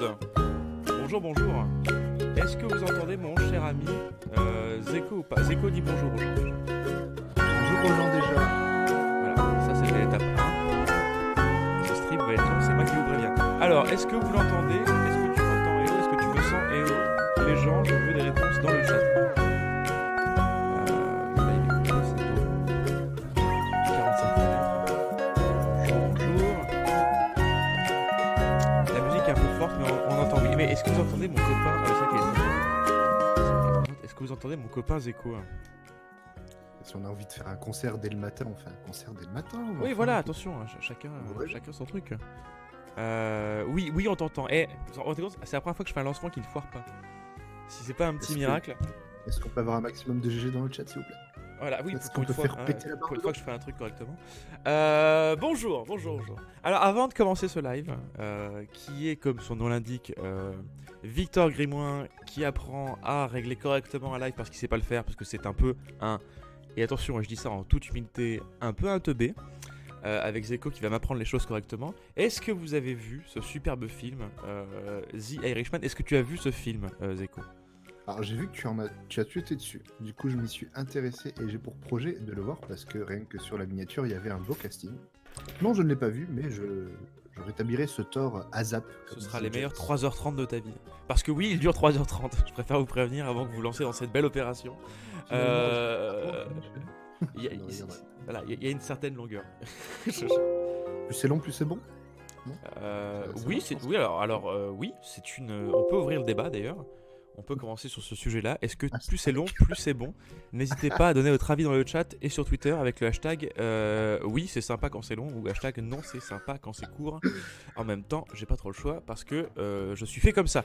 monde. Bonjour, bonjour. Est-ce que vous entendez mon cher ami Zeko ou pas? Zeko dit bonjour aux gens. Bonjour aux gens déjà. Voilà, ça c'était l'étape 1. Ce stream va être long, c'est moi qui vous préviens. Alors, est-ce que vous l'entendez? Est-ce que tu m'entends Hello? Est-ce que tu me sens Hello? Les gens, je veux des réponses dans le chat. Là, il est coupé, c'est beau. 45 bonjour. La musique est un peu forte, mais on entend. Oui, mais est-ce que vous entendez mon copain? Ah, c'est ça qui est... Est-ce que vous entendez mon copain Zeko? Si on a envie de faire un concert dès le matin, on fait un concert dès le matin. Oui, voilà, attention, hein, chacun son truc. Oui, on t'entend. Vous vous rendez compte, c'est la première fois que je fais un lancement qui ne foire pas. Si c'est pas un petit miracle. Est-ce qu'on peut avoir un maximum de GG dans le chat, s'il vous plaît? Voilà, oui, Est-ce pour qu'on une peut fois, faire péter la barre pour une de fois que je fais un truc correctement. Bonjour. Alors, avant de commencer ce live, qui est, comme son nom l'indique, Victor Grimoin, qui apprend à régler correctement un live parce qu'il sait pas le faire, parce que c'est un peu un... Et attention, je dis ça en toute humilité, un peu un teubé, avec Zeko qui va m'apprendre les choses correctement. Est-ce que vous avez vu ce superbe film, The Irishman? Est-ce que tu as vu ce film, Zeko? Alors j'ai vu que tu as tweeté dessus. Du coup, je m'y suis intéressé et j'ai pour projet de le voir parce que rien que sur la miniature, il y avait un beau casting. Non, je ne l'ai pas vu, mais je rétablirai ce tort ASAP. Ce sera les meilleures 3h30 de ta vie. Parce que oui, il dure 3h30. Je préfère vous prévenir avant que vous lancez dans cette belle opération. Il y a une certaine longueur. Plus c'est long, plus c'est bon. Oui, c'est une. On peut ouvrir le débat d'ailleurs. On peut commencer sur ce sujet-là. Est-ce que plus c'est long, plus c'est bon? N'hésitez pas à donner votre avis dans le chat et sur Twitter avec le hashtag oui c'est sympa quand c'est long ou hashtag non c'est sympa quand c'est court. En même temps, j'ai pas trop le choix parce que je suis fait comme ça.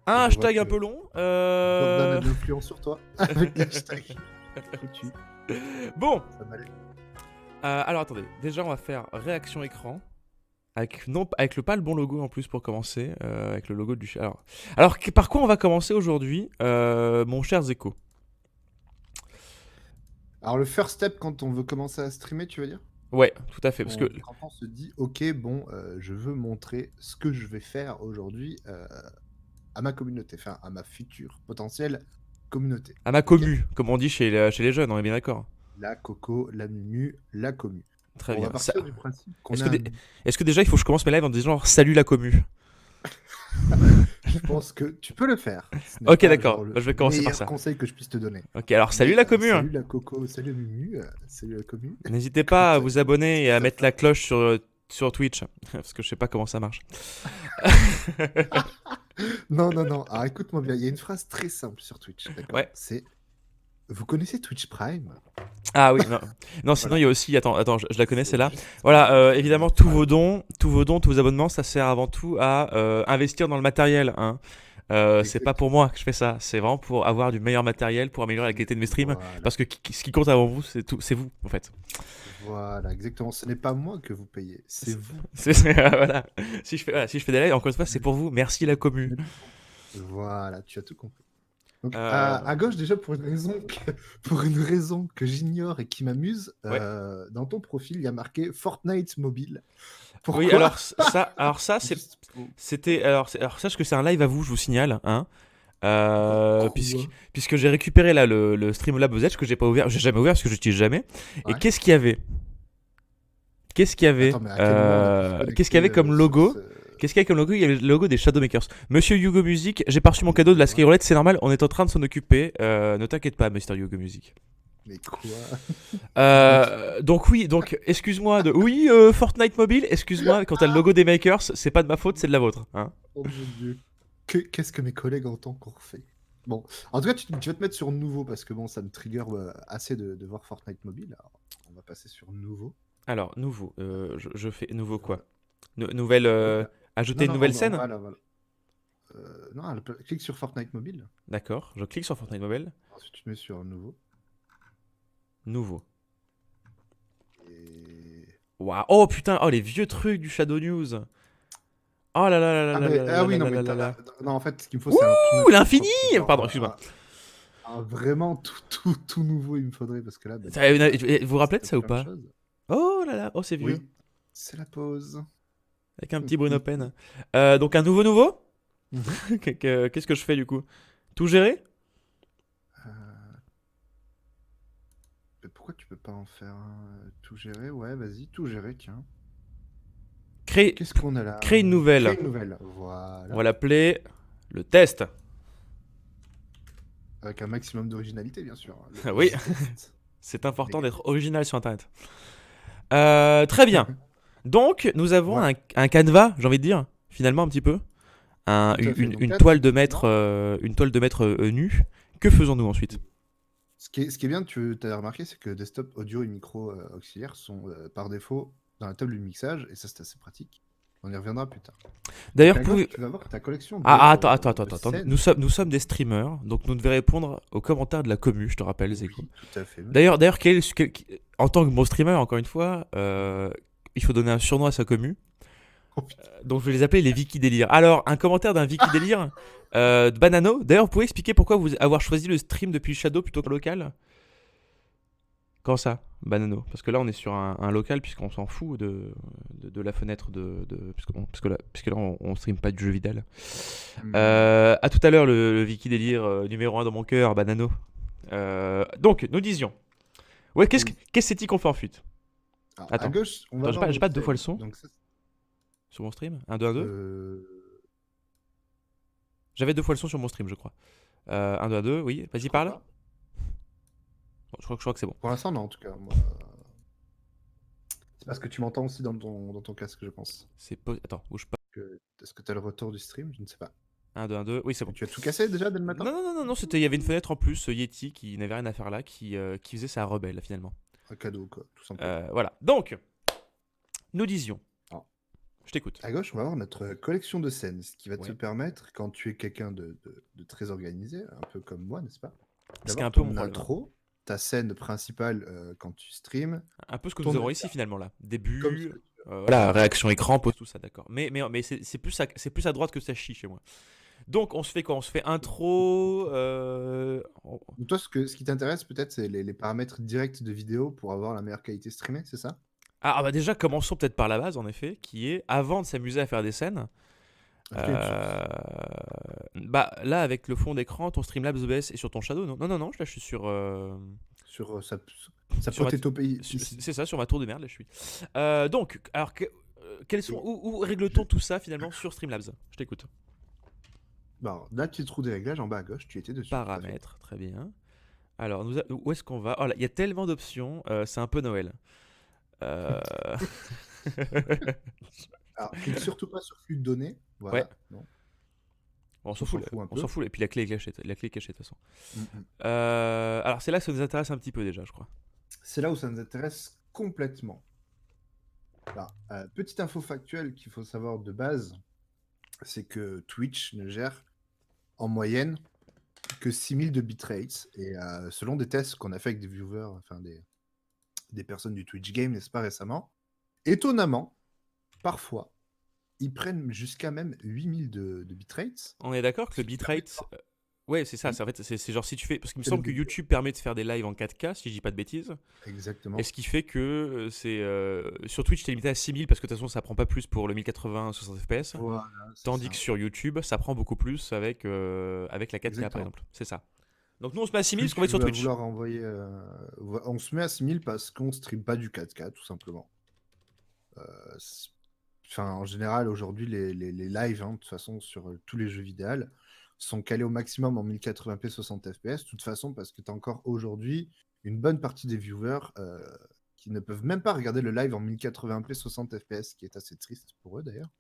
Un hashtag un peu long. Jordan a de l'influence sur toi avec l'hashtag. Bon. Ça va aller. Alors attendez, déjà on va faire réaction écran. Avec pas le bon logo en plus pour commencer, avec le logo du chat. Alors par quoi on va commencer aujourd'hui, mon cher Zeko? Alors le first step quand on veut commencer à streamer, tu veux dire? Ouais, tout à fait, parce que... Quand on se dit, ok, bon, je veux montrer ce que je vais faire aujourd'hui à ma communauté, enfin à ma future potentielle communauté. À ma commu, comme on dit chez les jeunes, on est bien d'accord. La Coco, la Mumu, la commu. Très on bien. va partir du principe qu'on Est-ce que déjà il faut que je commence mes lives en disant genre salut la commu? Je pense que tu peux le faire. Ok, d'accord, je vais commencer par ça. C'est le conseil que je puisse te donner. Ok, alors salut la commu. Salut la Coco, salut la Mumu, salut la commu. N'hésitez pas à vous abonner et à mettre la cloche sur Twitch, parce que je sais pas comment ça marche. Non. Alors écoute-moi bien, il y a une phrase très simple sur Twitch. Ouais. C'est... Vous connaissez Twitch Prime? Ah oui, non sinon il y a aussi, attends, je la connais celle-là. Voilà, évidemment tous vos dons, tous vos abonnements, ça sert avant tout à investir dans le matériel. Hein. C'est pas pour moi que je fais ça, c'est vraiment pour avoir du meilleur matériel, pour améliorer la qualité de mes streams, voilà. Parce que ce qui compte avant vous, c'est vous en fait. Voilà, exactement. Ce n'est pas moi que vous payez, c'est vous. Voilà. Si je fais des lives, encore une fois, c'est pour vous. Merci la commu. Voilà, tu as tout compris. Donc, à gauche, déjà, pour une raison que j'ignore et qui m'amuse, dans ton profil, il y a marqué Fortnite mobile. Pourquoi? Oui, alors ça, c'était... Alors, sache que c'est un live à vous, je vous signale. Hein. Puisque j'ai récupéré là le Streamlabs Edge que j'ai pas ouvert, j'ai jamais ouvert parce que je l'utilise jamais. Ouais. Et qu'est-ce qu'il y avait? Qu'est-ce qu'il y avait comme logo? Qu'est-ce qu'il y a comme logo? Il y avait le logo des Shadowmakers. Monsieur Yugo Music, j'ai pas reçu mon cadeau de la Skyroulette, c'est normal, on est en train de s'en occuper. Ne t'inquiète pas, Mr. Yugo Music. Mais quoi? Donc excuse-moi de... Oui, Fortnite mobile, excuse-moi, quand t'as le logo des Makers, c'est pas de ma faute, c'est de la vôtre. Hein. Oh mon dieu. Qu'est-ce que mes collègues entendent qu'on refait? Bon, en tout cas, tu vas te mettre sur nouveau parce que bon, ça me trigger assez de voir Fortnite mobile. Alors, on va passer sur nouveau. Alors, nouveau, je fais nouveau quoi? Nouvelle... Ajouter une nouvelle scène? Voilà. Non, clique sur Fortnite mobile. D'accord, je clique sur Fortnite mobile. Ensuite, tu te mets sur nouveau. Nouveau. Et... Waouh! Oh putain! Oh les vieux trucs du Shadow News! Oh là là là là! Ah oui, non, mais non, en fait, ce qu'il me faut, c'est un... Ouh, l'infini! Pardon, excuse-moi. Vraiment tout nouveau, il me faudrait, parce que là... Vous vous rappelez de ça ou pas? Oh là là! Oh, c'est vieux! Oui, c'est la pause. Avec un petit Bruno Pen. Donc un nouveau. Mhm. Qu'est-ce que je fais du coup? Tout gérer? Euh, mais pourquoi tu peux pas en faire un tout gérer? Ouais, vas-y, tout gérer, tiens. Créer, Qu'est-ce qu'on a là? créer une nouvelle. Créer une nouvelle. On Voilà. va l'appeler le test. Avec un maximum d'originalité, bien sûr. Oui, Z-test. c'est important d'être Megatest. original sur Internet. Très bien. Donc, nous avons Voilà, un canevas, j'ai envie de dire, finalement un petit peu. tout à fait. Donc Une là, toile de maître, non. nue. Que faisons-nous ensuite? Ce qui est bien, tu as remarqué, c'est que desktop audio et micro auxiliaires sont par défaut dans la table du mixage, et ça, c'est assez pratique. On y reviendra plus tard. Donc D'ailleurs, à gauche, tu vas voir ta collection de attends. scènes. Nous sommes des streamers, donc nous devons répondre aux commentaires de la commu, je te rappelle, Zeko. Oui, tout à fait. D'ailleurs, en tant que bon streamer, encore une fois, il faut donner un surnom à sa commu. Oh, putain. Donc je vais les appeler les Viki Délire. Alors, un commentaire d'un Viki Délire de Banano. D'ailleurs, vous pouvez expliquer pourquoi vous avoir choisi le stream depuis Shadow plutôt que le local? Quand ça, Banano? Parce que là, on est sur un local, puisqu'on s'en fout de la fenêtre puisque là, on stream pas du jeu vidéo. À tout à l'heure, le Viki Délire numéro 1 dans mon cœur, Banano. Donc, nous disions. Ouais, qu'est-ce Oui. que c'est qu'on fait en fuite? Alors, à Attends. gauche, on va Attends, voir j'ai nos pas deux fois le scènes. son Donc, ça, sur mon stream. 1, 2, 1, 2. euh, J'avais deux fois le son sur mon stream, je crois. 1, 2, 1, 2, oui. je Vas-y, crois parle. pas. Bon, je crois que c'est bon. Pour l'instant, non, en tout cas. Moi, c'est parce que tu m'entends aussi dans ton casque, je pense. Attends, bouge pas. Est-ce que tu as le retour du stream? Je ne sais pas. 1, 2, 1, 2. Oui, c'est bon. Tu as tout cassé déjà dès le Non, matin? non, non, non, non, il y avait une fenêtre en plus, Yeti, qui n'avait rien à faire là, qui faisait sa rebelle, finalement. Un cadeau, quoi, tout simplement. Voilà. Donc, nous disions. Alors, Je t'écoute. à gauche, on va voir notre collection de scènes, ce qui va te Ouais. permettre, quand tu es quelqu'un de très organisé, un peu comme moi, n'est-ce pas, Ce qui est un d'avoir peu ton mon problème. intro, ta scène principale quand tu streams, Un peu ce que ton nous avons intro, ici, finalement, là. comme ce Début, que tu veux. voilà, réaction écran, pause, tout ça, d'accord. Mais c'est plus à droite que ça chie chez moi. Donc, on se fait quoi? On se fait intro. Donc toi, ce qui t'intéresse peut-être, c'est les paramètres directs de vidéo pour avoir la meilleure qualité streamée, c'est ça? Bah déjà, commençons peut-être par la base, en effet, qui est avant de s'amuser à faire des scènes. Ok, Bah là, avec le fond d'écran, ton Streamlabs OBS est sur ton Shadow, non? Non, non, non, là je suis sur. sur sa Sur ma- potato pays ici. C'est ça, sur ma tour de merde, là je suis. Donc, alors, quels sont, où règle-t-on tout ça finalement sur Streamlabs? Je t'écoute. Bon, là, petit trou des réglages en bas à gauche, tu étais dessus. Tout à fait. Paramètres, très bien. Alors, où est-ce qu'on va? Oh là, il y a tellement d'options, c'est un peu Noël. Euh, Alors, clique surtout pas sur flux de données. Ouais, Voilà. Non, bon, on on s'en s'en fout, fout un on peu. s'en fout. Et puis la clé est cachée, de toute façon. Mm, mm. Alors, c'est là que ça nous intéresse un petit peu déjà, je crois. C'est là où ça nous intéresse complètement. Alors, petite info factuelle qu'il faut savoir de base, c'est que Twitch ne gère en moyenne que 6000 de bitrate. Et selon des tests qu'on a fait avec des viewers, enfin des personnes du Twitch Game, n'est-ce pas, récemment, étonnamment, parfois, ils prennent jusqu'à même 8000 de bitrate. On est d'accord que Ce le qui permet bitrate. Ouais, c'est ça. Oui, En fait, c'est genre si tu fais. Parce qu'il me c'est le semble que but. YouTube permet de faire des lives en 4K, si je dis pas de bêtises. Et Exactement. ce qui fait que c'est. Sur Twitch, t'es limité à 6000 parce que de toute façon, ça prend pas plus pour le 1080 60 FPS. Voilà, c'est Tandis ça. que sur YouTube, ça prend beaucoup plus avec la 4K par Exactement. exemple. C'est ça. Donc nous, on se met à 6000 parce Plus qu'on va tu être sur vas Twitch. vouloir envoyer. On se met à 6000 parce qu'on stream pas du 4K, tout simplement. Euh, c'est- Enfin, en général, aujourd'hui, les lives, hein, de toute façon, sur tous les jeux vidéo, sont calés au maximum en 1080p 60 fps. De toute façon, parce que tu as encore aujourd'hui une bonne partie des viewers qui ne peuvent même pas regarder le live en 1080p 60 fps, ce qui est assez triste pour eux d'ailleurs.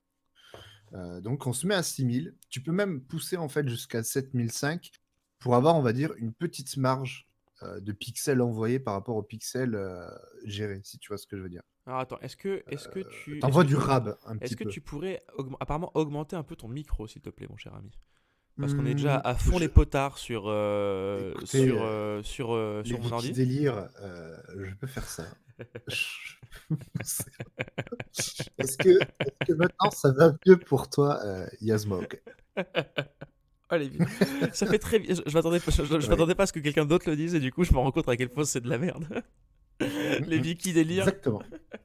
Donc, on se met à 6000. Tu peux même pousser en fait jusqu'à 7005 pour avoir, on va dire, une petite marge de pixels envoyés par rapport aux pixels gérés, si tu vois ce que je veux dire. Alors attends, est-ce que tu. T'envoies du rab un Est-ce petit que peu. tu pourrais apparemment augmenter un peu ton micro, s'il te plaît, mon cher ami? Parce qu'on est déjà Hmm, à fond je- les potards sur, Écoutez, sur les mon Wiki ordi. délire, je peux faire ça. Est-ce que maintenant ça va mieux pour toi, Yasmog? Allez, ça fait très bien. Je m'attendais pas à ce que quelqu'un d'autre le dise et du coup, je me rends compte à quel point c'est de la merde. Les Wiki délire. Exactement.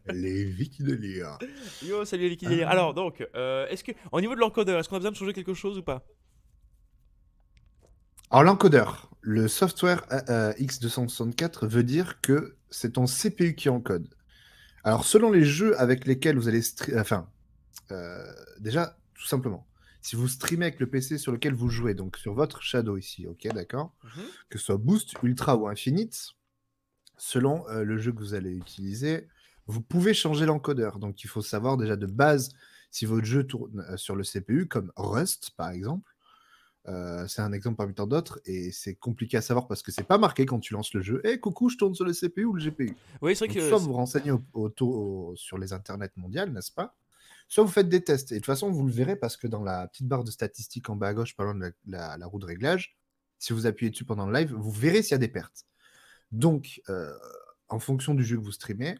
Les wiki de lire. Yo, salut les Wiki délire. Alors, donc, est-ce que, au niveau de l'encodeur, est-ce qu'on a besoin de changer quelque chose ou pas? Alors l'encodeur, le software X264 veut dire que c'est ton CPU qui encode. Alors selon les jeux avec lesquels vous allez déjà tout simplement, si vous streamez avec le PC sur lequel vous jouez, donc sur votre Shadow ici, ok, d'accord, Mhm. que ce soit Boost, Ultra ou Infinite, selon le jeu que vous allez utiliser, vous pouvez changer l'encodeur. Donc il faut savoir déjà de base si votre jeu tourne sur le CPU, comme Rust par exemple. C'est un exemple parmi tant d'autres et c'est compliqué à savoir parce que c'est pas marqué quand tu lances le jeu. Eh coucou, je tourne sur le CPU ou le GPU. Oui, c'est vrai Donc que. soit vous vous renseignez sur les internets mondiales, n'est-ce pas? Soit vous faites des tests. Et de toute façon, vous le verrez parce que dans la petite barre de statistiques en bas à gauche, pas loin de la roue de réglage, si vous appuyez dessus pendant le live, vous verrez s'il y a des pertes. Donc, en fonction du jeu que vous streamez,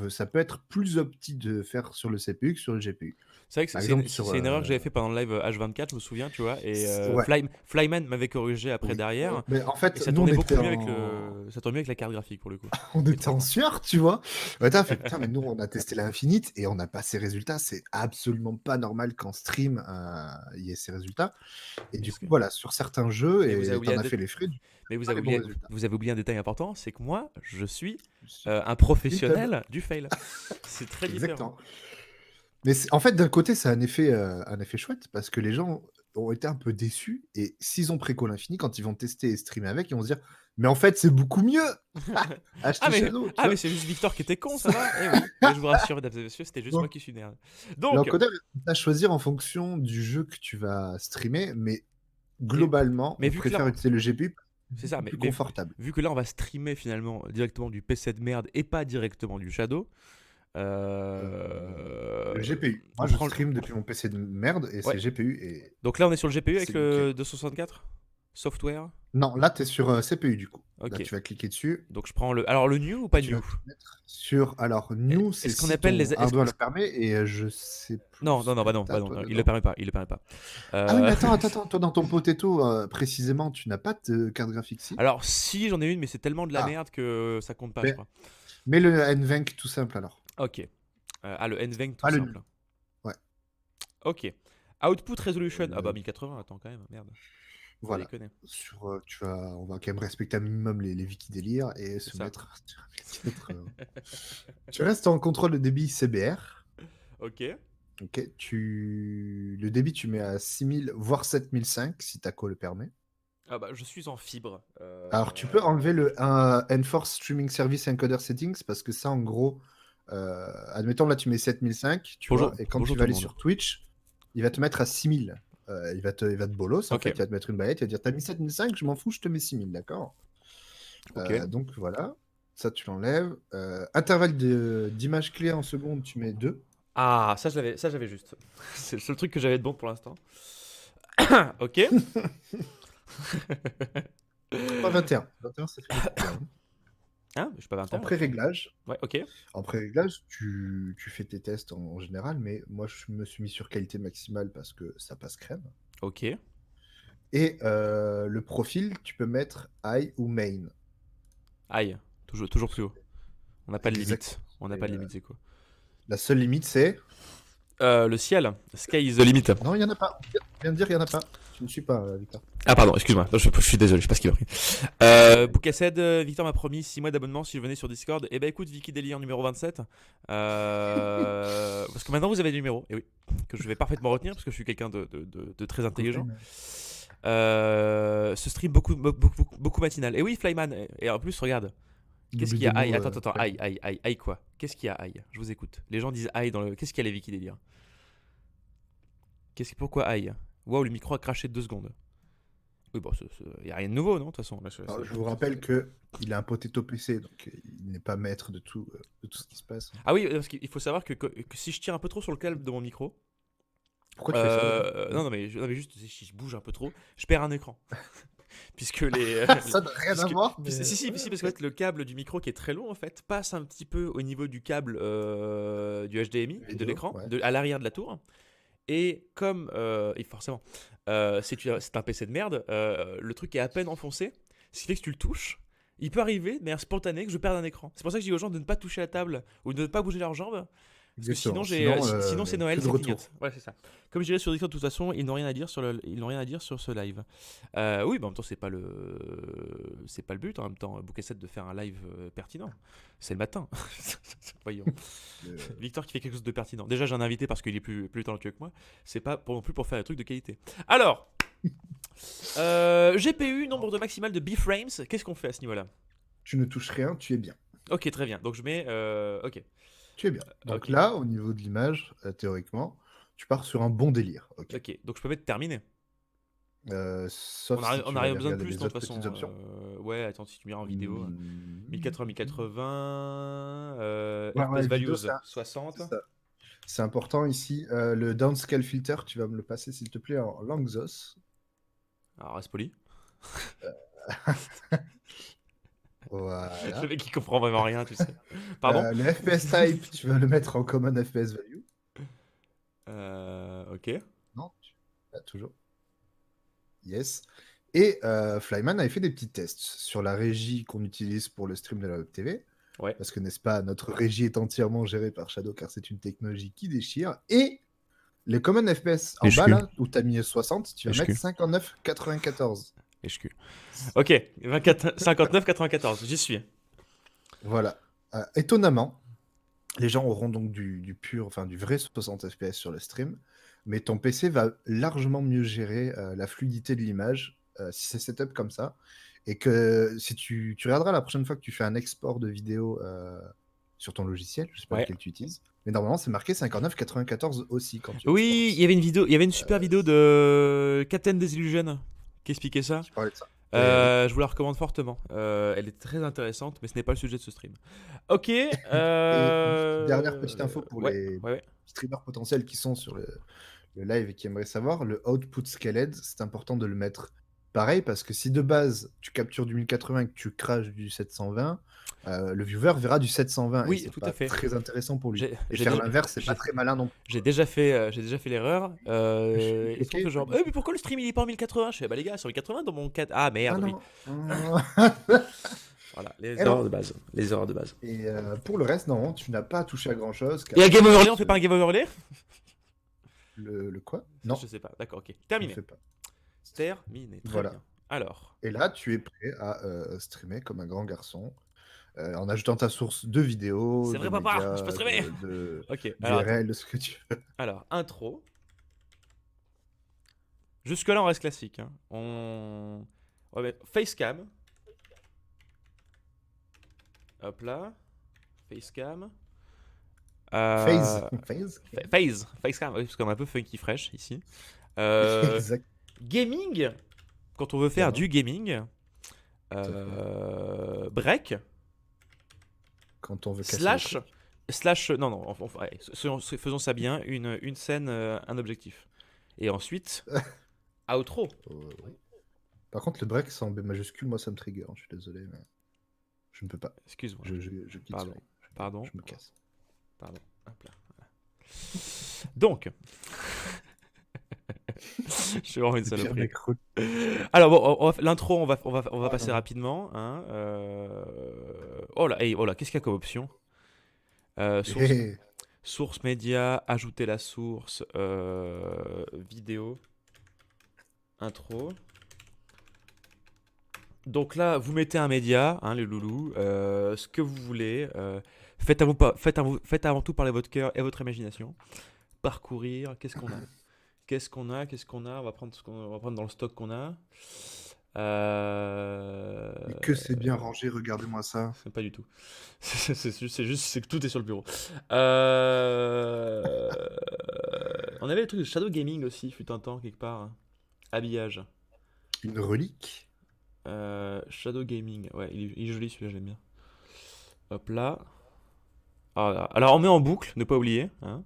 ça peut être plus opti de faire sur le CPU que sur le GPU. C'est vrai que Par exemple, c'est une erreur que j'avais fait pendant le live H24, je me souviens, tu vois. Et ouais, Flyman m'avait corrigé après oui. derrière. Mais en Et fait, ça nous, on tournait beaucoup était mieux avec en... ça tournait mieux avec la carte graphique pour le coup. on était en Étrangement. sueur, tu vois. Ouais, t'as fait, putain, mais nous, on a testé l'Infinite et on n'a pas ces résultats. C'est absolument pas normal qu'en stream, il y ait ces résultats. Et du Est-ce coup, que- voilà, sur certains jeux, Mais vous avez et oublié t'en un as fait les frais, mais pas les bons résultats. vous avez oublié un détail important, c'est que moi, je suis un GitHub. professionnel du fail. C'est très différent. Exactement. Mais en fait, d'un côté, c'est un effet chouette parce que les gens ont été un peu déçus. Et s'ils ont préco l'infini, quand ils vont tester et streamer avec, ils vont se dire, mais en fait, c'est beaucoup mieux. Ah Achetez mais, Shadow, tu ah mais vois. c'est juste Victor qui était con, ça va? Eh oui, mais je vous rassure, mesdames et messieurs, c'était juste moi Donc, qui suis nerd. Donc, l'encodeur, il va choisir en fonction du jeu que tu vas streamer, mais mais, globalement, mais on vu que là, préfère utiliser le GPU, c'est ça, beaucoup plus mais confortable. vu que là, on va streamer finalement directement du PC de merde et pas directement du Shadow, Le GPU. Moi, on je prend. stream depuis mon PC de merde et Ouais. c'est GPU et Donc là, on est sur le GPU avec c'est nickel. le 264 software. Non, là, tu es sur CPU du coup. Là, Ok. tu vas cliquer dessus. Donc je prends le. Alors le new ou pas Tu vas new? te mettre sur. Alors, new, c'est Est-ce qu'on si appelle ton les. hardware le permet et je sais plus Non, ce non, non, que bah non, tu as bah non, toi il le dedans. permet pas, il le permet pas. Ah oui, Euh, mais attends. Toi, dans ton potato, précisément, tu n'as pas de carte graphique si? Alors si j'en ai une, mais c'est tellement de la Ah, merde que ça compte pas, je mais crois. mets le NVENC tout simple alors. Ok. Le NVENC tout Pas le simple. new. Ouais, Ok. Output resolution. Ah bah le- 1080, attends quand même, merde. Faut pas voilà. déconner. On va quand même respecter un minimum les wiki délires et C'est se ça. mettre. Tu restes en contrôle de débit CBR. Ok. Ok, le débit, tu mets à 6000, voire 7005 si ta co le permet. Ah bah je suis en fibre. Alors, tu peux enlever le Enforce Streaming Service Encoder Settings parce que ça, en gros, admettons là, tu mets 7005, tu Bonjour, vois, et quand bonjour tu tout vas le aller monde. sur Twitch, il va te mettre à 6000. Il va te bolos, en Ok. fait, il va te mettre une baguette, il va dire, t'as mis 7005, je m'en fous, je te mets 6000, d'accord? Ok. Donc voilà, ça tu l'enlèves. Intervalle d'image clé en seconde, tu mets 2. Ah, ça j'avais juste. C'est le seul truc que j'avais de bon pour l'instant. Ok. Pas 21. 21, ça fait beaucoup, quand même. Hein? Je suis pas En 21, ok. pré-réglage, Ouais, ok. tu fais tes tests en général, mais moi je me suis mis sur qualité maximale parce que ça passe crème. Ok. Et le profil, tu peux mettre high ou main. Aïe. Toujours plus haut. On n'a pas de limite. Exactement. On n'a pas de limite, c'est quoi? La seule limite, c'est. Le ciel. Sky is the limit. Non, il n'y en a pas. Je viens de dire, il n'y en a pas. Tu ne suis pas, Victor. Ah pardon, excuse-moi, je suis désolé, je sais pas ce qu'il a pris. Boucassed, Victor m'a promis 6 mois d'abonnement si je venais sur Discord. Eh ben écoute, Vicky Délire numéro 27. Parce que maintenant vous avez le numéro, et oui, que je vais parfaitement retenir parce que je suis quelqu'un de très intelligent. Ce stream beaucoup matinal. Et oui, Flyman, et en plus, regarde. Qu'est-ce qu'il y a aïe? Attends, aïe quoi? Qu'est-ce qu'il y a aïe? Je vous écoute. Les gens disent aïe dans le. Qu'est-ce qu'il y a les Vicky Délire? Pourquoi aïe? Waouh, le micro a craché de 2 secondes. Oui, bon, il n'y a rien de nouveau, non, de toute façon. Alors, je vous rappelle qu'il a un potato PC, donc il n'est pas maître de tout ce qui se passe. Ah oui, parce qu'il faut savoir que si je tire un peu trop sur le câble de mon micro. Pourquoi tu fais ça non, mais juste si je bouge un peu trop, je perds un écran. Puisque les. Ça n'a rien à voir. Mais... Si, parce qu'en fait, le câble du micro qui est très long, en fait, passe un petit peu au niveau du câble du HDMI, de l'écran, à l'arrière de la tour. Et comme, et forcément, c'est un PC de merde, le truc est à peine enfoncé, ce qui fait que si tu le touches, il peut arriver de manière spontanée que je perde un écran. C'est pour ça que je dis aux gens de ne pas toucher la table ou de ne pas bouger leurs jambes. Parce que sinon, Exactement. sinon c'est Noël, Plus de c'est retour. clignote. Ouais, c'est ça. Comme je dirais sur Discord, de toute façon, ils n'ont rien à dire ils n'ont rien à dire sur ce live. Oui, mais en même temps, c'est pas le but. En même temps, Bouquet 7 de faire un live pertinent. C'est le matin. Voyons. Euh, Victor qui fait quelque chose de pertinent. Déjà, j'ai un invité parce qu'il est plus talentueux que moi. C'est pas non plus pour faire des trucs de qualité. Alors, GPU, nombre de maximal de B-frames. Qu'est-ce qu'on fait à ce niveau-là? Tu ne touches rien, tu es bien. Ok, très bien. Donc je mets. Ok. Tu es bien. Donc Ok. là, au niveau de l'image, théoriquement, tu pars sur un bon délire. Ok. Ok. Donc je peux mettre terminé. Sauf On si a tu vas rien aller besoin de regarder plus, les non, de autres toute façon. petites options. Ouais, attends, si tu mets en vidéo. 1080, 1080, Ouais, FPS vidéo, values 60. ça. C'est important ici. Le downscale filter, tu vas me le passer s'il te plaît en Langzos. Alors, reste poli. Voilà. Le mec, il comprend vraiment rien, tu sais. Pardon. Le FPS type, tu vas le mettre en common FPS value. Ok. Non, toujours. Yes. Et Flyman avait fait des petits tests sur la régie qu'on utilise pour le stream de la Web TV. Ouais. Parce que, n'est-ce pas, notre régie est entièrement gérée par Shadow car c'est une technologie qui déchire. Et les common FPS en bas, là, où tu as mis 60, tu vas mettre 59,94. HQ. Ok, 59,94, j'y suis. Voilà. Étonnamment, les gens auront donc du vrai 60 FPS sur le stream, mais ton PC va largement mieux gérer la fluidité de l'image si c'est setup comme ça. Et que si tu regarderas la prochaine fois que tu fais un export de vidéo sur ton logiciel, je sais pas lequel tu utilises, mais normalement c'est marqué 59,94 aussi quand tu Oui, exportes. il y avait une super vidéo de Captain Desillusion qui expliquait ça. Qui parlait de ça. Je vous la recommande fortement. Elle est très intéressante, mais ce n'est pas le sujet de ce stream. Ok. Et dernière petite info pour les streamers potentiels qui sont sur le live et qui aimeraient savoir, le output scaled, c'est important de le mettre pareil parce que si de base tu captures du 1080 et que tu crashes du 720, le viewer verra du 720 Oui, et c'est tout pas à fait. très intéressant pour lui. Et j'ai faire déjà- l'inverse, c'est pas très malin non plus. J'ai déjà fait l'erreur. Ils sont Ok, genre, mais pourquoi le stream il est pas en 1080? Je fais, bah les gars, sur 1080 dans mon 4. Ah merde, oui. Voilà, les erreurs de base. Les erreurs de base. Et pour le reste, non, tu n'as pas à toucher à grand chose. Et à Game Overlay, on fait pas un Game Overlay? Le quoi? Non. Je sais pas, d'accord, ok. Terminé. Je ne fais pas. Terminé, très Voilà. bien. Alors. Et là, tu es prêt à streamer comme un grand garçon. En ajoutant ta source de vidéos, C'est vrai, de papa, médias, je peux streamer. Ok, alors, d'URL, de ce que tu veux. alors, intro. Jusque-là, on reste classique. Hein. On va mettre facecam. Hop là. Facecam. Facecam, oui, parce qu'on est un peu funky fresh ici. Exact. Gaming. Quand on veut faire Voilà. du gaming. Break. Quand on veut casser Slash, non, ouais, faisons ça bien, une scène, un objectif. Et ensuite, outro. oui. Par contre, le break, c'est en B majuscule, moi ça me trigger, je suis désolé, mais je ne peux pas. Excuse-moi. Je quitte Pardon. ce live. Pardon. Je me casse. Pardon. Hop là. Voilà. Donc. Je suis vraiment une saloperie. Alors bon, l'intro, on va passer rapidement. Hein, Oh là, qu'est-ce qu'il y a comme option? Source média, ajouter la source, vidéo, intro. Donc là, vous mettez un média, hein, les loulous, ce que vous voulez. Faites avant tout parler votre cœur et votre imagination. Parcourir, qu'est-ce qu'on a? Qu'est-ce qu'on a? On va prendre on va prendre dans le stock qu'on a. Mais que c'est bien rangé, regardez-moi ça. Pas du tout. C'est juste que tout est sur le bureau. On avait le truc de Shadow Gaming aussi, fut un temps quelque part. Habillage. Une relique. Shadow Gaming, ouais, il est joli celui-là, j'aime bien. Hop là. Alors on met en boucle, ne pas oublier. Hein.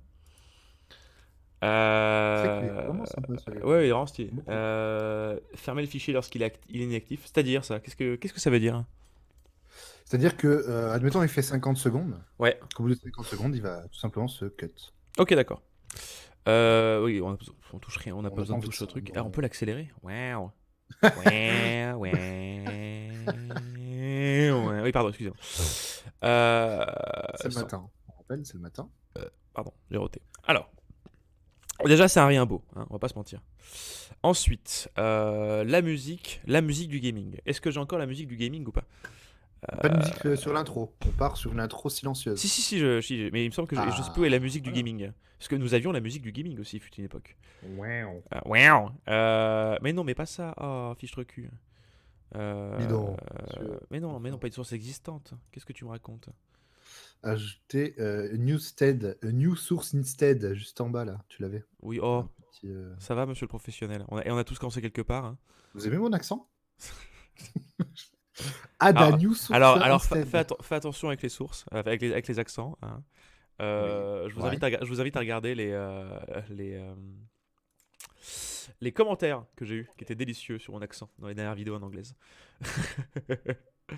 C'est vrai qu'il est vraiment sympa celui-là. Ouais, il est vraiment stylé. Fermer le fichier lorsqu'il est inactif. C'est-à-dire ça? Qu'est-ce que ça veut dire? C'est-à-dire que, admettons, il fait 50 secondes. Ouais. Au bout de 50 secondes, il va tout simplement se cut. Ok, d'accord. Oui, on touche rien, on n'a pas besoin de toucher au truc. On peut l'accélérer. Waouh. Oui, pardon, excusez-moi. C'est le matin. On rappelle, c'est le matin. Pardon, j'ai roté. Alors, déjà, c'est un rien beau, hein, on va pas se mentir. Ensuite, la musique du gaming. Est-ce que j'ai encore la musique du gaming ou pas? Pas de musique sur l'intro. On part sur une intro silencieuse. Si, mais il me semble que je sais plus où est la musique du gaming. Parce que nous avions la musique du gaming aussi, fut une époque. Wow. Mais non, mais pas ça. Oh, fiche recul. Bidon. Mais non, pas une source existante. Qu'est-ce que tu me racontes? Ajouter new source instead, juste en bas là. Tu l'avais. Oui, Un oh, petit, ça va, monsieur le professionnel. On a tous commencé quelque part. Hein. Vous aimez mon accent? Add a new source Alors instead. fais attention avec les sources, avec les accents. Hein. Je vous invite à regarder les commentaires que j'ai eus, qui étaient délicieux sur mon accent dans les dernières vidéos en anglaise.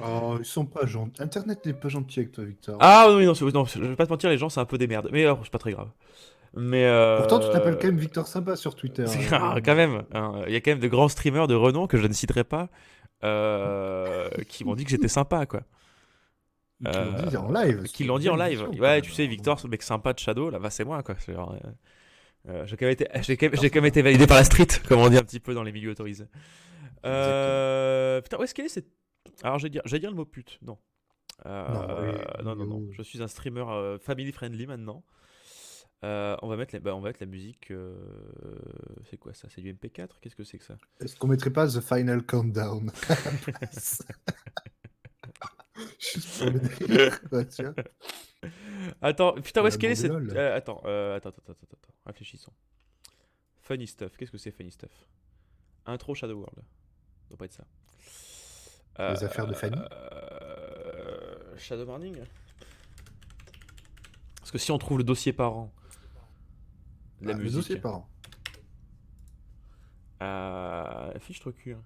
Oh, ils sont pas gentils. Internet n'est pas gentil avec toi, Victor. Ah oui, non, je vais pas te mentir, les gens, c'est un peu des merdes. Mais c'est pas très grave. Mais Pourtant, tu t'appelles quand même Victor Sympa sur Twitter. quand même, hein, il y a quand même de grands streamers de renom que je ne citerai pas qui m'ont dit que j'étais sympa, quoi. Qui l'ont dit en live. Qui l'ont dit en live. Ouais, tu sais, Victor, ce mec sympa de Shadow, là, bah, c'est moi, quoi. Genre, j'ai quand même été validé par la street, comme on dit un petit peu dans les milieux autorisés. Putain, où est-ce qu'elle est cette... Alors, je vais dire le mot pute. Non. Non. Je suis un streamer family friendly maintenant. On va mettre la musique. C'est quoi ça? C'est du MP4? Qu'est-ce que c'est que ça? Est-ce qu'on mettrait pas The Final Countdown à la place? Juste pour le délire, quoi, tu vois. Attends, putain, où est-ce qu'elle est cette... lol. Attends. Réfléchissons. Funny stuff. Qu'est-ce que c'est funny stuff? Intro Shadow World. Ça doit pas être ça. Les affaires de Fanny. Shadow Morning. Parce que si on trouve le dossier parent de la musique. Le dossier parent. Fiche trop cul.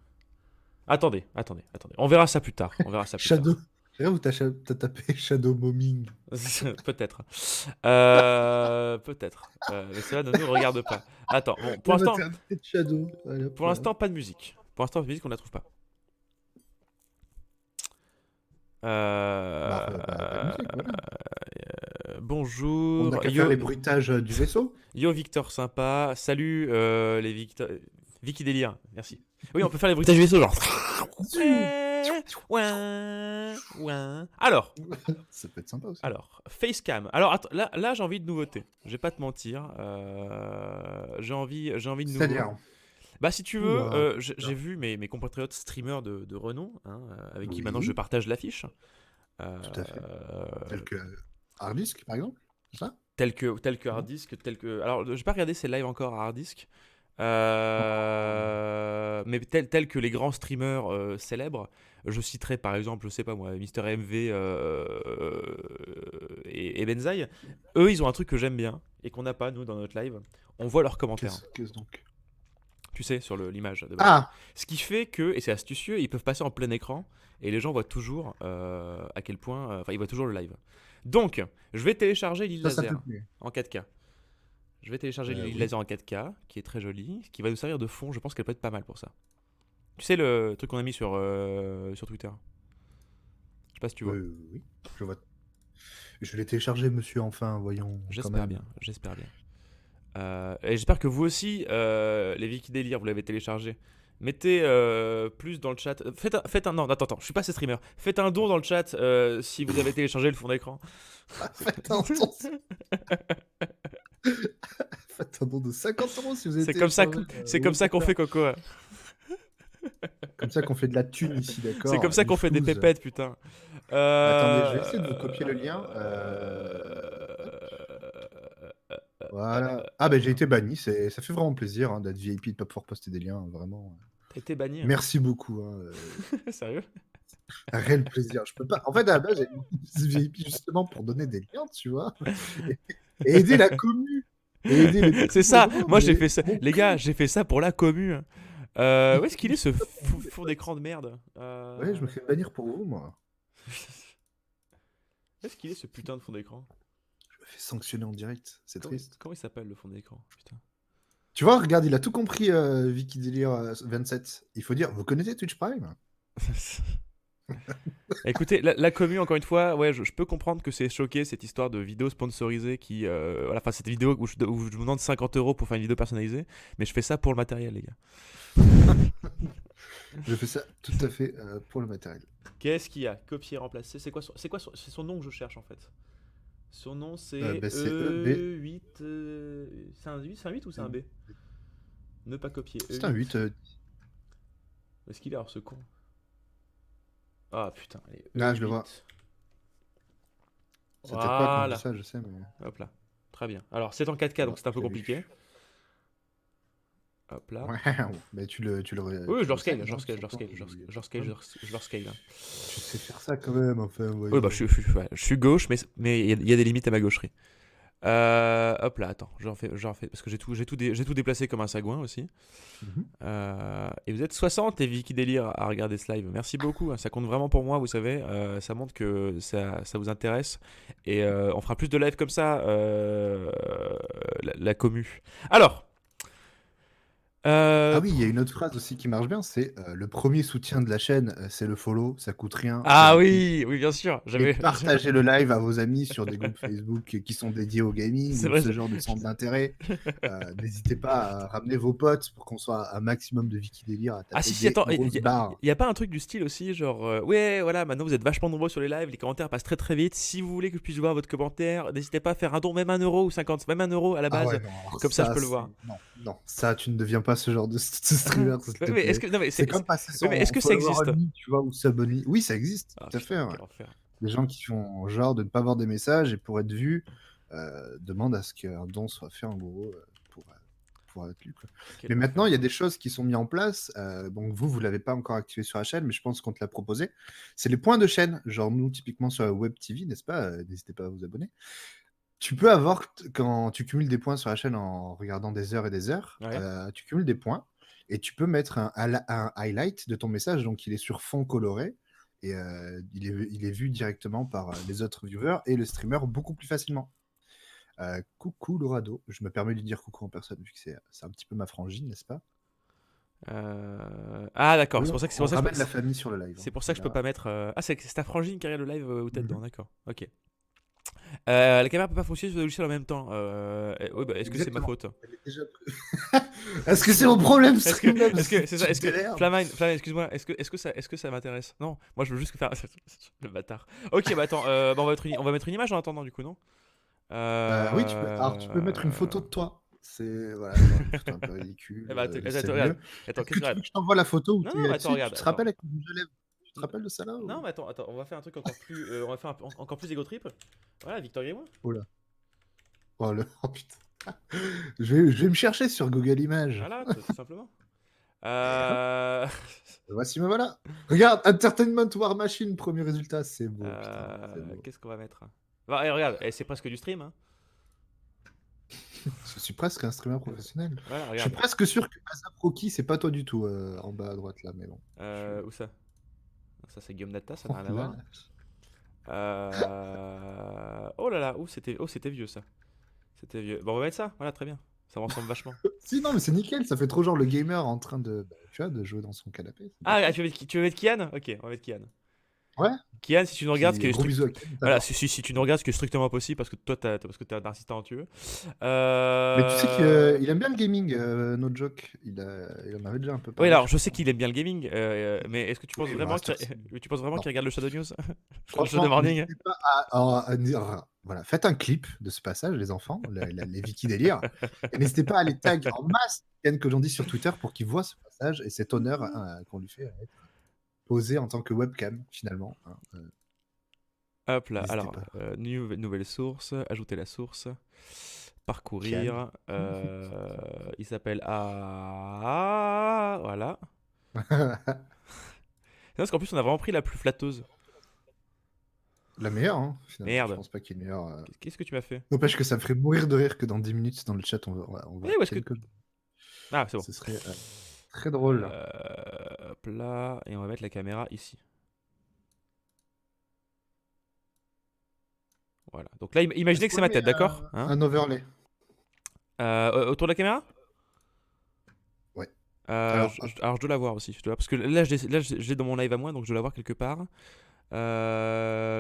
Attendez. On verra ça plus tard. Shadow. C'est là où t'as tapé Shadow Bombing. Peut-être. Peut-être. Mais cela ne nous regarde pas. Attends, bon, pour l'instant, pas de musique. Pour l'instant, on la trouve pas. Bonjour. On a qu'à faire les bruitages du vaisseau. Yo Victor sympa. Salut les Victor. Vicky Délire, merci. Oui, on peut faire les bruitages du vaisseau, genre. Alors. Ça peut être sympa aussi. Alors, Facecam. Alors, attends, là j'ai envie de nouveauté. Je vais pas te mentir. J'ai envie de nouveauté. C'est-à-dire. Bah si tu veux, j'ai vu mes compatriotes streamers de renom, hein, avec qui maintenant je partage l'affiche. Tout à fait. Tel que Hardisk, par exemple, c'est ça? Tel que Hardisk, Alors, j'ai pas regardé ces lives encore à Hardisk. Mais tel que les grands streamers célèbres, je citerai par exemple, je sais pas moi, Mister MV et Benzaï. Eux, ils ont un truc que j'aime bien et qu'on n'a pas nous dans notre live. On voit leurs commentaires. Qu'est-ce donc? Tu sais, sur l'image. Ce qui fait que, et c'est astucieux, ils peuvent passer en plein écran et les gens voient toujours à quel point. Enfin, ils voient toujours le live. Donc, je vais télécharger l'île laser en 4K. Je vais télécharger l'île laser en 4K, qui est très jolie, qui va nous servir de fond. Je pense qu'elle peut être pas mal pour ça. Tu sais le truc qu'on a mis sur Twitter? Je sais pas si tu vois. Oui, je vois. Je l'ai téléchargé, monsieur, enfin, voyons. J'espère bien. Et j'espère que vous aussi, les Wiki Délire, vous l'avez téléchargé. Mettez plus dans le chat. Faites un. Non, attends, je suis pas assez streamer. Faites un don dans le chat si vous avez téléchargé le fond d'écran. Faites un don. Faites un don de 50 € si vous avez C'est comme ça qu'on fait, Coco. Comme ça qu'on fait de la thune ici, d'accord? C'est comme ça qu'on fait des pépettes, putain. Attendez, je vais essayer de vous copier le lien. Voilà. Ah ben j'ai été banni, ça fait vraiment plaisir hein, d'être VIP, de pas pouvoir poster des liens, vraiment. T'as été banni. Merci beaucoup. Sérieux? Un réel plaisir. Je peux pas. En fait, à la base, j'ai mis VIP justement pour donner des liens, tu vois, et aider la commu. C'est ça. Moi, j'ai fait ça. Les gars, j'ai fait ça pour la commu. Où est-ce qu'il est ce fond d'écran de merde? Ouais, je me fais bannir pour vous, moi. Où est-ce qu'il est ce putain de fond d'écran? Je me fais sanctionner en direct. C'est triste. Comment il s'appelle le fond d'écran? Putain. Tu vois, regarde, il a tout compris, Wikidélire 27. Il faut dire, vous connaissez Twitch Prime? Écoutez, la commu, encore une fois, ouais, je peux comprendre que c'est choqué cette histoire de vidéo sponsorisée qui. Voilà, enfin, cette vidéo où je vous demande 50 € pour faire une vidéo personnalisée, mais je fais ça pour le matériel, les gars. Je fais ça tout à fait pour le matériel. Qu'est-ce qu'il y a? Copier, remplacer. C'est son nom que je cherche en fait. Son nom c'est Bah, c'est EB. E8. C'est un 8, c'est un 8 ou c'est un B? Ne pas copier. C'est un E8. 8. Où est-ce qu'il est alors ce con? Ah putain, allez, Là, je le vois. E8. C'est peut-être pas qu'on dit Voilà. ça, je sais, mais. Hop là. Très bien. Alors c'est en 4K donc Voilà, c'est un peu je l'ai vu. compliqué. Hop là. Ouais, mais tu le Oui, tu je le leur scale, scales, je leur hein, scale, je leur surtout. scale, je leur scale. Tu sais faire ça quand même, enfin, Oui, bah voyons. ouais, je suis gauche, mais il y a des limites à ma gaucherie. Hop là, attends, j'en fais, parce que j'ai tout déplacé comme un sagouin aussi. Mhm. Et vous êtes 60 et Vicky Délire à regarder ce live. Merci beaucoup, hein, ça compte vraiment pour moi, vous savez. Ça montre que ça vous intéresse. Et on fera plus de lives comme ça, la commu. Alors, Ah euh, oui, il y a une autre phrase aussi qui marche bien, c'est le premier soutien de la chaîne, c'est le follow, ça coûte rien, c'est ah gratuit. oui, oui, bien sûr. Et J'avais. partagez le live à vos amis sur des groupes Facebook qui sont dédiés au gaming C'est ou vrai. ce genre de centre d'intérêt. N'hésitez pas à ramener vos potes pour qu'on soit un maximum de Wiki Délire à Ah taper si, si, des attends, grosses barres. y a pas un truc du style aussi, genre, ouais, voilà, maintenant vous êtes vachement nombreux sur les lives, les commentaires passent très très vite. Si vous voulez que je puisse voir votre commentaire, n'hésitez pas à faire un don, même 1 € ou 50, même 1 € à la Ah base, ouais, non, alors comme ça je ça, peux le voir. non, non, ça, tu ne deviens pas ce genre de streamer, s'il Ouais, te mais est-ce plaît. que, non, mais C'est comme passer oui, mais est-ce son que ça follower existe? only, tu vois, ou sub only. Oui, ça existe, Ah tout à fait. putain, Ouais. quel enfer. Des gens qui font genre de ne pas voir des messages et pour être vus, demandent à ce qu'un don soit fait en gros pour être lu, quoi. Quel Mais maintenant, enfer. il y a des choses qui sont mises en place. Donc vous l'avez pas encore activé sur la chaîne, mais je pense qu'on te l'a proposé. C'est les points de chaîne. Genre nous, typiquement sur la Web TV, n'est-ce pas? N'hésitez pas à vous abonner. Tu peux avoir, quand tu cumules des points sur la chaîne en regardant des heures et des heures, Ouais. tu cumules des points et tu peux mettre un highlight de ton message. Donc il est sur fond coloré et il est vu directement par les autres viewers et le streamer beaucoup plus facilement. Coucou Lorado, je me permets de lui dire coucou en personne vu que c'est un petit peu ma frangine, n'est-ce pas? Ah d'accord, Oui, c'est pour ça on que je ramène la famille sur le live. c'est pour ça que je peux pas mettre. Ah, c'est ta frangine qui regarde le live où t'es Mhm. dedans, d'accord. Ok. La caméra peut pas fonctionner sur deux logiciels en même temps. Oui, bah, est-ce que c'est ma Exactement. faute? Elle est déjà Est-ce que c'est mon problème, Est-ce que, Streamlabs? est-ce que, c'est ça, Tu est-ce que, t'énerves. Flamine, excuse-moi, est-ce que ça m'intéresse? Non, moi je veux juste faire le bâtard. Ok, bah attends, bah, on va mettre une image en attendant du coup, non? Oui, tu peux. Alors, tu peux mettre une photo de toi. C'est voilà, une photo un peu ridicule, Eh bah, c'est regarde, mieux. attends, Est-ce qu'est-ce que que tu veux regarde? que je t'envoie la photo où Non, tu non, es mais attends, là-dessus? regarde, Tu te attends. rappelles avec le rouge à lèvres? Tu te rappelles de ça là Non, ou... mais attends, on va faire un truc encore plus, on va faire encore plus égo trip. Voilà, Victor et moi. Oh là. Oh, oh putain. Je vais me chercher sur Google Images. Voilà, tout simplement. Et hop, Euh... voici me voilà. Regarde, Entertainment War Machine, premier résultat. C'est beau, putain. C'est beau. Qu'est-ce qu'on va mettre? Bah, regarde, c'est presque du stream, hein. Je suis presque un streamer professionnel. Voilà, Je suis regarde. presque sûr que Asap Rocky, c'est pas toi du tout en bas à droite là, mais bon. Où ça? Ça, c'est Guillaume Data, ça n'a Oh rien à là voir. là. Oh là là, c'était vieux ça. C'était vieux. Bon, on va mettre ça, voilà, très bien. Ça me ressemble vachement. Si, non, mais c'est nickel, ça fait trop genre le gamer en train de, tu vois, de jouer dans son canapé. C'est Ah, parfait. tu veux mettre Kian? Ok, on va mettre Kian. Ouais, Kian, si tu nous regardes, ce qui est gros bisous à Ken, voilà, notamment. si tu nous regardes, ce qui est strictement possible, parce que toi, parce que t'es un assistant talentueux. Mais tu sais qu'il Euh... aime bien le gaming, no joke. Il en avait déjà un peu Oui, parlé, alors je je sais crois. qu'il aime bien le gaming, mais est-ce que tu penses Oui, vraiment bah, tu penses vraiment non. qu'il regarde le Shadow News? Le Shadow Franchement, Morning? n'hésitez pas à dire, voilà, faites un clip de ce passage, les enfants, les Wiki délire, et n'hésitez pas à les tag en masse, Ken Kojandi sur Twitter pour qu'il voit ce passage et cet honneur qu'on lui fait à être posé en tant que webcam, finalement. Hein, Hop là, n'hésitez alors, pas. nouvelle source, ajouter la source, Kian. parcourir, il s'appelle A... Voilà. C'est parce qu'en plus on a vraiment pris la plus flatteuse. La meilleure, hein, finalement. Je Merde, pense pas qu'il y ait une meilleure. qu'est-ce que tu m'as fait? N'empêche que ça me ferait mourir de rire que dans 10 minutes, dans le chat, on va Oui, où est-ce que... Ken. Ah, c'est bon. Ce serait très drôle. Hop là, et on va mettre la caméra ici. Voilà, donc là imaginez Est-ce que c'est qu'on ma met tête, d'accord? Hein? un overlay? Autour de la caméra? Ouais. Alors, Alors je dois la voir aussi, parce que là je l'ai dans mon live à moi, donc je dois la voir quelque part.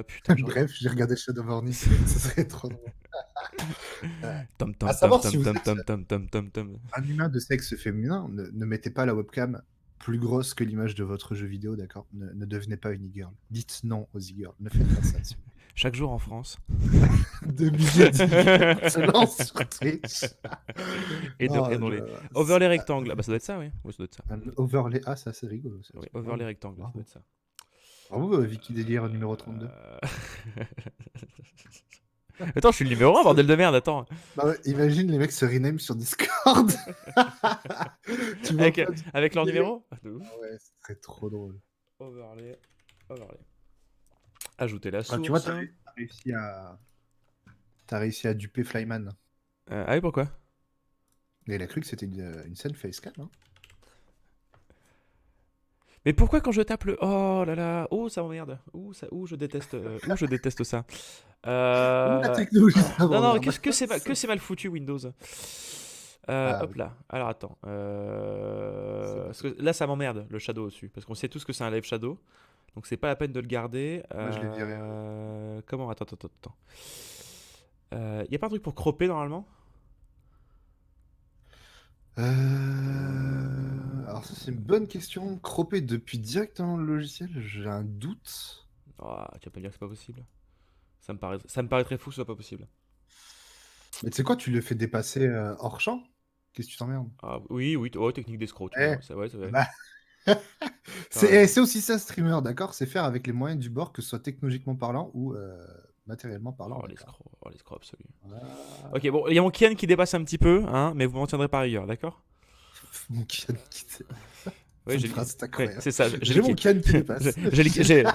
Putain, Bref, j'ai regardé Shadowborn, ce serait trop drôle. Tom À tom tom savoir, tom si vous tom êtes tom tom tom tom tom. un humain de sexe féminin, ne mettez pas la webcam plus grosse que l'image de votre jeu vidéo, d'accord? Ne devenez pas une e-girl. Dites non aux e-girls. Ne faites pas ça. Chaque jour en France. 2 millions d'e-girls se lancent sur Twitch. Et Oh, dans les overlay rectangles. Bah ça doit être ça, oui. Oui, ça doit être ça. un overlay. Ah, ça, c'est rigolo. Ça. Oui, overlay rectangle, ça Bravo. doit être ça. Bravo, Vicky Délire numéro 32. Attends, je suis le numéro 1, bordel de merde, attends. Bah ouais, imagine les mecs se rename sur Discord. Tu vois pas du- Avec leur numéro Ah ouais, ce serait trop drôle. Overlay. Ajouter la Ah, source. tu vois, t'as réussi à duper Flyman. Ah oui, pourquoi? Et il a cru que c'était une scène facecam. Hein. Mais pourquoi quand je tape le... Oh là là, oh ça m'emmerde. Je déteste ça. La technologie, ça Non, m'emmerde. que c'est mal foutu Windows. Ah, Hop oui. là. Alors attends. Parce que là ça m'emmerde le shadow dessus. Parce qu'on sait tous que c'est un live shadow. Donc c'est pas la peine de le garder. Moi, je l'ai viré. Comment? Attends. Y a pas un truc pour cropper normalement? Alors ça, c'est une bonne question. Cropper depuis directement le logiciel, j'ai un doute. Oh, tu vas pas me dire que c'est pas possible. Ça me paraît très fou que ce soit pas possible. Mais tu sais quoi, tu le fais dépasser hors champ? Qu'est-ce que tu t'emmerdes? Ah, oui, oh, technique d'escroc, tu Eh, vois. C'est vrai. bah, c'est aussi ça, streamer, d'accord? C'est faire avec les moyens du bord, que ce soit technologiquement parlant ou matériellement parlant. Oh, d'accord. l'escroc absolu. Voilà. Ok, bon, il y a mon Kian qui dépasse un petit peu, hein, mais vous m'en tiendrez par ailleurs, d'accord? Mon Kian qui Ouais, Cette phrase, c'est incroyable. c'est ça. J'ai mon Kian qui dépasse.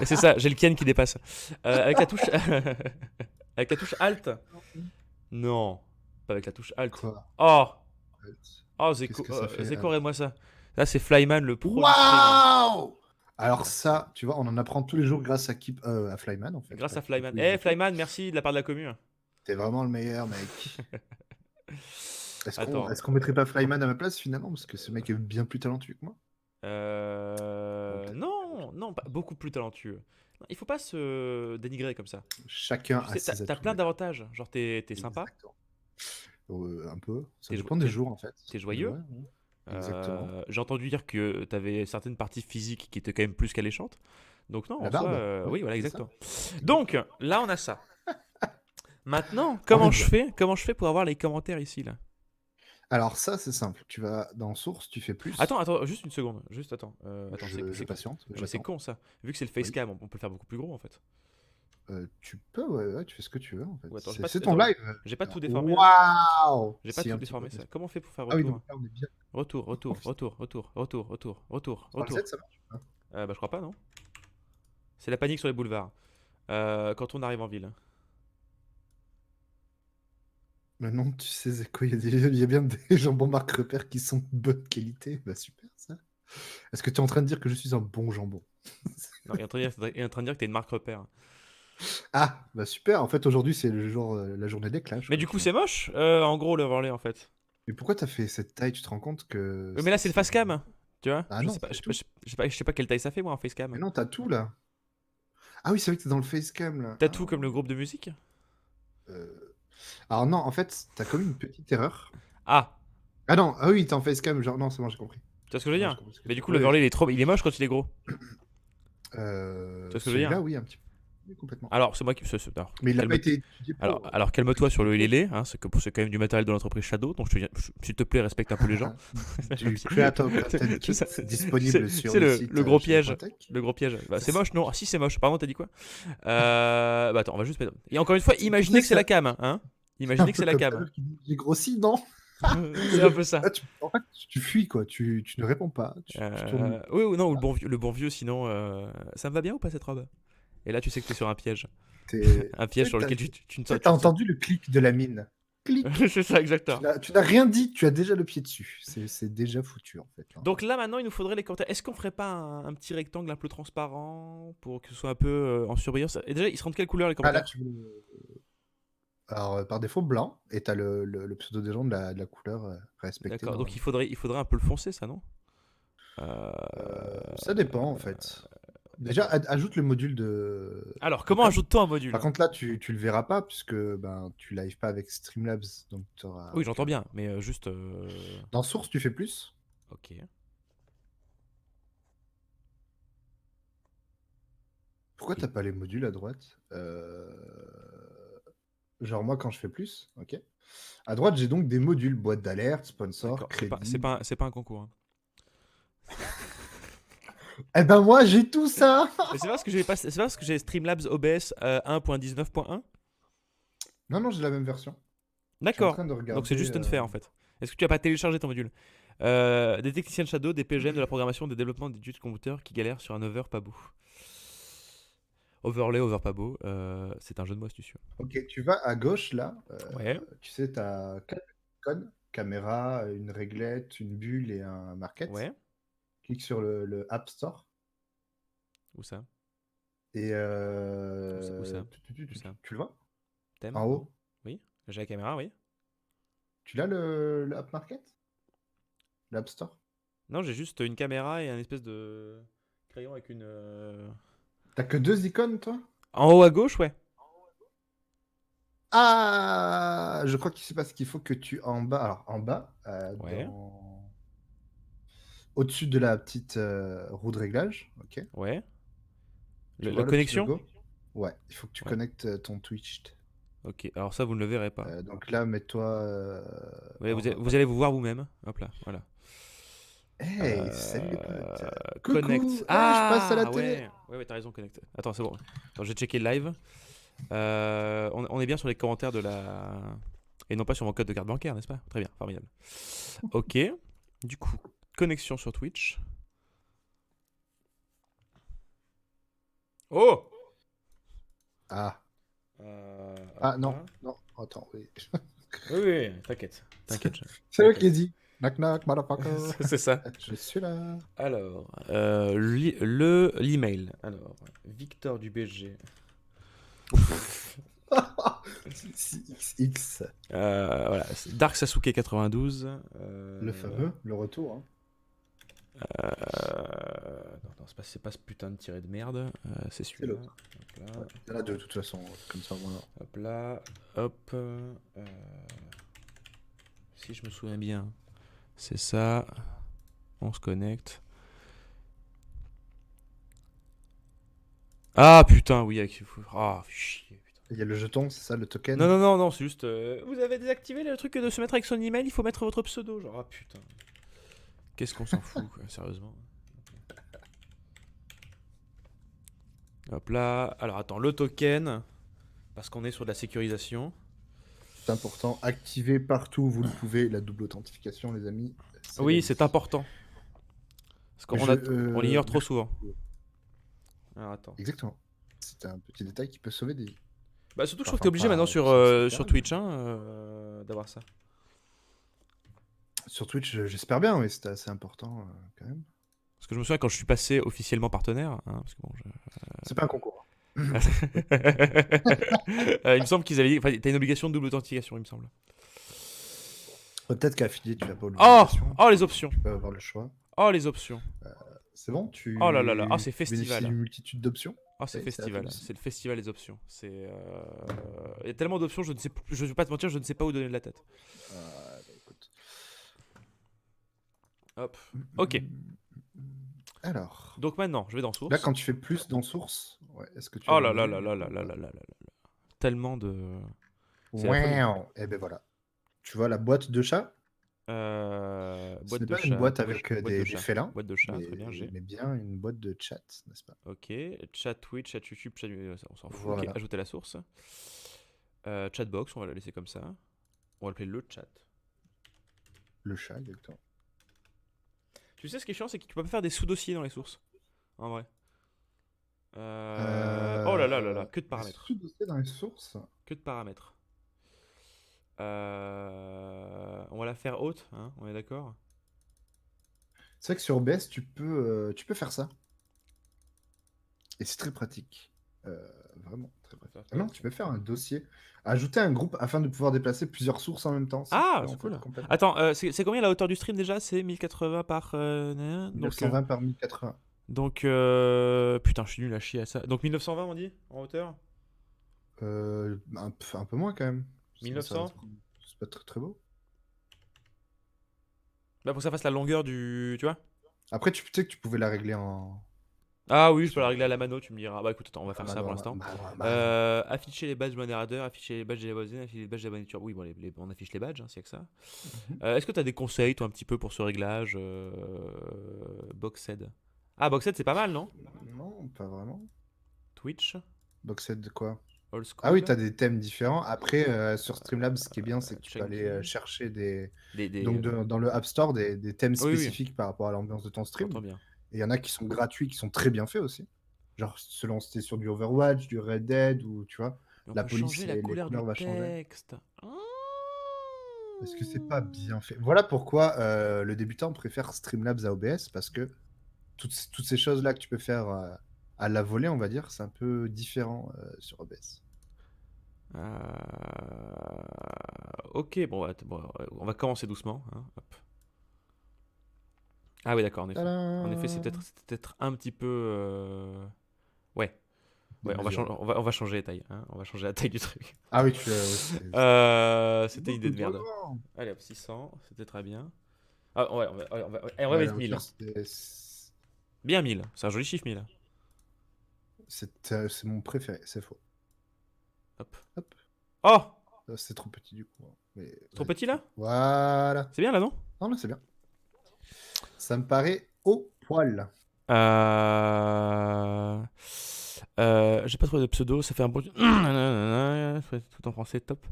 C'est ça, j'ai le Kian qui dépasse. Avec la touche, avec la touche Alt. Non, pas avec la touche Alt. Quoi? Oh, Qu'est-ce que ça fait, Zeko et moi ça. Là, c'est Flyman, le pro du stream. Waouh! Alors ça, tu vois, on en apprend tous les jours grâce à Flyman, en fait. Grâce à Ouais, Flyman. oui, Eh, oui. Flyman, merci de la part de la commune. T'es vraiment le meilleur, mec. Attends. Est-ce qu'on mettrait pas Flyman à ma place, finalement? Parce que ce mec est bien plus talentueux que moi. Non, pas beaucoup plus talentueux. Non, il faut pas se dénigrer comme ça. Chacun Tu a sais, ses t'as atouts. plein d'avantages. Genre, t'es sympa, Exactement. Un peu. Ça T'es dépend jo- des t'es- jours, en fait. t'es joyeux. Ouais. Exactement. J'ai entendu dire que t'avais certaines parties physiques qui étaient quand même plus qu'alléchantes. Donc non, La en soi, barbe. Ouais, oui, voilà, c'est exactement. ça. Donc, là, on a ça. Maintenant, comment je fais pour avoir les commentaires ici, là? Alors ça, c'est simple. Tu vas dans source, tu fais plus. Attends, juste une seconde. Juste, attends. Je patiente. Bah, c'est con, ça. Vu que c'est le Oui. facecam, on peut le faire beaucoup plus gros, en fait. Tu peux, ouais, tu fais ce que tu veux, en fait. Ou attends, C'est ton live. J'ai pas tout déformé. Waouh! J'ai pas Si, tout un petit déformé, peu. ça. Comment on fait pour faire Ah oui, retour? donc là, on est bien. Retour. 37, ça marche pas. Bah, je crois pas, non? C'est la panique sur les boulevards. Quand on arrive en ville. Maintenant, tu sais, Zeko, il y a bien des jambons marque repère qui sont de bonne qualité. Bah super, ça. Est-ce que tu es en train de dire que je suis un bon jambon? Non, il est en train de dire que t'es une marque repère. Ah, bah super. En fait, aujourd'hui, c'est le jour, la journée des clashs. Mais du coup, c'est moche, en gros, le overlay, en fait. Mais pourquoi t'as fait cette taille? Tu te rends compte que... Oui, mais là, c'est le facecam. Tu vois? Ah Je non, sais pas, c'est je tout. sais pas quelle taille ça fait, moi, en facecam. Mais non, t'as tout, là. Ah oui, c'est vrai que t'es dans le facecam, là. T'as tout comme le groupe de musique? Alors non, en fait, t'as commis une petite erreur. Ah! Ah non, ah oui, t'es en facecam, genre... Non, c'est bon, j'ai compris. Tu vois ce que je veux Non, dire? j'ai compris ce que Mais tu- du coup, Ouais, l'overlay, il est moche quand il est gros. ce que je veux celui-là, dire oui, un petit peu. Oui, complètement. Alors, c'est moi qui. Alors, Mais il a pas été étudié pour... alors, calme-toi sur le LLE, hein, c'est quand même du matériel de l'entreprise Shadow, donc s'il te plaît, respecte un peu les gens. Du Creator Content Kit C'est disponible sur c'est le site le gros piège. Shadow.tech. Le gros piège. Bah, c'est moche, non? Ah si, c'est moche. Pardon, t'as dit quoi? Bah attends, on va juste mettre. Et encore une fois, imaginez que c'est la cam, hein? Imaginez que c'est la cam. J'ai grossi, non? C'est un peu ça. Là, en fait, tu fuis, quoi. Tu ne réponds pas. Tu tournes. Oui ou non, ou le bon vieux, sinon. Ça me va bien ou pas cette robe? Et là, tu sais que t'es sur un piège. Un piège sur lequel tu ne T'as entendu le clic de la mine. Clic. C'est ça, exactement. Tu n'as rien dit, tu as déjà le pied dessus. C'est déjà foutu, en fait. Hein. Donc là, maintenant, il nous faudrait les commentaires. Est-ce qu'on ferait pas un petit rectangle un peu transparent pour que ce soit un peu en surbrillance? Et déjà, ils seront de quelle couleur les Ah là, commentaires? tu veux... Alors, par défaut, blanc. Et t'as le pseudo des gens de la couleur respectée. D'accord, donc il faudrait un peu le foncer, ça, non? Ça dépend, en fait. Déjà, D'accord. ajoute le module de Alors, comment Token. ajoute-t-on un Par module? contre, là, tu le verras pas puisque ben, tu live pas avec Streamlabs, donc tu n'auras Oui, j'entends aucun. bien, mais juste. Dans Source, tu fais plus. Ok. Pourquoi Et- t'as pas les modules à droite? Genre moi, quand je fais plus, ok. À droite, j'ai donc des modules, boîte d'alerte, sponsor, D'accord, crédit. c'est pas un concours, hein. Eh ben moi, j'ai tout ça! Mais c'est pas parce que j'ai Streamlabs OBS 1.19.1. Non, non, j'ai la même version. Je suis en D'accord. train de Donc c'est regarder. juste unfair en fait. Est-ce que tu as pas téléchargé ton module? Des techniciens de Shadow, des PGM de la programmation, des développements d'études de computers qui galèrent sur un over pas beau. Overlay, over pas beau, c'est un jeu de mots astucieux. Ok, tu vas à gauche là. Ouais, Tu sais, t'as 4 icônes, caméra, une réglette, une bulle et un market. ouais. Clique sur le App Store Où ça? et Où ça? Où ça? tu le vois? Thème? En Non? haut. Oui? J'ai la caméra, oui. Tu l'as le App Market? L'App Store? Non, j'ai juste une caméra et un espèce de crayon avec une. T'as que 2 icônes, toi? En haut à gauche, ouais. Ah! Je crois qu'il se passe qu'il faut que tu en bas. Alors, en bas, Ouais, au-dessus de la petite roue de réglage, ok. ouais. Tu La vois le petit connexion? logo? Ouais, il faut que tu Ouais. connectes ton Twitch. Ok, alors ça, vous ne le verrez pas. Donc là, mets-toi en bas. Vous allez vous voir vous-même. Hop là, voilà. Hey, salut les potes. Connect. Coucou! Eh, je passe à la Ah télé! ouais, ouais, ouais, t'as raison, connect. Attends, c'est bon. Attends, j'ai checké le live. On est bien sur les commentaires de la. Et non pas sur mon code de carte bancaire, n'est-ce pas? Très bien, formidable. Ok. Du coup, connexion sur Twitch. Oh! Ah, Hop ah non, là. non, attends, oui. Oui, oui, oui, t'inquiète. T'inquiète. C'est moi qui ai T'inquiète. dit. Knock knock, motherfucker. C'est ça. Je suis là. Alors, l'email. Alors, Victor du BG. 6XX. Voilà, c'est Dark Sasuke 92. Le fameux, le retour. Hein. Non, c'est pas ce putain de tiré de merde. C'est C'est celui-là. l'autre. Hop là, Ouais. Il y en a deux, de toute façon, comme ça, voilà. hop là, hop. Si je me souviens bien, c'est ça. On se connecte. Ah putain, oui, avec. Ah, chier, putain. Il y a le jeton, c'est ça, le token. Non, non, non, non, c'est juste. Vous avez désactivé le truc de se mettre avec son email, il faut mettre votre pseudo. Genre, ah putain. Qu'est-ce qu'on s'en fout, quoi, sérieusement. Hop là. Alors attends, le token. Parce qu'on est sur de la sécurisation. C'est important. Activez partout où vous le pouvez la double authentification, les amis. C'est la Oui, vie. c'est important. Parce qu'on on l'ignore trop souvent. Alors attends. Exactement. C'est un petit détail qui peut sauver des vies. Bah surtout que je trouve que Enfin, t'es obligé pas maintenant au sens littéral, Twitch hein, d'avoir ça. Sur Twitch, j'espère bien, oui, c'était assez important quand même. Parce que je me souviens quand je suis passé officiellement partenaire, hein, parce que bon, C'est pas un concours. il me semble qu'ils avaient dit, enfin, t'as une obligation de double authentification, il me semble. Peut-être qu'à affilier, tu n'as pas Oh, l'obligation. oh les options, Tu peux avoir le choix. oh les options, C'est bon, tu oh là là là, oh c'est bénéficies festival, d'une multitude d'options. oh c'est Oui, festival, affilié. c'est le festival des options. Il y a tellement d'options, je ne sais, je vais pas te mentir, je ne sais pas où donner de la tête. Bah, écoute. Hop, ok. Alors, Donc maintenant, je vais dans source. là, quand tu fais plus dans source, ouais, est-ce que tu as Oh le là là module, là du là coup, là là ou pas là là là là. Tellement de. C'est la folie. Wow. Et ben voilà. Tu vois la boîte de chat? Ce Boîte n'est de pas une chat, boîte attends, avec boîte de des chat. félins, Boîte de chat, très bien, j'ai. mais bien une boîte de chat, n'est-ce pas? Ok, chat Twitch, chat YouTube, chat... on s'en fout. Voilà. Ok, ajouter la source. Chatbox, on va la laisser comme ça. On va l'appeler le chat. Le chat, exactement. Tu sais ce qui est chiant, c'est que tu peux pas faire des sous-dossiers dans les sources. En vrai. Oh là là là là, que de paramètres. Sous-dossier dans les sources. Que de paramètres. On va la faire haute, hein, on est d'accord? C'est vrai que sur OBS, tu peux faire ça. Et c'est très pratique. Vraiment très pratique. Ah non, tu peux faire un dossier. Ajouter un groupe afin de pouvoir déplacer plusieurs sources en même temps. Si tu Ah, peux, c'est en fait, cool. complètement. Attends, c'est combien la hauteur du stream déjà? C'est 1080 par. Donc, 920 par 1080. Donc, putain, je suis nul à chier à ça. Donc 1920, on dit, en hauteur? Un peu moins quand même. Sinon, 1900? c'est pas très très beau. Bah, pour que ça fasse la longueur du. Tu vois? Après, tu sais que tu pouvais la régler en. Ah oui, je peux Sur la régler à la mano, tu me diras. Bah écoute, attends, on va la faire ça pour mano, l'instant. mano. Afficher les badges modérateurs, afficher les badges des voisins, afficher les badges des abonnés. Oui, bon, on affiche les badges, hein, c'est que ça. Mhm. Est-ce que tu as des conseils, toi, un petit peu pour ce réglage Boxed? Ah, Boxed, c'est pas mal, non? Non, pas vraiment. Twitch, Boxed de quoi? Old Ah oui, School, t'as des thèmes différents. Après, sur Streamlabs, ce qui est bien, c'est que tu peux aller Chunky. chercher des. Des, Donc, dans le App Store, des thèmes Oui, oui, spécifiques par rapport à l'ambiance de ton stream. j'entends bien. Et il y en a qui sont gratuits, qui sont très bien faits aussi. Genre, selon si t'es sur du Overwatch, du Red Dead, ou tu vois, Mais on la peut police, changer la les couleur du couleurs vont changer. texte. Ah. Parce que c'est pas bien fait. Voilà pourquoi le débutant préfère Streamlabs à OBS, parce que toutes ces choses-là que tu peux faire à la volée, on va dire, c'est un peu différent sur OBS. Ok, bon, on va commencer doucement, hein, hop. Ah oui, d'accord, en effet. En effet, Tadam. c'est peut-être un petit peu. Ouais, ouais, Démesuré. on va changer la taille, hein. On va changer la taille du truc. Ah oui, oui, c'est C'était une idée beaucoup de trop merde. grand. Allez hop, 600, c'était très bien. Ah, ouais, on va Ouais, la mettre 1000. hauteur, Bien 1000, c'est un joli chiffre 1000. c'est mon préféré, c'est faux. Hop. Hop, Oh! c'est trop petit du coup, hein. Mais Trop vas-y. petit là? Voilà. C'est bien là, non? Non, là, c'est bien. Ça me paraît au poil. Euh... J'ai pas trouvé de pseudo, ça fait un bon. Tout en français, top.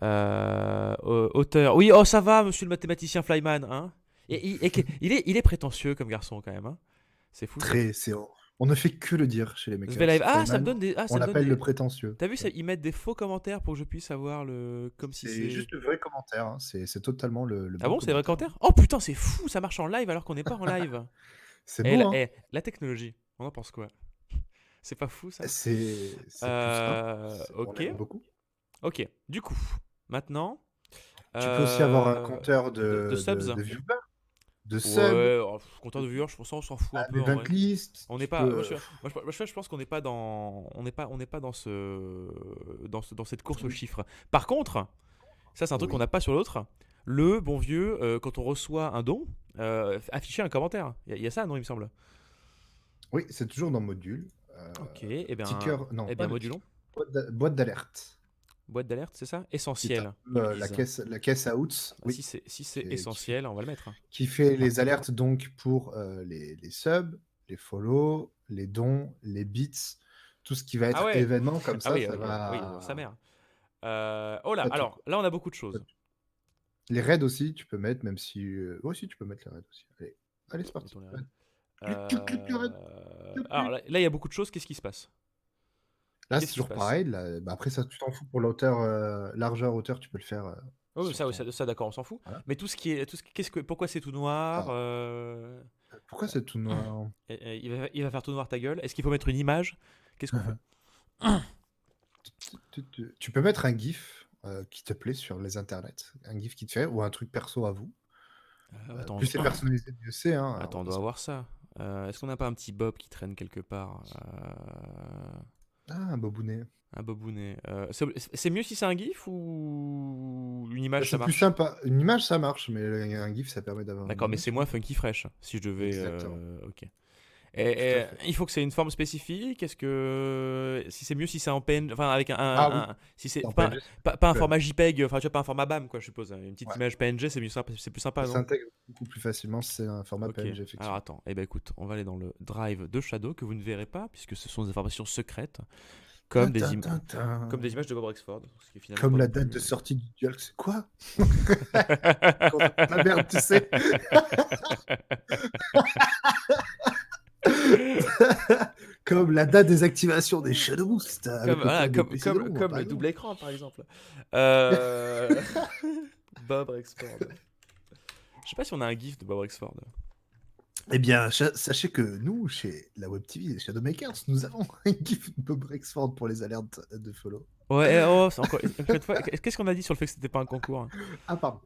Auteur. Oui, oh, ça va, monsieur le mathématicien Flyman. Hein, il est prétentieux comme garçon, quand même. Hein. C'est fou ça. Très, on ne fait que le dire chez les makers. Live. Ah, ça me Feynman, donne des. Ah, on ça me donne l'appelle le des. prétentieux. T'as vu, ça, ils mettent des faux commentaires pour que je puisse avoir le. Comme si C'est c'est. juste le vrai commentaire, hein. C'est totalement le Ah bon bon, c'est des vrais commentaire. commentaires? Oh putain, c'est fou, ça marche en live alors qu'on n'est pas en live. C'est beau, hein? La technologie, on en pense quoi? C'est pas fou ça? C'est plus simple. On Ok. aime beaucoup. Ok. Du coup, maintenant, Tu peux aussi avoir un euh, compteur de subs. de viewers, de subs, Ouais, oh, compteur de viewers, je pense qu'on s'en fout un un peu en event vrai. list. On n'est Tu pas. peux. Je pense qu'on n'est pas dans. On n'est pas dans cette course aux chiffres. Par contre, ça c'est un truc qu'on Oui. n'a pas sur l'autre. Le bon vieux, quand on reçoit un don, afficher un commentaire. Il y a ça, non, il me semble. Oui, c'est toujours dans module. Ok, Ticker, non, eh pas bien, le modulons. ticker. Boîte d'alerte. Boîte d'alerte, c'est ça? Qui est un Essentiel, peu, ils la disent. caisse à outs, oui, Si c'est qui fait, essentiel, on va le mettre. qui fait les alertes donc pour les subs, les follow, les dons, les bits, tout ce qui va Ah être ouais. événement comme Ah ça, oui, ça oui, sa va. mère. Oh là, Pas tout. alors là on a beaucoup de choses. Les raids aussi, tu peux mettre, même si. Ouais, si, tu peux mettre les raids aussi. Allez, c'est parti. Mettons les Raid. raids. Clique le raid. Alors là, il y a beaucoup de choses, qu'est-ce qui se passe? Là, c'est Qu'est-ce qui se toujours passe? pareil. Là, bah, après, ça, tu t'en fous pour la hauteur, largeur, hauteur, tu peux le faire Oh, sur ton. ça, d'accord, on s'en fout. Voilà. Mais pourquoi c'est tout noir? Alors, pourquoi c'est tout noir? Il va faire tout noir ta gueule. Est-ce qu'il faut mettre une image? Qu'est-ce qu'on fait? Tu peux mettre un GIF qui te plaît sur les internets. Un GIF qui te fait, ou un truc perso à vous. Attends, Plus c'est personnalisé, mieux c'est. Hein, attends, on on va doit pas avoir ça. Est-ce qu'on n'a pas un petit Bob qui traîne quelque part? Ah, un bobounet. Un bobounet. C'est mieux si c'est un GIF ou une image ça C'est plus marche? sympa. Une image, ça marche, mais un GIF, ça permet d'avoir une D'accord, mais c'est émotion. moins funky fresh si je devais. Exactement. Ok. Tout à fait. Il faut que c'est une forme spécifique. Est-ce que si c'est mieux si c'est en PNG, enfin avec Ah oui, si c'est en pas, PNG, pas un format JPEG, enfin tu vois pas un format BAM quoi, je suppose. Une petite ouais. image PNG c'est mieux c'est plus sympa Ça non? s'intègre beaucoup plus facilement si c'est un format Ok. PNG, Alors effectivement. attends. Eh ben écoute, on va aller dans le drive de Shadow que vous ne verrez pas puisque ce sont des informations secrètes comme Tin, tin, tin, comme des tin. images de Bob Rexford, ce qui est finalement Comme pas la non date plus. de sortie du duel. C'est quoi? La merde, tu sais. Comme la date des activations des Shadow Boost avec le code de PC de l'ombre, Comme par le double exemple. écran par exemple. Euh... Bob Rexford. Je sais pas si on a un gif de Bob Rexford. Eh bien, sachez que nous, chez la Web TV et Shadow Makers, nous avons un GIF de Bob Rexford pour les alertes de follow. Ouais, oh, c'est encore une fois. Qu'est-ce qu'on a dit sur le fait que c'était pas un concours? Hein? Ah, pardon.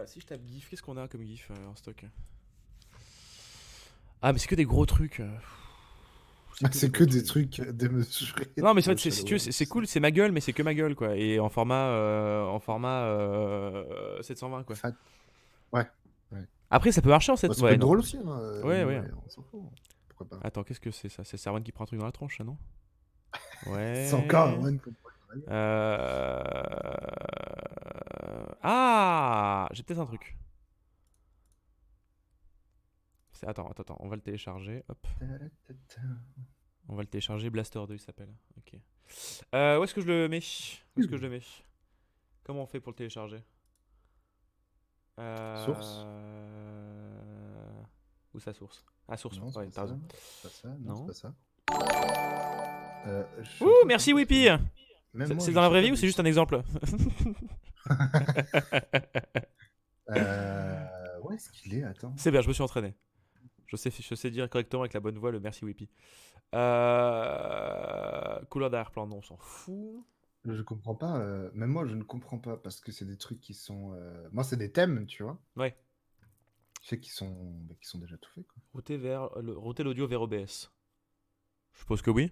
Si je tape GIF, qu'est-ce qu'on a comme GIF en stock? Ah, mais c'est que des gros trucs. C'est que des trucs démesurés. Non, mais pour c'est si tu veux, Shadowlands. c'est cool, c'est ma gueule, mais c'est que ma gueule, quoi. Et en format 720, quoi. Fat. Ouais. Ouais. Après, ça peut marcher en Bah, 7. ça peut Ouais, être non. drôle aussi, hein. Ouais, Nous, ouais. ouais, on s'en fout. Pourquoi pas. Attends, qu'est-ce que c'est ça? C'est Serwan qui prend un truc dans la tronche, ça, non? C'est encore Ouais. One contre Dragon. Ah! J'ai peut-être un truc. Attends, on va le télécharger. Hop. On va le télécharger. Blaster 2, il s'appelle. Ok. Où est-ce que je le mets? Où est-ce que je le mets? Comment on fait pour le télécharger? Source. Où sa source? Ah, source, Non, c'est ouais, pas t'as ça. raison. C'est pas ça. Non, Non. c'est pas ça. Je suis Ouh, un peu merci con parce que Whippy! même moi, C'est je dans la sais vraie pas vie ou d'où c'est juste un c'est. exemple? Où est-ce qu'il est? Attends. C'est bien, je me suis entraîné. Je sais dire correctement avec la bonne voix le merci Whippy. Couleur d'arrière-plan, non, on s'en fout. Je comprends pas. Même moi, je ne comprends pas parce que c'est des trucs qui sont. Moi, c'est des thèmes, tu vois. Ouais. Je sais qu'ils sont déjà tout faits, quoi. Router l'audio vers OBS. Je suppose que oui.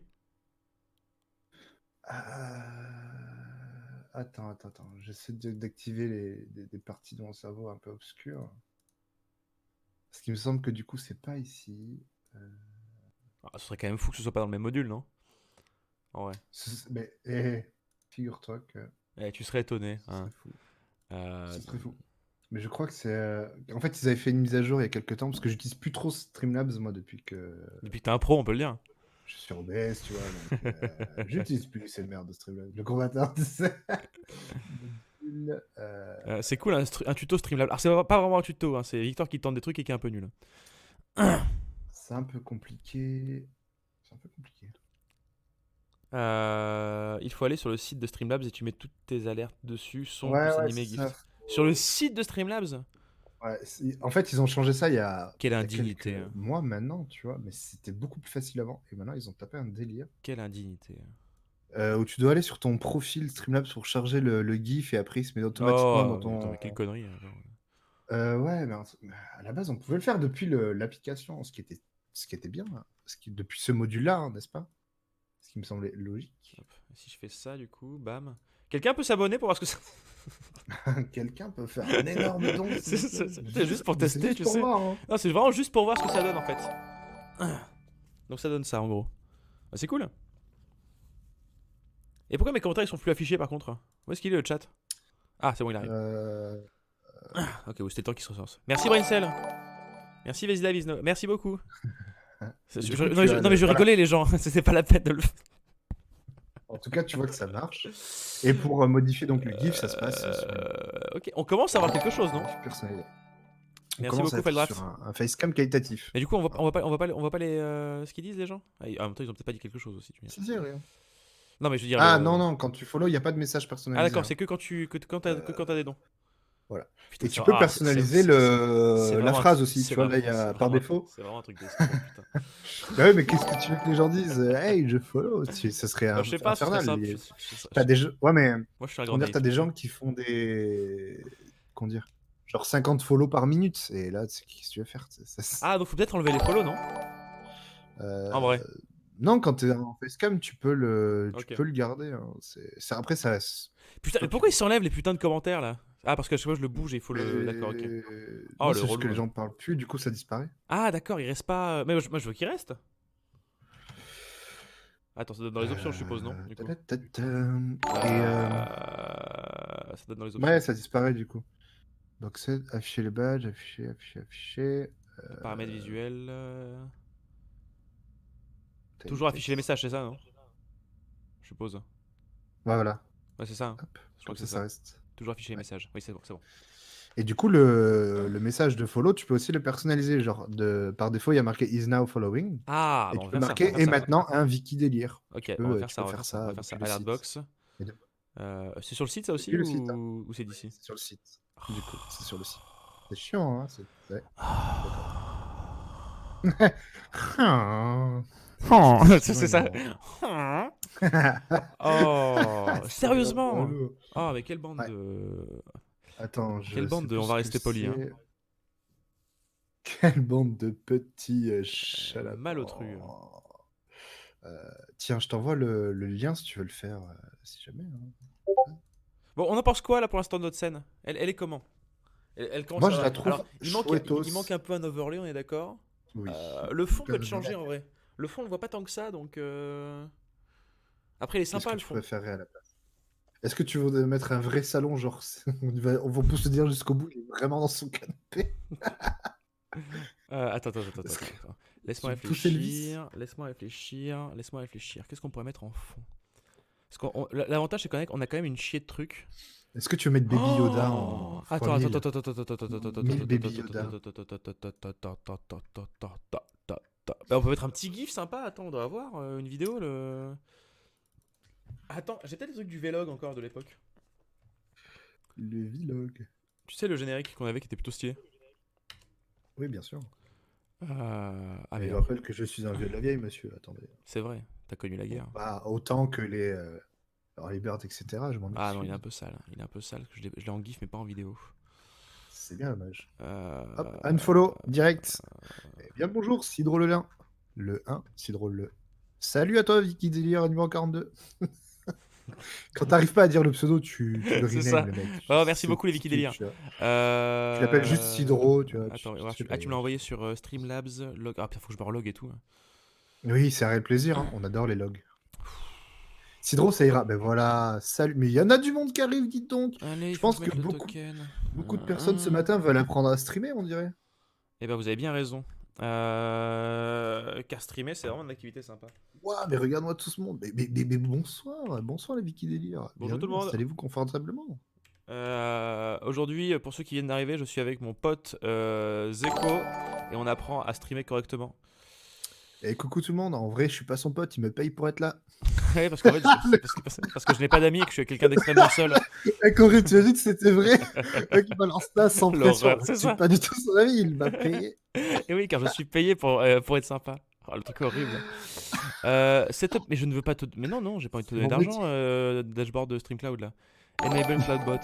Attends. J'essaie d'activer des parties de mon cerveau un peu obscures. Parce qu'il me semble que du coup, c'est pas ici. Ah, ce serait quand même fou que ce soit pas dans le même module, non? En vrai. Mais figure-toi que Tu serais étonné. ce Hein. serait fou. Ce serait Euh, fou. Mais je crois que c'est. En fait, ils avaient fait une mise à jour il y a quelques temps parce que j'utilise plus trop Streamlabs, moi, depuis que Depuis que t'es un pro, on peut le dire. je suis sur OBS, tu vois. Donc, j'utilise plus ces merdes de Streamlabs. Le gros bâtard, tu sais. Module, C'est cool, un tuto Streamlabs. Alors, c'est pas vraiment un tuto, hein, c'est Victor qui tente des trucs et qui est un peu nul. c'est un peu compliqué. C'est un peu compliqué. Il faut aller sur le site de Streamlabs et tu mets toutes tes alertes dessus, son Ouais, plus ouais, animé c'est ça. GIF. Sur le site de Streamlabs? Ouais, en fait, ils ont changé ça il y a Quelle quelques indignité. Hein. mois maintenant, tu vois. Mais c'était beaucoup plus facile avant. Et maintenant, ils ont tapé un délire. Quelle indignité. Où tu dois aller sur ton profil Streamlabs pour charger le GIF et après il se met automatiquement dans Oh, attends, ton. mais quelle connerie. Hein, genre. Ouais, mais à la base, on pouvait le faire depuis l'application, ce qui était bien, hein. Depuis ce module-là, hein, n'est-ce pas? Ce qui me semblait logique. Hop. Si je fais ça, du coup, bam. Quelqu'un peut s'abonner pour voir ce que ça. Quelqu'un peut faire un énorme don, s'il vous plaît. C'est juste pour Mais c'est tester, juste tu pour sais. voir, hein. Non, c'est vraiment juste pour voir ce que ça donne en fait. Donc ça donne ça en gros. Bah, c'est cool. Et pourquoi mes commentaires ils sont plus affichés par contre? Où est-ce qu'il est le chat? Ah, c'est bon, il arrive. Ok, c'était le temps qu'il se ressource. Merci Braincell. Merci Vesila Visno. Merci beaucoup. Du coup, Non mais je rigolais les gens. C'était pas la peine de le faire. En tout cas, tu vois que ça marche. Et pour modifier donc le GIF, ça se passe sur Ok, on commence à avoir quelque chose, non? un GIF personnalisé. On Merci commence beaucoup, à être Feldraft. sur un facecam qualitatif. Mais du coup, on va pas les ce qu'ils disent les gens. En même temps, ils ont peut-être pas dit quelque chose aussi. Tu veux dire. Si, rien. Non mais je veux dire. Ah non, quand tu follow, il n'y a pas de message Ah personnalisé. d'accord, hein. c'est que quand t'as des dons. Voilà. Putain, Et tu peux personnaliser c'est la vraiment phrase aussi, tu vois, là, il y c'est a par vraiment défaut. C'est vraiment un truc d'escroc, putain. Bah ouais, mais qu'est-ce que tu veux que les gens disent? Hey, je follow. Ça serait Je sais pas, ce serait infernal. simple. T'as des gens... Ouais, mais Moi, je suis un grand comment dire, naïf. t'as des gens qui font des... Comment dire? Genre 50 follow par minute. Et là, qu'est-ce que tu veux faire? Ah, donc faut peut-être enlever les follow, non? En vrai. Non, quand t'es en facecam, tu peux le garder. Hein. Après, ça... Putain, mais pourquoi ils s'enlèvent les putains de commentaires, là? Ah, parce que à chaque fois, je le bouge et il faut le... D'accord, ok. Oh, le c'est juste relou, que les ouais. gens parlent plus, du coup, ça disparaît. Ah, d'accord, il reste pas... Mais moi, je veux qu'il reste. Attends, ça donne dans les options, je suppose, non? Du coup. Ça donne dans les options. Ouais, ça disparaît, du coup. Donc, c'est afficher les badges, afficher... Paramètres visuels... Toujours afficher les messages, c'est ça, non? Je suppose. Voilà. Ouais, c'est ça. Hein. Hop, Je crois que ça, c'est ça. reste. Toujours afficher les messages. Oui, c'est bon, c'est bon. Et du coup, le message de follow, tu peux aussi le personnaliser. Genre, par défaut, il y a marqué is now following. Ah, et bon, tu on peux va marquer faire et ça. maintenant un wiki délire. Ok, tu on va peux faire ça. On va faire ça. depuis le Alert site. box. C'est sur le site, ça aussi, Depuis le site, ou c'est d'ici? C'est sur le site. Du coup, c'est sur le site. C'est chiant, hein. Ouais. C'est ça. Oh, sérieusement. Oh, mais quelle bande Ouais. de... Attends, Quelle bande de... On va rester poli, hein. Quelle bande de petits Malotru. chalatans. Tiens, je t'envoie le lien si tu veux le faire, si jamais, hein. Bon, on en pense quoi là pour l'instant de notre scène? Elle est comment? Elle commence Moi, à je la avoir. Alors, trouve il manque chouettos. un peu un overlay, on est d'accord? Oui. Le fond peut Plein être de changé lunettes. en vrai. Le fond, on le voit pas tant que ça, donc. Après, il est Qu'est-ce sympa que le tu fond. préférais à la place? Est-ce que tu voudrais mettre un vrai salon, genre, on va pas se dire jusqu'au bout, il est vraiment dans son canapé? Attends. Est-ce que Laisse-moi tu veux pousser le vice? réfléchir. Laisse-moi réfléchir. Qu'est-ce qu'on pourrait mettre en fond? Parce que l'avantage, c'est qu'on a quand même une chier de trucs. Est-ce que tu veux mettre Baby Yoda en Oh fois attends, attends, 1000? attends, attends, attends, attends, attends, attends, 1000 Baby Yoda. Bah, on peut mettre un petit gif sympa. Attends, on doit avoir une vidéo. Attends, j'ai peut-être des trucs du vlog encore de l'époque. Le vlog. Tu sais, le générique qu'on avait qui était plutôt stylé. Oui, bien sûr. Ah Et je merde, rappelle que je suis un vieux de la vieille, monsieur. Attendez. c'est vrai, t'as connu la Bon, guerre. pas autant que les Birds, etc. Je m'en Ah non, il est un excuse. peu sale. Il est un peu sale, parce que je l'ai en gif, mais pas en vidéo. C'est bien dommage. Euh... Hop, unfollow, direct. Eh bien, bonjour, Cidro le Lin. Le 1, Cidro le. Salut à toi, Vicky Délire, numéro 42. Quand t'arrives pas à dire le pseudo, tu le C'est rename, ça. le mec. Oh, merci beaucoup les Wiki Tu, Délire. tu, tu l'appelles juste Cidro, tu vois. Attends, Tu te fais tu me l'as envoyé sur Streamlabs. Ah, putain, faut que je me relogue et tout. Oui, c'est un réel plaisir, hein. On adore les logs. Cidro, ça ira. Ben voilà, salut. Mais il y en a du monde qui arrive, dites donc. Allez, il Je faut que pense je que mette le beaucoup, token. beaucoup de personnes ce matin veulent apprendre à streamer, on dirait. Eh ben, vous avez bien raison. Car streamer, c'est vraiment une activité sympa. Waouh, mais regarde-moi tout ce monde. Mais bonsoir, bonsoir les Vicky Délire. Bonjour tout le Bienvenue, monde. installez-vous confortablement. Aujourd'hui, pour ceux qui viennent d'arriver, je suis avec mon pote Zeko et on apprend à streamer correctement. Et coucou tout le monde, en vrai, je suis pas son pote, il me paye pour être là. Ouais, parce qu'en fait, parce que je n'ai pas d'amis et que je suis quelqu'un d'extrêmement seul. Et Corée, tu as dit que c'était vrai. Le mec, il balance ça sans pression. L'horreur, Je c'est suis ça. pas du tout son ami, il m'a payé. Et oui, car je suis payé pour être sympa. Oh, le truc horrible. Mais je ne veux pas te. Mais non, j'ai pas envie de te donner Mon d'argent, métier. dashboard de StreamCloud là. Enable Cloudbot.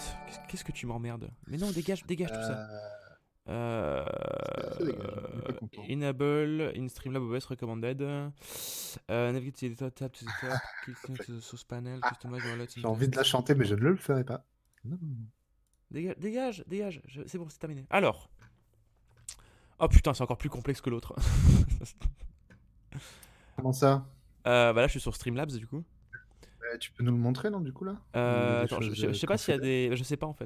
Qu'est-ce que tu m'emmerdes? Mais non, dégage tout ça. Euh, Euh, ça dégage, on n'est pas content. Enable in Streamlab OS recommended. Navigate to the editor tab to the top. Click to the source panel. Customize your J'ai envie de la chanter, mais je ne le ferai pas. Non. Dégage. C'est bon, c'est terminé. Alors. Oh putain, c'est encore plus complexe que l'autre. Comment ça? Bah là, je suis sur Streamlabs du coup. Tu peux nous le montrer, non, du coup, là? Ou des Attends, choses je sais pas s'il y a des. Je sais pas en fait.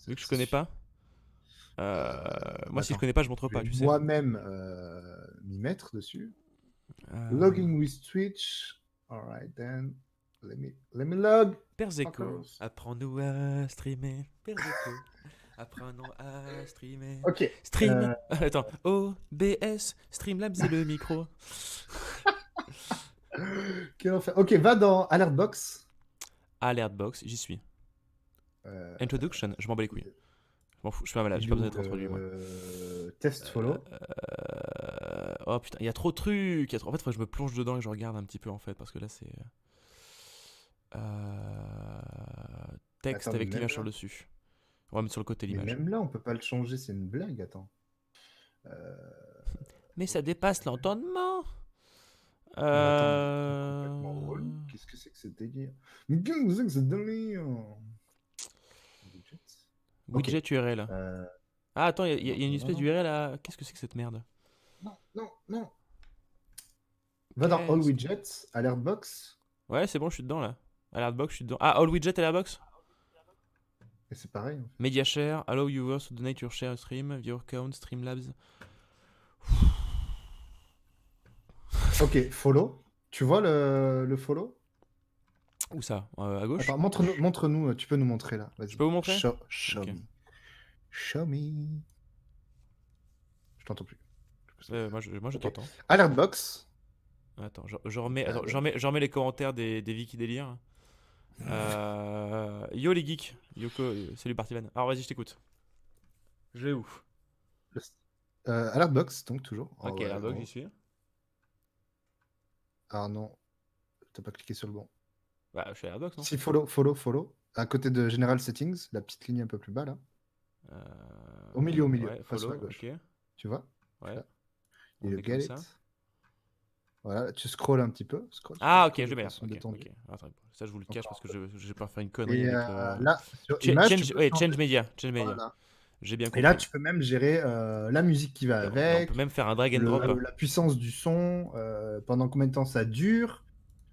Vu que je connais pas. Moi, si je Attends, connais pas, je montre je pas, vais tu sais. moi-même m'y mettre dessus. Euh, Logging with Twitch. Alright then. Let me log. Père Zeko, Fuckers. apprends-nous à streamer. Père Zeko, apprends-nous à streamer. Ok. Stream. Attends, OBS, Streamlabs c'est le micro. Quel enfer. Ok, va dans Alert Box. Alert box, j'y suis. Introduction, je m'en bats les couilles. Je m'en fous, je suis pas malade, j'ai pas besoin d'être introduit moi. Test follow. Oh putain, il y a trop de trucs. En fait, faut que je me plonge dedans et que je regarde un petit peu en fait, parce que là c'est. Texte Attends, avec mais l'image même sur le dessus. On va mettre sur le côté Mais l'image. même là, on peut pas le changer, c'est une blague, attends. Mais ça dépasse l'entendement. Mais attends, mais c'est complètement relou. Qu'est-ce que c'est que ce délire? Mais qu'est-ce que c'est que ce délire? Widget Ok. URL. Ah, attends, il y a une espèce non. d'URL à. Qu'est-ce que c'est que cette merde? Non. Va dans All Qu'est-ce que- Widgets, Alert Box, Ouais, c'est bon, je suis dedans là. Alertbox, je suis dedans. Ah, All Widget Alertbox. et c'est pareil. En fait. Media Share, allow viewers to donate your share stream, viewer count, Streamlabs. Ok, follow. Tu vois le follow? Où ça? À gauche? Attends, montre-nous, tu peux nous montrer là. Vas-y. Je peux vous montrer? Show Ok. me. Show me. Je t'entends plus. Moi, je Ok. t'entends. Alert Box. Attends, je remets les commentaires des Wiki Délire. Yo les geeks. Yoko, salut Bartivan. Alors vas-y, je t'écoute. Je vais où? Alert Box, donc toujours. Ok, ouais, Alertbox, bon. j'y suis. Ah non, t'as pas cliqué sur le bon. Bah, je suis à Alertbox, non? Si, follow. À côté de General Settings, la petite ligne un peu plus bas là. Au milieu, Ouais, pas sur follow, la gauche. ok. Tu vois? Ouais. Et On le met get comme it. ça. Voilà, tu scrolles un petit peu. Ah, ok, scroll je de mets là. façon Ok, détendue. ok. Attends, ça, je vous le cache Encore parce un que peu. je vais pas faire une connerie Et avec le. là, sur image, tu peux Ouais, changer. change media. Change media. Voilà. J'ai bien Et là, compris. tu peux même gérer la musique qui va Et on avec, peut même faire un drag and drop. la puissance du son, pendant combien de temps ça dure,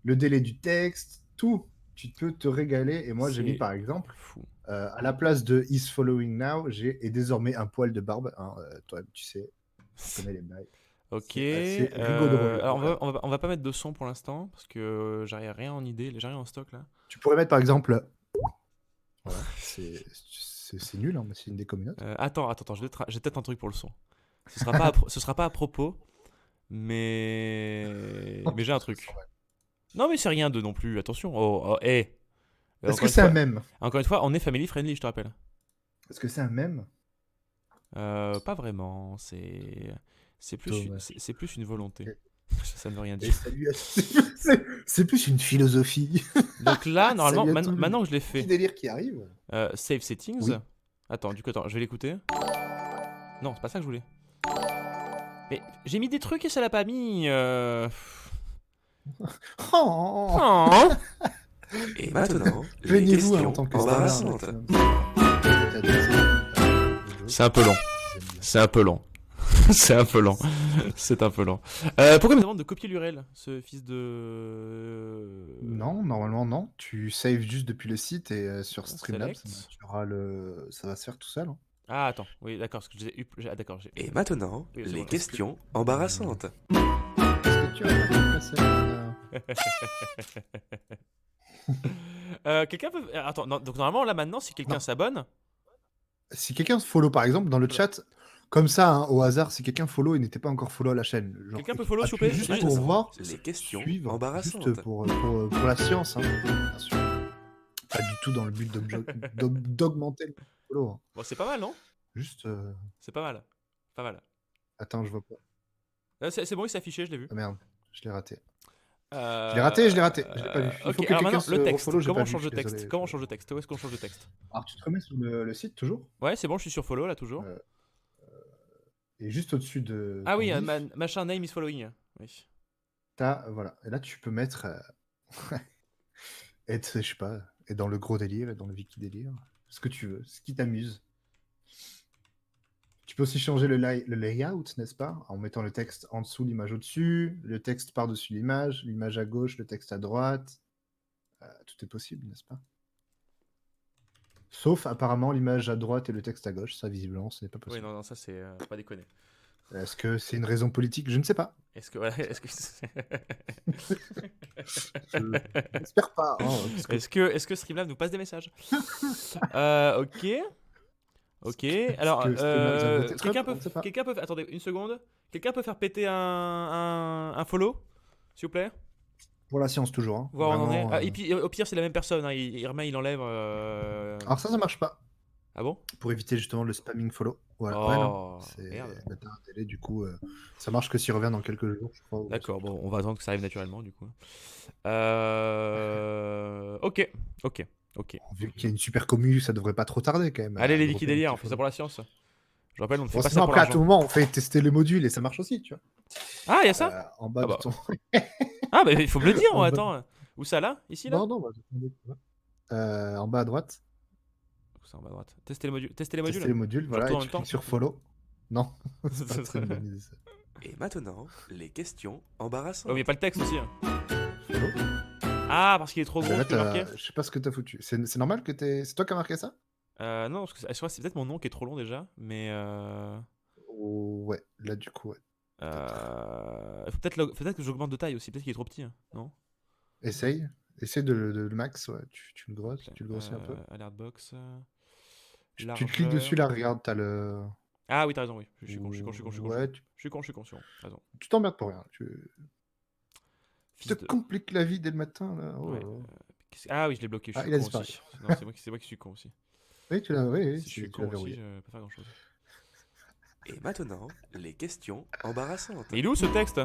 le délai du texte, tout. Tu peux te régaler. Et moi, j'ai mis C'est par exemple, fou. à la place de Is Following Now, j'ai et désormais un poil de barbe. Hein, toi, tu sais, tu connais les bails. Ok. C'est assez rigolo. Alors Voilà. on va pas mettre de son pour l'instant parce que j'arrive rien en idée, j'ai rien en stock là. Tu pourrais mettre par exemple. Voilà, c'est nul, hein, mais c'est une des communautés. Attends, j'ai peut-être un truc pour le son. Ce sera pas à propos, mais j'ai un truc. Non mais c'est rien de non plus. Attention. Oh, hey. Est-ce que c'est un mème? Encore une fois, on est family friendly, je te rappelle. Est-ce que c'est un mème? Pas vraiment. C'est plus une volonté. Ça ne veut rien Et dire. salut c'est plus une philosophie. Donc là, normalement, Salut à tous. maintenant que je l'ai Petit fait, délire qui arrive. save settings. Oui. Attends, je vais l'écouter. Non, c'est pas ça que je voulais. Mais j'ai mis des trucs et ça l'a pas mis. Oh Oh. Et maintenant, les Plaignez-vous en questions tant que embarrassantes. C'est un peu long. C'est un peu long. C'est un peu long. C'est un peu long. Pourquoi il me demande de copier l'URL, ce fils de. Non, normalement non. Tu saves juste depuis le site et sur Streamlabs, Select. tu auras ça va se faire tout seul. Hein. Ah, attends. Oui, d'accord. Parce que ah, d'accord. Et maintenant, Oui, c'est les bon. questions embarrassantes. Est-ce que tu as pas cassé, Quelqu'un peut. Attends, non, donc normalement, là maintenant, si quelqu'un Non. s'abonne. Si quelqu'un follow par exemple dans le chat, comme ça, hein, au hasard, si quelqu'un follow et n'était pas encore follow à la chaîne, genre, Quelqu'un peut follow, s'il vous appuie plaît? juste Oui, pour ça- voir, Les questions suivre, embarrassantes. juste pour la science, hein, bien sûr. Pas du tout dans le but d'augmenter le follow. Hein. Bon, c'est pas mal, non? Juste, C'est pas mal. Pas mal. attends, je vois pas. C'est bon, il s'est affiché, je l'ai vu. Ah merde, je l'ai raté. Je l'ai raté, je l'ai pas vu. Il faut Ok, que alors quelqu'un maintenant, se le texte. refollow, j'ai Comment pas on vu, change je de suis texte? désolé. Comment on change de texte? Où est-ce qu'on change de texte? Alors, tu te remets sur le site toujours, Ouais, c'est bon, je suis sur follow là, toujours. et juste au-dessus de. Ah ton oui, gif, machin name is following. Oui. voilà. Et là, tu peux mettre. Être, je sais pas, et dans le gros délire, et dans le wiki délire. Ce que tu veux, ce qui t'amuse. Tu peux aussi changer le layout, n'est-ce pas? En mettant le texte en dessous, l'image au-dessus, le texte par-dessus l'image à gauche, le texte à droite. Tout est possible, n'est-ce pas? Sauf apparemment l'image à droite et le texte à gauche. Ça, visiblement, ce n'est pas Oui, possible. non, ça c'est pas déconner. Est-ce que c'est une raison politique? Je ne sais pas. Est-ce que. Voilà, est-ce que. J'espère pas. Hein, parce que- Est-ce que Streamlabs nous passe des messages? Ok. Ok. Alors, que Streamlabs a voté Trump, on ne sait pas. quelqu'un peut. Attendez, une seconde. Quelqu'un peut faire péter un follow, s'il vous plaît? Pour la science, toujours. Hein. Voir où on en est. Vraiment, Ah, et puis, au pire, c'est la même personne. Hein. Il remet, il enlève. Alors ça marche pas. Ah bon? Pour éviter justement le spamming follow. Voilà. Oh, Ouais, non. merde. T'as un délai, du coup, ça marche que s'il revient dans quelques jours, je crois. D'accord, bon, on va attendre que ça arrive naturellement, du coup. Ok. Vu qu'il y a une super commu, ça devrait pas trop tarder quand même. Allez, les à wiki dropper un délire, petit on fait ça follow. pour la science. Je rappelle, on ne fait Bon, pas sinon, ça pour après, à tout l'argent. moment, on fait tester les modules et ça marche aussi, tu vois. Ah, il y a ça? En bas Ah bah. de ton. Ah, bah il faut me le dire, En bas. attends. Où ça, là? Ici, là? Non, en bas à droite. Où ça, en bas à droite? Tester les modules. Tester les modules, Je voilà, retourne et en tu même temps. cliques sur follow. Non, c'est pas très bonne idée, ça. Et maintenant, les questions Oh, embarrassantes. mais y a pas le texte aussi. Hein. Follow. Ah, parce qu'il est trop Mais gros, là, je peux marquer. je sais pas ce que t'as foutu. C'est normal que t'aies. C'est toi qui as marqué ça? Non, parce que je crois que c'est peut-être mon nom qui est trop long déjà, mais Ouais, là, du coup, ouais. faut peut-être que j'augmente de taille aussi, peut-être qu'il est trop petit, hein, non? Essaye. Essaye de le max, ouais. Tu le grossis, tu le grossis un peu. Alert box. Tu cliques dessus, là, regarde, t'as le. Ah oui, t'as raison, oui. Je suis con. Ouais, Je suis con, t'as raison. tu t'emmerdes pour rien. Tu Fils te de- compliques la vie dès le matin, là. Oh, Ouais. oh. Ah oui, je l'ai bloqué, je Ah, suis il a con disparu. aussi. Non, c'est moi qui suis con aussi. Oui, tu l'as. Oui, Si je suis tu con l'as aussi, verrouillé. je peux pas faire grand chose. Et maintenant, les questions embarrassantes. Mais il est où ce texte?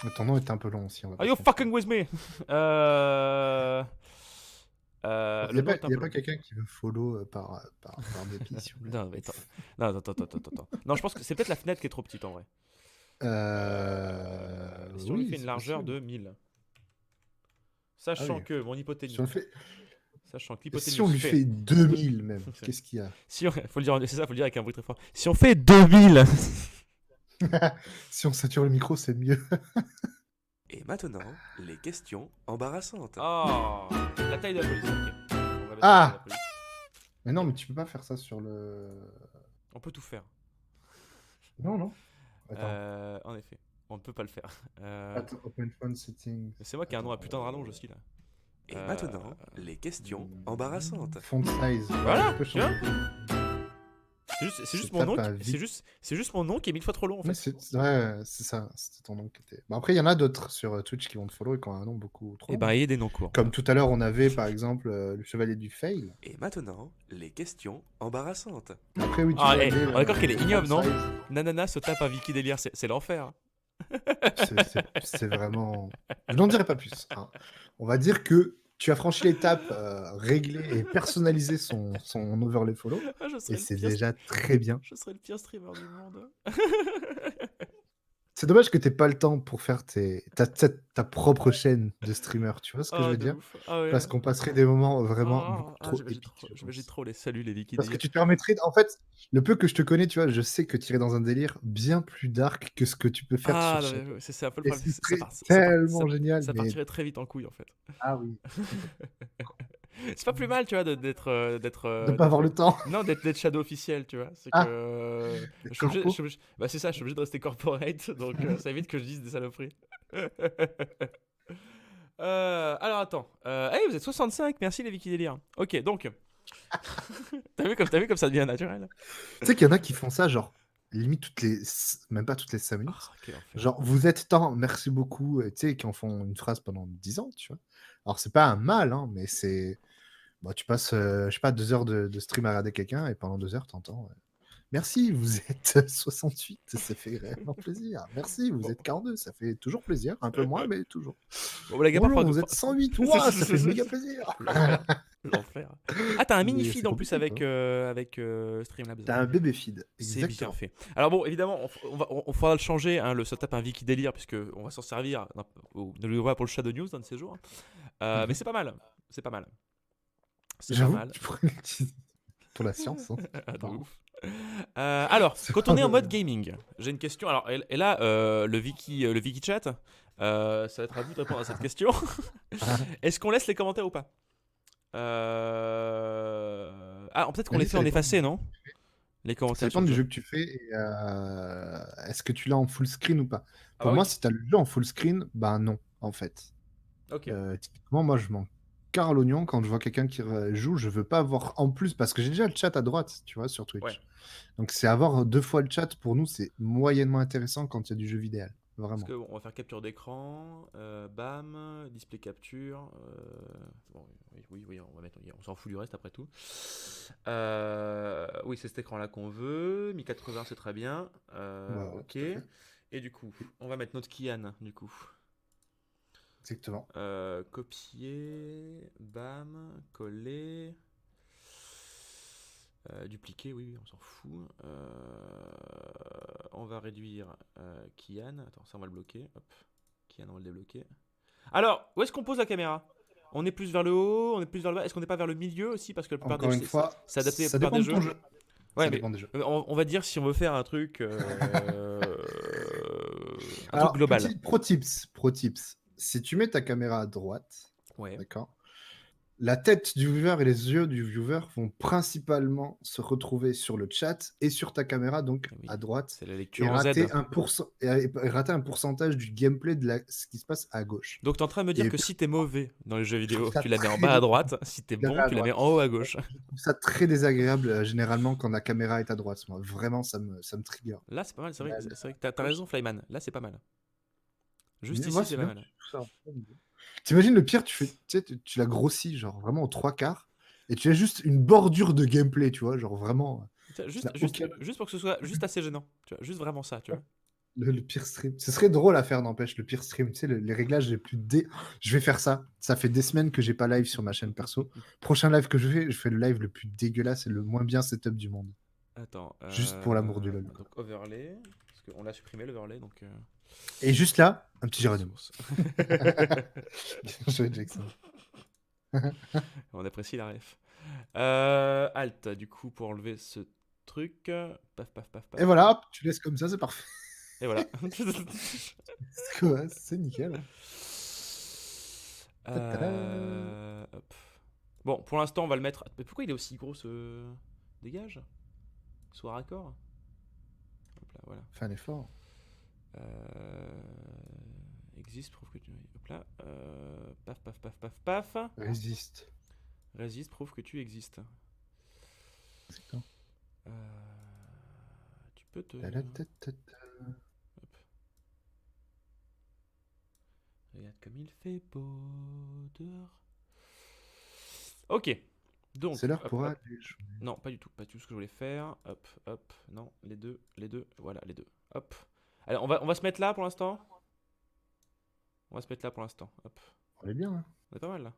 Mais ton nom est un peu long aussi. On va pas Are you se fucking with me? Il n'y Le a nom pas, est un y a peu pas long. quelqu'un qui veut follow par dépit, s'il vous plaît. Non, mais attends. Non, attends. Non, je pense que c'est peut-être la fenêtre qui est trop petite en vrai. Si on lui Oui, fait une c'est largeur possible. de 1000. Ah Sachant oui. que mon Si hypoténuse. on, fait, Sachant que si on l'hypoténuse lui fait. fait 2000 même, qu'est-ce qu'il y a? Si on... faut le dire, c'est ça, faut le dire avec un bruit très fort. Si on fait 2000. Si on sature le micro, c'est mieux. Et maintenant, les questions embarrassantes. Oh, la taille de la police. Ok. On va mettre la taille de la Ah! police. Mais non, mais tu peux pas faire ça sur le... On peut tout faire. Non, non. Attends. En effet, on ne peut pas le faire. Attends, open phone settings. C'est moi qui ai un nom à putain de rallonge aussi là. Et maintenant, les questions embarrassantes. Font size. Voilà, tu peux tu vois. changer. C'est juste C'est mon nom. pas C'est juste mon nom qui est 1000 fois trop long en Mais fait. ouais, c'est ça, c'était ton nom qui était. Bon, après, il y en a d'autres sur Twitch qui vont te follow et qui ont un nom beaucoup trop Et long. ben, il y a des noms courts. Comme tout à l'heure, on avait par exemple le chevalier du fail. Et maintenant, les questions embarrassantes. Après, oui, tu Ah, peux on est aller, d'accord qu'elle est font ignoble, non? size. Nanana se tape un Wiki délire, c'est l'enfer. C'est vraiment. Je n'en dirai pas plus, hein. On va dire que tu as franchi l'étape régler et personnaliser son overlay follow. Ah, Et c'est déjà très bien. Je serais le pire streamer du monde. C'est dommage que tu pas le temps pour faire ta propre chaîne de streamer. Tu vois ce que je Ah, veux de dire? ouf. Ah ouais. Parce qu'on passerait des moments vraiment Ah, beaucoup ah, trop j'imagine épiques. trop, je j'imagine pense. trop les saluts, les Wiki Parce que délire. tu te permettrais. En fait, le peu que je te connais, tu vois, je sais que tu irais dans un délire bien plus dark que ce que tu peux faire Ah, sur non, chaîne. mais c'est un peu le Et problème. ce Ça serait part- ça tellement génial. ça mais... partirait très vite en couille en fait. Ah oui. C'est pas plus mal, tu vois, d'être. De pas avoir le temps. Non, d'être shadow officiel, tu vois. C'est Ah. que. D'être Je suis obligé, corpo. je suis obligé- Bah, c'est ça, je suis obligé de rester corporate, donc ça évite que je dise des saloperies. Alors attends. Hey, vous êtes 65, merci les Wiki délire. Ok, donc. T'as vu comme ça devient naturel? Tu sais qu'il y en a qui font ça, genre, limite même pas toutes les 5 minutes. Oh, quel enfer. Genre, vous êtes temps, merci beaucoup. Tu sais, qui en font une phrase pendant 10 ans, tu vois. Alors, c'est pas un mal, hein, mais c'est. Bah, tu passes, je sais pas, 2 heures de stream à regarder quelqu'un et pendant 2 heures, t'entends. Merci, vous êtes 68, ça fait réellement plaisir. Merci, vous êtes 42, ça fait toujours plaisir. Un peu moins, mais toujours. Bon, bah, les gars, Bonjour, parfois, vous êtes 108, ouah, ça fait méga plaisir. L'enfer. Ah, t'as un mini Mais feed c'est en plus compliqué, avec Streamlabs. T'as un bébé feed, C'est bien exactement. fait. Alors bon, évidemment, on faudra le changer, hein, le setup un Wiki délire, puisque on va s'en servir, ne le voit pour le Shadow News dans de ces jours. Mais c'est pas mal. C'est pas mal. C'est pas J'avoue, mal. tu pourrais l'utiliser pour la science. Hein. Ah, de Pardon. ouf. Alors, C'est quand pas on est en vrai. mode gaming, j'ai une question. Alors, et là, le Wiki chat, ça va être à vous de répondre à cette question. Est-ce qu'on laisse les commentaires ou pas? Ah, peut-être qu'on Mais les fait ça en dépend effacé, du- non? Les Ça commentaires dépend sur le du jeu. jeu que tu fais et est-ce que tu l'as en full screen ou pas. Ah Pour oui. moi, si tu as le jeu en full screen, bah non, en fait. Ok. Typiquement, moi, je m'en carre l'oignon quand je vois quelqu'un qui joue. Je veux pas avoir en plus, parce que j'ai déjà le chat à droite, tu vois, sur Twitch. Ouais. Donc, c'est avoir 2 fois le chat, pour nous, c'est moyennement intéressant quand il y a du jeu vidéo. Parce Vraiment. que on va faire capture d'écran, bam, display capture. Bon, oui, on s'en fout du reste après tout. Oui, c'est cet écran-là qu'on veut. 1080, c'est très bien. Ouais, Ok. tout à fait. Et du coup, on va mettre notre Kian, du coup. Exactement. Copier, bam, coller. Dupliquer, oui, on s'en fout. On va réduire Kian. Attends, ça on va le bloquer. Hop. Kian, on va le débloquer. Alors, où est-ce qu'on pose la caméra? On est plus vers le haut, on est plus vers le bas. Est-ce qu'on n'est pas vers le milieu aussi? Parce que la plupart Encore des une fois, c'est adapté à la ça plupart dépend des de ton jeux. jeu. Ouais, Ça mais dépend des jeux. on va dire si on veut faire un truc, un Alors, truc global. pro tips. Si tu mets ta caméra à droite, Ouais. d'accord, la tête du viewer et les yeux du viewer vont principalement se retrouver sur le chat et sur ta caméra, donc Oui, à droite, c'est la et lecture en rater, Z. et rater un pourcentage du gameplay de ce qui se passe à gauche. Donc t'es en train de me dire Et que si t'es mauvais dans les jeux vidéo, trouve ça tu la mets en très bas à bien. droite. Si t'es Tu la bon, mets à tu la mets droite. en haut à gauche. Je trouve ça très désagréable généralement quand la caméra est à droite. Moi, vraiment, ça me trigger. Là, c'est pas mal. C'est vrai, Là, c'est vrai que t'as raison, Flyman. Là, c'est pas mal. Juste Mais ici, moi, c'est c'est pas bien. mal. T'imagines le pire, tu sais, tu l'as grossi, genre vraiment aux 3/4, et tu as juste une bordure de gameplay, tu vois, genre vraiment. Juste, n'a juste, aucun- juste pour que ce soit juste assez gênant. Tu vois, juste vraiment ça, tu vois. Le pire stream. Ce serait drôle à faire, n'empêche, le pire stream. Tu sais, les réglages les plus dé. Je vais faire ça. Ça fait des semaines que j'ai pas live sur ma chaîne perso. Prochain live que je fais le live le plus dégueulasse et le moins bien setup du monde. Attends. Juste pour l'amour du LoL. Donc overlay. Parce qu'on l'a supprimé l'overlay donc. Et juste là, un petit Géranium. Source. Bien joué, Jackson. On apprécie la ref. Alt, du coup, pour enlever ce truc. Paf, paf, paf, paf. Et voilà, hop, tu laisses comme ça, c'est parfait. Et voilà. Ouais, c'est nickel. Hop. Bon, pour l'instant, on va le mettre. Mais pourquoi il est aussi gros ce. Dégage. Soit raccord. Hop là, voilà. Fais un effort. Existe, prouve que tu. Hop là. Paf, paf, paf, paf, paf. Résiste. Résiste, prouve que tu existes. C'est ça. Tu peux te. Hop. Regarde comme il fait beau dehors. Ok. Donc. C'est l'heure hop, pour hop. aller. Non, pas du tout. Pas du tout ce que je voulais faire. Hop, hop. Non, les deux. Voilà, les deux. Hop. Allez, on va se mettre là pour l'instant. On va se mettre là pour l'instant. Hop. On est bien, hein. On est pas mal là.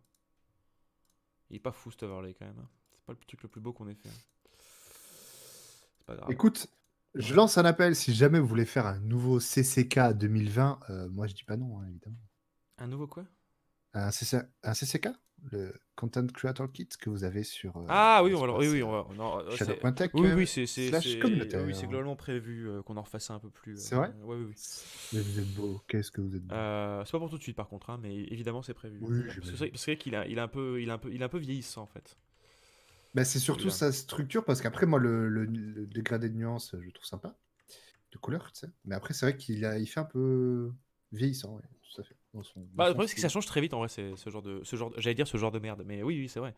Il est pas fou cet overlay quand même. Hein. C'est pas le truc le plus beau qu'on ait fait. C'est pas grave. Écoute, je lance un appel si jamais vous voulez faire un nouveau CCK 2020. Moi, je dis pas non, hein, évidemment. Un nouveau quoi? Un CCK, le Content Creator Kit que vous avez sur. Ah oui, on va. Oui, on va. Non, Shadow.tech. oui, c'est slash communautaire. oui, c'est globalement prévu qu'on en refasse un peu plus. C'est vrai? Oui. Mais vous êtes beau. Qu'est-ce que vous êtes beau. C'est pas pour tout de suite par contre, hein, mais évidemment c'est prévu. Oui, c'est vrai qu'il il est un peu vieillissant en fait. Bah, c'est surtout sa structure, parce qu'après, moi, le dégradé de nuances, je le trouve sympa. De couleur, tu sais. Mais après, c'est vrai il fait un peu vieillissant, ouais, tout à fait. Le problème, c'est que ça change très vite en vrai, c'est ce genre de. J'allais dire ce genre de merde, mais oui, c'est vrai.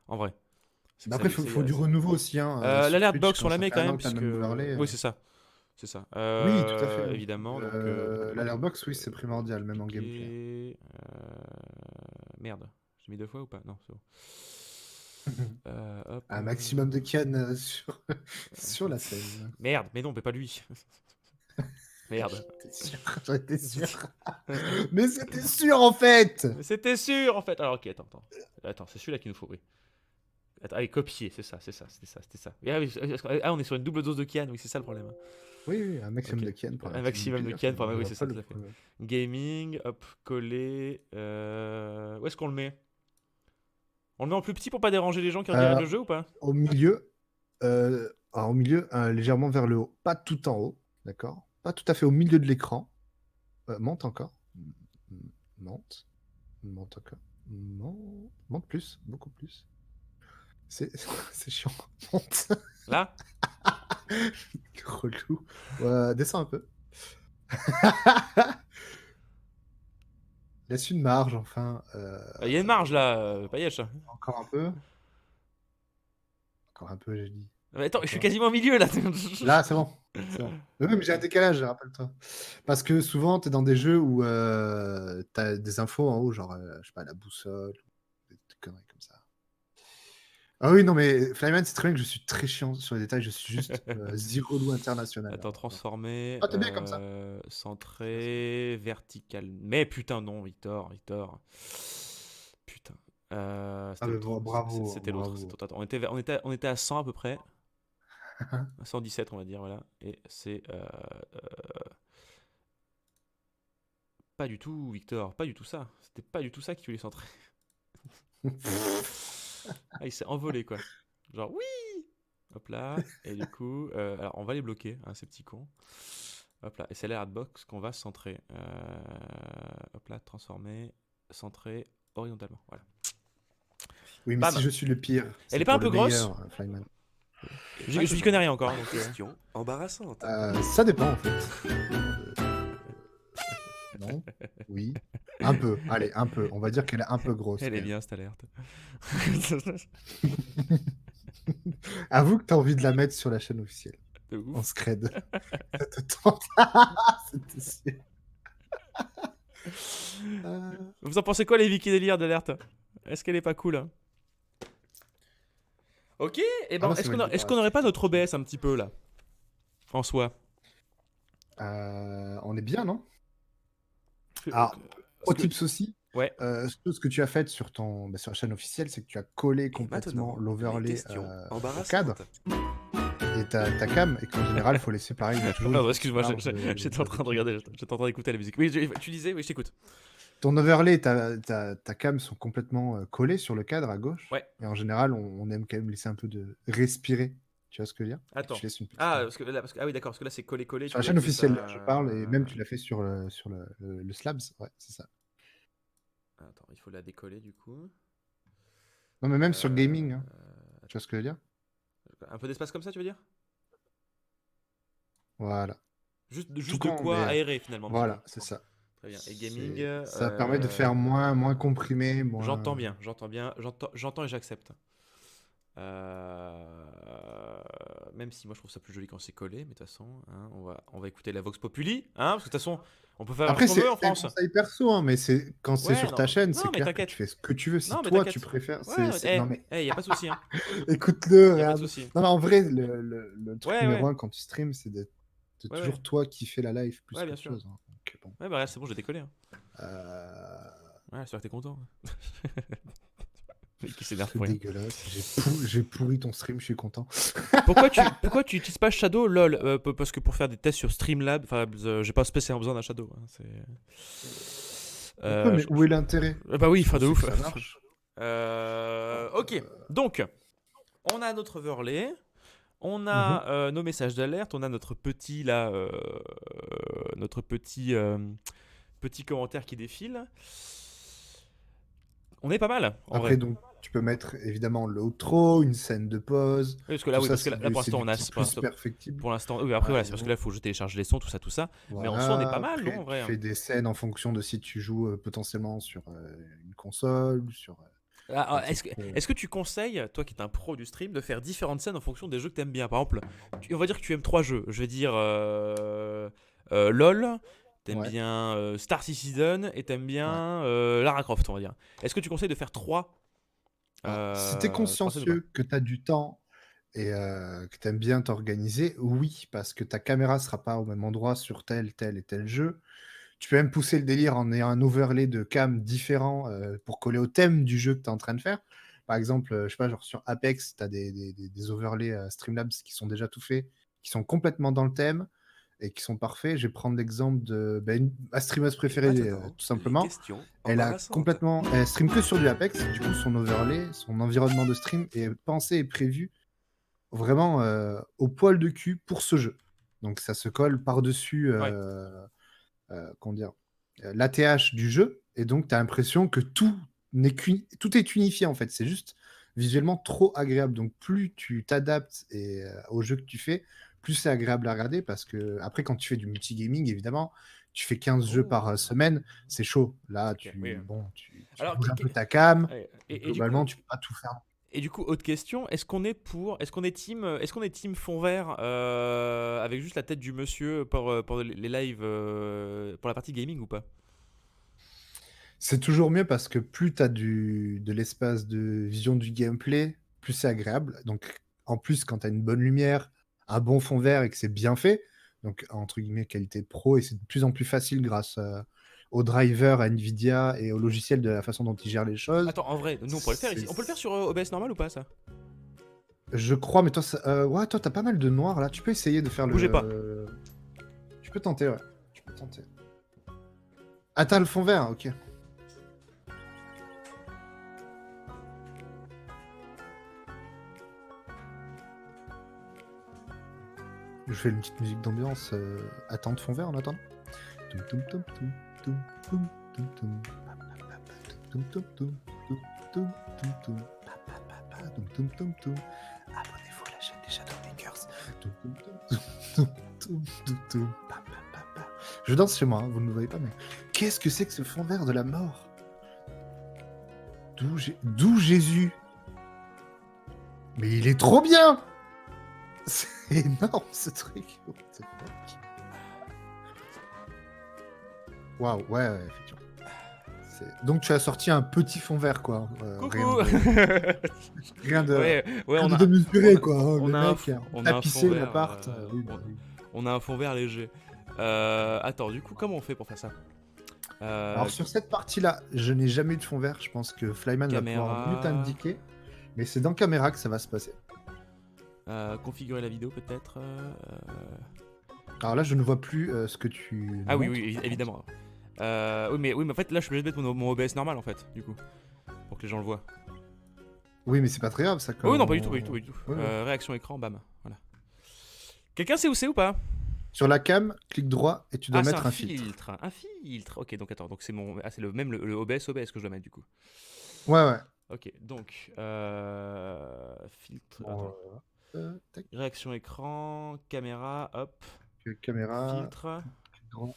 En vrai. Bah après, il faut du renouveau aussi. Hein, l'alert Twitch, box, on quand la ça met fait quand un an même. que t'as Puisque... le même overlay, Oui, c'est ça. C'est ça. Oui, tout à fait. Évidemment. L'alert box, oui, c'est primordial, même en ok, gameplay. Merde. J'ai mis 2 fois ou pas? Non, c'est bon. Hop, Un maximum de Kian sur la scène. Merde, mais non, mais pas lui. Merde. J'en étais sûr. Mais c'était sûr en fait. C'était sûr en fait. Alors ok, attends, c'est celui-là qu'il nous faut, oui. Attends, allez, copier, c'était ça. Ah, on est sur une double dose de Kian, oui, c'est ça le problème. Oui, un maximum de Kian. Un maximum de Kian, oui, c'est ça, tout à fait. Gaming, hop, coller. Où est-ce qu'on le met? On le met en plus petit pour pas déranger les gens qui regardent le jeu ou pas? Au milieu, légèrement vers le haut, pas tout en haut, d'accord? Pas tout à fait au milieu de l'écran. Monte encore. Monte encore. Monte plus, beaucoup plus. C'est chiant. Monte. Là? Relou. Descends un peu. Laisse une marge, enfin. Il y a une marge là, Payesh. Encore un peu. Encore un peu, j'ai dit. Mais attends, je suis quasiment au milieu là. Là, c'est bon. Oui, mais j'ai un décalage, rappelle-toi. Parce que souvent, tu es dans des jeux où tu as des infos en haut, genre, je sais pas, la boussole, des conneries comme ça. Ah oui, non, mais Flyman, c'est très bien que je suis très chiant sur les détails, je suis juste zéro loup international. Attends, transformer. Ah, t'es bien comme ça. Centré, vertical. Mais putain, non, Victor. Putain. mais bravo. C'était l'autre. On était à 100 à peu près. À 117, on va dire, voilà. Et c'est. Pas du tout, Victor. Pas du tout ça. C'était pas du tout ça que tu voulais centrer. Ah, il s'est envolé, quoi. Genre, oui! Hop là. Et du coup, alors on va les bloquer, hein, ces petits cons. Hop là. Et c'est l'air box qu'on va centrer. Hop là, transformer, centrer horizontalement. Voilà. Oui, mais Bam. si je suis le pire. Elle est pas un peu grosse? Flyman. Je n'y connais rien encore. Donc, Question embarrassante. Ça dépend en fait. Non. Oui. Un peu. Allez, un peu. On va dire qu'elle est un peu grosse. Elle est bien cette alerte. Avoue que t'as envie de la mettre sur la chaîne officielle. De ouf. En scred. Ça te tente. C'était sûr. Vous en pensez quoi, les Wiki délire d'alerte? Est-ce qu'elle est pas cool, hein? Ok, et ben, est-ce qu'on n'aurait pas notre OBS un petit peu là? En soi. On est bien, non? Euh, Ah, pro parce que- tips aussi. Ouais. Ce que tu as fait sur sur la chaîne officielle, c'est que tu as collé Et complètement maintenant, les l'overlay questions au cadre embarrassantes. et ta cam, et qu'en général, il faut laisser pareil toujours Pardon, une excuse-moi, petite marge j'étais en train de regarder, j'étais en train d'écouter la musique. Oui, tu disais, oui, je t'écoute. Ton overlay et ta cam sont complètement collés sur le cadre à gauche. Ouais. Et en général, on aime quand même laisser un peu de respirer. Tu vois ce que je veux dire? Attends. Tu laisses une petite Ah, marge. ah oui, d'accord, parce que là c'est collé-collé, tu Sur la voulais chaîne que ça. officielle, là, je parle, et même tu l'as fait sur le Slabs. Ouais, c'est ça. Attends, il faut la décoller du coup. Non, mais même sur gaming, hein. Euh, Tu vois ce que je veux dire? Un peu d'espace comme ça, tu veux dire? Voilà. Juste Tout de con, quoi mais aérer finalement un petit voilà, peu. c'est ça. Très bien. Et gaming. Ça permet de faire moins comprimé, moins. J'entends bien, j'entends et j'accepte. Même si moi je trouve ça plus joli quand c'est collé, mais de toute façon, hein, on va écouter la Vox Populi, hein, parce que de toute façon, on peut faire Après, ce qu'on c'est veut en un France. conseil perso, hein, mais c'est quand c'est Ouais, sur non, ta chaîne, non, c'est mais clair que t'inquiète. tu fais ce que tu veux. Si Non, mais toi, t'inquiète. tu préfères. Ouais, Non, mais y a pas de souci, hein. écoute-le, Y a pas de regarde. souci. Non, mais en vrai, le truc Ouais, numéro ouais. un quand tu streams, c'est de Ouais, toujours ouais. toi qui fais la live plus Ouais, bien qu'autre sûr. chose, hein. Donc, bon. Ouais, bah là, c'est bon, j'ai décollé, hein. Euh, Ouais, j'espère que t'es content. Mais qui s'énerve C'est pour rien. dégueulasse. J'ai pourri ton stream, je suis content. Pourquoi tu utilises pas Shadow, lol? Parce que pour faire des tests sur Streamlab, enfin, j'ai pas spécialement besoin d'un Shadow, hein, Pourquoi, mais où est l'intérêt? Bah oui, Je enfin de pensais ouf. que ça marche. Ok, donc, on a notre overlay, on Mhm. a nos messages d'alerte, on a notre petit là, notre petit commentaire qui défile. On est pas mal, en Après, vrai. donc, tu peux mettre évidemment l'outro, une scène de pause. Oui, parce que là, Tout ça, parce que là, c'est pour c'est l'instant, du on a. petit plus perfectible. Pour l'instant, oui, après, Ouais, voilà, c'est parce que là, il faut que je télécharge les sons, tout ça. Mais en soi, on est pas mal, Après, non, en tu vrai, hein. fais des scènes en fonction de si tu joues potentiellement sur une console, sur un Est-ce titre. que tu conseilles, toi qui es un pro du stream, de faire différentes scènes en fonction des jeux que tu aimes bien? Par exemple, on va dire que tu aimes 3 jeux. Je vais dire LOL, t'aimes Ouais. bien Star Citizen et t'aimes bien Ouais. Lara Croft, on va dire. Est-ce que tu conseilles de faire Alors, si tu es 3 scènes ou pas? consciencieux que tu as du temps et que tu aimes bien t'organiser, oui, parce que ta caméra sera pas au même endroit sur tel et tel jeu. Tu peux même pousser le délire en ayant un overlay de cam différent pour coller au thème du jeu que tu es en train de faire. Par exemple, je sais pas, genre sur Apex, tu as des overlays Streamlabs qui sont déjà tout faits, qui sont complètement dans le thème et qui sont parfaits. Je vais prendre l'exemple de ma streameuse Et préférée, maintenant, tout les simplement. questions Elle embarrassantes. stream que sur du Apex. Du coup, son overlay, son environnement de stream est pensé et prévu vraiment au poil de cul pour ce jeu. Donc ça se colle par-dessus Ouais. comment dire, l'ATH du jeu, et donc tu as l'impression que tout est unifié en fait. C'est juste visuellement trop agréable. Donc plus tu t'adaptes au jeu que tu fais, plus c'est agréable à regarder, parce que après quand tu fais du multigaming, évidemment, tu fais 15 jeux par Oh. semaine, c'est chaud. Là, Ok, oui. tu Alors, bouges un peu ta cam, ouais, donc et du coup, globalement, tu peux pas tout faire. Et du coup, autre question, est-ce qu'on est team fond vert avec juste la tête du monsieur pour les lives pour la partie gaming ou pas? C'est toujours mieux parce que plus tu as de l'espace de vision du gameplay, plus c'est agréable. Donc, en plus, quand tu as une bonne lumière, un bon fond vert et que c'est bien fait, donc entre guillemets qualité pro, et c'est de plus en plus facile grâce aux drivers, à Nvidia et au logiciel de la façon dont ils gèrent les choses. Attends, en vrai, nous on pourrait le faire ici. On peut le faire sur OBS normal ou pas ça? Je crois, mais toi, ouais, toi, t'as pas mal de noir là. Tu peux essayer de faire Bougez pas. Tu peux tenter, ouais. Tu peux tenter. Ah, t'as le fond vert, ok. Je fais une petite musique d'ambiance. Attends, de fond vert en attendant. Abonnez-vous à la chaîne des Shadowmakers. Je danse chez moi, hein, vous ne le voyez pas, mais qu'est-ce que c'est que ce fond vert de la mort? D'où Jésus? Mais il est trop bien! C'est énorme ce truc. What the fuck? Waouh, ouais, effectivement. Donc tu as sorti un petit fond vert, quoi. Coucou. Rien de Ouais, rien on de a démesuré, on a- quoi. on Le a un mec fond- a on a un tapissé fond vert, l'appart. Oui, bah on- oui. on a un fond vert léger. Attends, du coup, comment on fait pour faire ça? Alors sur cette partie-là, je n'ai jamais eu de fond vert. Je pense que Flyman va pouvoir mieux Caméra. t'indiquer. Mais c'est dans caméra que ça va se passer. Configurer la vidéo peut-être. Alors là, je ne vois plus ce que tu Ah oui, montres, oui, par contre. évidemment. Oui, mais en fait, là, je suis obligé de mettre mon OBS normal, en fait, du coup. Pour que les gens le voient. Oui, mais c'est pas très grave, ça. Oh, oui, non, pas quand- du tout, pas du tout, pas du tout. Ouais, ouais. Réaction écran, bam. Voilà. Quelqu'un sait où c'est ou pas? Sur la cam, clic droit et tu dois Ah, c'est mettre un un filtre. filtre. Un filtre. Ok, donc attends, donc c'est mon. Ah, c'est le OBS que je dois mettre, du coup. Ouais, ouais. Ok, donc. Filtre. Bon, Attends. tac, Réaction écran, caméra, hop. caméra, Filtre. clic droit.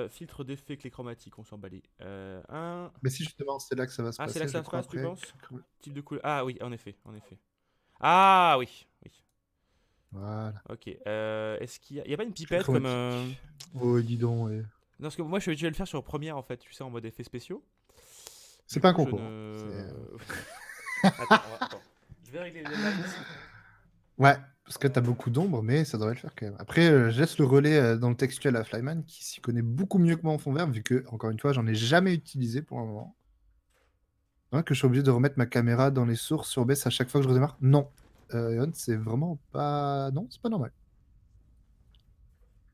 Filtre d'effet clé chromatique, on s'en bat les. Un. Mais si justement, c'est là que ça va se Ah, passer, c'est là que je ça se crois, passe, tu après. penses? Type de couleur. Ah oui, en effet, en effet. Ah oui, oui. Voilà. Ok. Est-ce qu'il y a pas une Clic pipette comme. chromatique. Oh, dis donc. Ouais. Non, parce que moi je vais le faire sur première en fait, tu sais, en mode effets spéciaux. C'est Du pas un coup, je concours. ne- C'est- Attends. Je vais régler les lights ici. Ouais, parce que t'as beaucoup d'ombre, mais ça devrait le faire quand même. Après, je laisse le relais dans le textuel à Flyman, qui s'y connaît beaucoup mieux que moi en fond vert, vu que, encore une fois, j'en ai jamais utilisé pour un moment. Que je suis obligé de remettre ma caméra dans les sources sur OBS à chaque fois que je redémarre. Non. Eon, c'est vraiment pas... Non, c'est pas normal.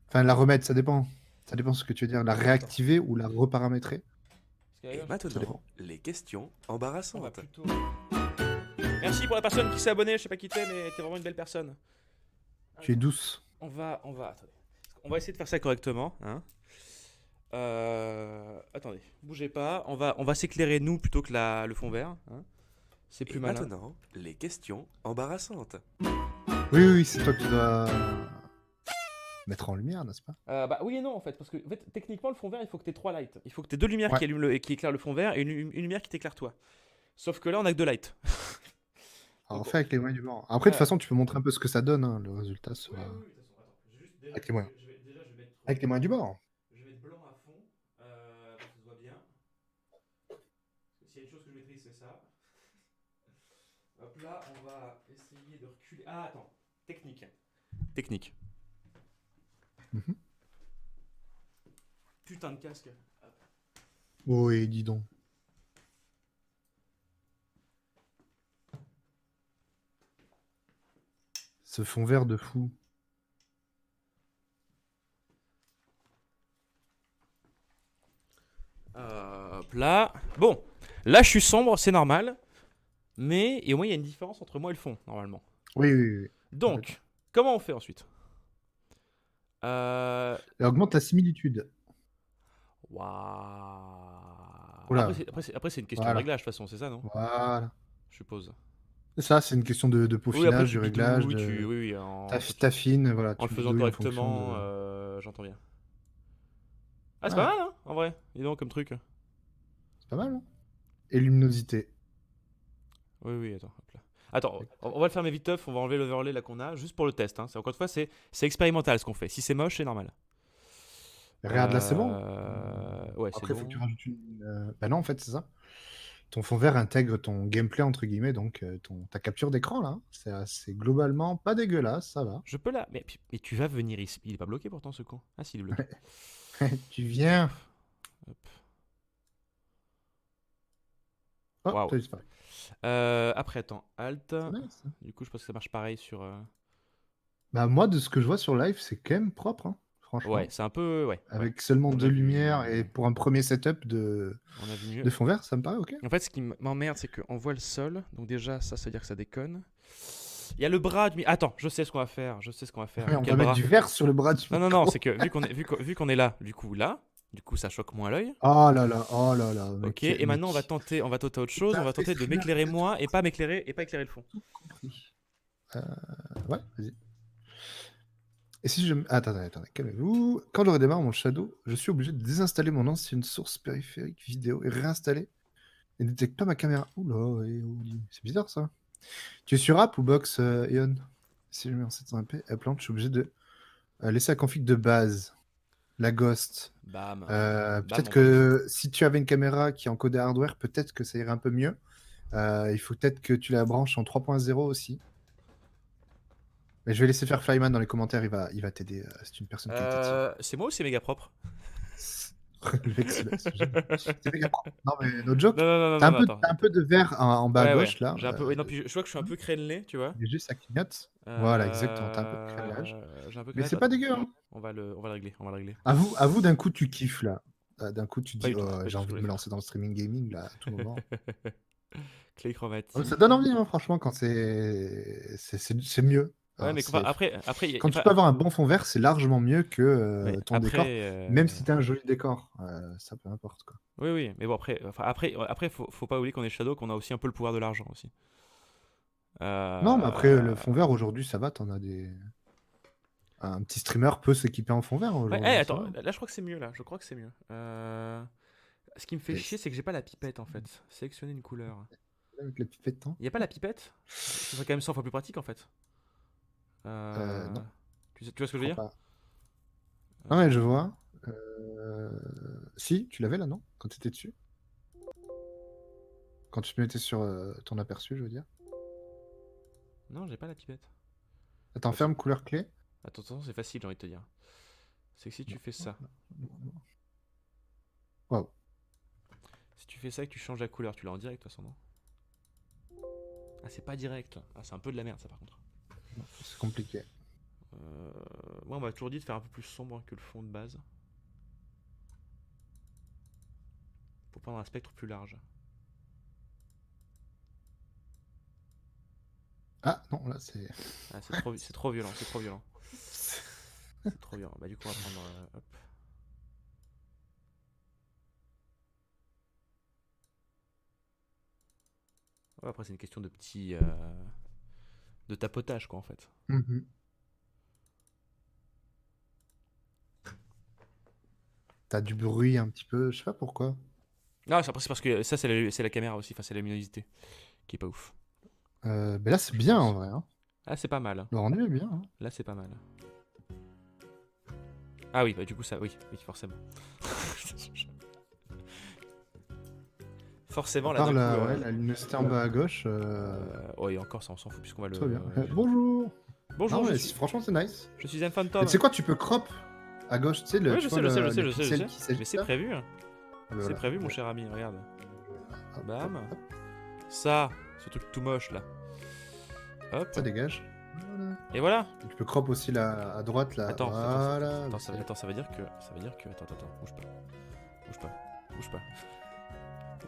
Enfin, la remettre, ça dépend. Ça dépend de ce que tu veux dire. La réactiver ou la reparamétrer. Et Ça maintenant, dépend. les questions On va embarrassantes. plutôt. Merci pour la personne qui s'est abonnée, je sais pas qui t'es, mais t'es vraiment une belle personne. Tu es douce. Attendez. On va essayer de faire ça correctement, hein. Attendez, bougez pas. On va s'éclairer nous plutôt que le fond vert, hein. C'est Et plus malin. maintenant, les questions embarrassantes. Oui, oui, c'est toi qui dois mettre en lumière, n'est-ce pas? Bah oui et non en fait, parce que en fait, techniquement le fond vert il faut que tu aies 3 lights. Il faut que tu aies 2 lumières Ouais. qui éclairent le fond vert et une lumière qui t'éclaire toi. Sauf que là on a que 2 lights. Alors, Donc, fais avec les moyens du bord. Après, de toute Ouais. façon, tu peux montrer un peu ce que ça donne. Le résultat sera... de toute façon, attends. Juste déjà, Avec les moyens. je vais mettre. Avec les moyens du bord. Je vais mettre blanc à fond, pour que ça se voit bien. Parce que s'il y a une chose que je maîtrise, c'est ça. Hop là, on va essayer de reculer. Ah, attends. Technique. Technique. Mhm. Putain de casque. Oui, dis donc. Ce fond vert de fou. Hop là. Bon, là je suis sombre, c'est normal. Mais et au moins il y a une différence entre moi et le fond, normalement. Oui, oui, oui. Donc, comment on fait ensuite? Euh... Et augmente la similitude. Waouh. Oula. Après, c'est une question Voilà. de réglage, de toute façon, c'est ça, non? Voilà. Je suppose. Ça, c'est une question de Oui, après, peaufinage, tu du réglage, bidouilles, de... oui, T'affines, voilà. en Tu le faisant bidouilles en fonction correctement, de... j'entends bien. Ah, c'est Ouais. pas mal, hein, en vrai. Dis donc, comme truc. C'est pas mal, non? Et luminosité. Oui, attends, hop là. Attends, on va le fermer vite teuf, on va enlever l'overlay là qu'on a, juste pour le test. Hein. Encore une fois, c'est expérimental ce qu'on fait. Si c'est moche, c'est normal. Regarde, là, c'est bon. Ouais, c'est Après, il bon. faut que tu rajoutes une... Bah non, en fait, c'est ça. Ton fond vert intègre ton gameplay, entre guillemets, donc ta capture d'écran, là. Hein. C'est globalement pas dégueulasse, ça va. Je peux là. Mais tu vas venir ici. Il est pas bloqué pourtant ce con. Ah si, il est bloqué. Tu viens. Hop. Oh, Waouh. t'as disparu. Après, attends, Alt. C'est nice, hein. Du coup, je pense que ça marche pareil sur. Bah, moi, de ce que je vois sur live, c'est quand même propre, hein, franchement. Ouais, c'est un peu. Ouais. Avec seulement On a 2 vu- lumières et pour un premier setup de On a vu mieux. fond vert, ça me paraît ok. En fait, ce qui m'emmerde, c'est qu'on voit le sol. Donc, déjà, ça veut dire que ça déconne. Il y a le bras du. Attends, je sais ce qu'on va faire. Ouais, on Quel va mettre bras? du vert sur le bras du Non, micro. c'est que vu qu'on est là, du coup, ça choque moins l'œil. Oh là là. Mais Ok, et maintenant, on va tenter autre chose. On va tenter de m'éclairer moi et pas éclairer le fond. Tout compris. Ouais, vas-y. Et si je... Attendez, calmez-vous. Quand je redémarre mon Shadow, je suis obligé de désinstaller mon ancienne source périphérique vidéo et réinstaller. Et ne détecte pas ma caméra. Oula, c'est bizarre ça. Tu es sur app ou box, Eon? Si je mets en 720p, plante, je suis obligé de laisser la config de base. La Ghost. Bam. Peut-être mon que si tu avais une caméra qui est encodée hardware, peut-être que ça irait un peu mieux. Il faut peut-être que tu la branches en 3.0 aussi. Mais je vais laisser faire Flyman dans les commentaires, il va t'aider. C'est une personne qualitative. C'est moi ou c'est méga propre? Le mec, c'est méga propre. Non, mais no joke. Non, non, non, T'as non, attends. un peu de vert en bas à Ouais, gauche, là. j'ai un peu... ouais, non, puis je vois que je suis un peu crénelé, tu vois. Léger, ça clignote. Voilà, exactement. T'as un peu de crénelage. J'ai un peu Mais c'est crénelé, pas attends. dégueu, hein. On va le régler, on va le régler. Avoue, d'un coup, tu kiffes, là. D'un coup, tu Pas dis, du tout, oh, pas du j'ai tout, envie de me lancer dans le streaming gaming, là, à tout moment. Clé chromatique. Ça donne envie, hein, franchement, quand c'est mieux. Ouais, Hein, mais c'est- après, Quand tu peux avoir un bon fond vert, c'est largement mieux que ouais, ton décor. Même si t'as un joli décor, ça peu importe, quoi. Oui, oui, mais bon, après faut pas oublier qu'on est Shadow, qu'on a aussi un peu le pouvoir de l'argent aussi. Non, mais après, le fond vert, aujourd'hui, ça va, t'en as des... Un petit streamer peut s'équiper en fond vert Ouais, aujourd'hui. ça attends, va. là je crois que c'est mieux, là. Je crois que c'est mieux. Ce qui me fait Et chier, c'est que j'ai pas la pipette en fait. Sélectionner une couleur. avec la pipette, hein. Y a pas la pipette? Ce serait quand même 100 fois plus pratique en fait. Non. Tu vois ce que je veux Je dire? crois pas. Ah ouais, je vois. Si, tu l'avais là, non? Quand tu étais dessus? Quand tu te mettais sur ton aperçu, je veux dire. Non, j'ai pas la pipette. Attends, ferme couleur clé. Attends, c'est facile, j'ai envie de te dire. C'est que si tu fais ça, Waouh. si tu fais ça et que tu changes la couleur, tu l'as en direct de toute façon, non? Ah, c'est pas direct. Ah, c'est un peu de la merde ça par contre. C'est compliqué. Moi, on m'a toujours dit de faire un peu plus sombre que le fond de base. Pour prendre un spectre plus large. Ah non, là c'est. Ah, c'est trop violent, c'est trop violent. C'est trop violent. Bah, du coup, on va prendre. Hop. Ouais, après, c'est une question de petit. De tapotage, quoi, en fait. Mhm. T'as du bruit un petit peu, je sais pas pourquoi. Non, après, c'est parce que ça, c'est la caméra aussi. Enfin, c'est la luminosité qui est pas ouf. Mais là c'est bien en vrai. Hein. Ah, c'est pas mal. Le rendu est bien. Hein. Là, c'est pas mal. Ah oui, bah du coup, ça. Oui, forcément. Forcément, À là, part d'un la, coup, ouais, la luminosité en bas à gauche. ouais, et encore, ça, on s'en fout puisqu'on va le. Très bien. Bonjour. Bonjour, Non, je mais suis. franchement c'est nice. Je suis un fantôme. Mais tu sais quoi, tu peux crop à gauche, tu sais, le, Oui, tu je vois sais, je sais, je le sais, je sais, pixel je qui sais. s'agit Mais c'est là. prévu. Ah, bah C'est voilà. prévu, mon cher ami, regarde. Hop, Bam. hop, hop. Ça, ce truc tout moche là. Hop. Ça dégage. Voilà. Et voilà. Et tu peux crop aussi là à droite là. Attends, Voilà. attends, ça veut dire que. Attends, bouge pas. Bouge pas.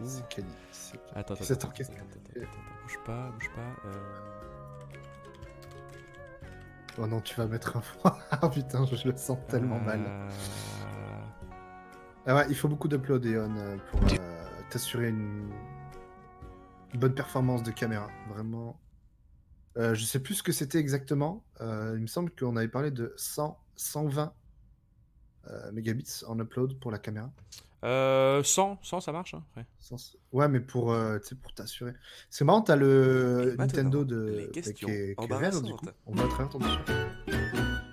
Ouh. C'est quali. C'est Attends, cet orchestre. bouge pas. Oh non, tu vas mettre un froid. Ah putain, je le sens tellement mal. Ah ouais, il faut beaucoup d'upload pour t'assurer une bonne performance de caméra. Vraiment. Je sais plus ce que c'était exactement. Il me semble qu'on avait parlé de 120 mégabits en upload pour la caméra. 100, ça marche, hein, après. Ouais, mais pour tu sais, pour t'assurer. C'est marrant, t'as le Et maintenant, Nintendo les qui questions est vert, du embarrassantes. coup. On voit à travers ton dessus.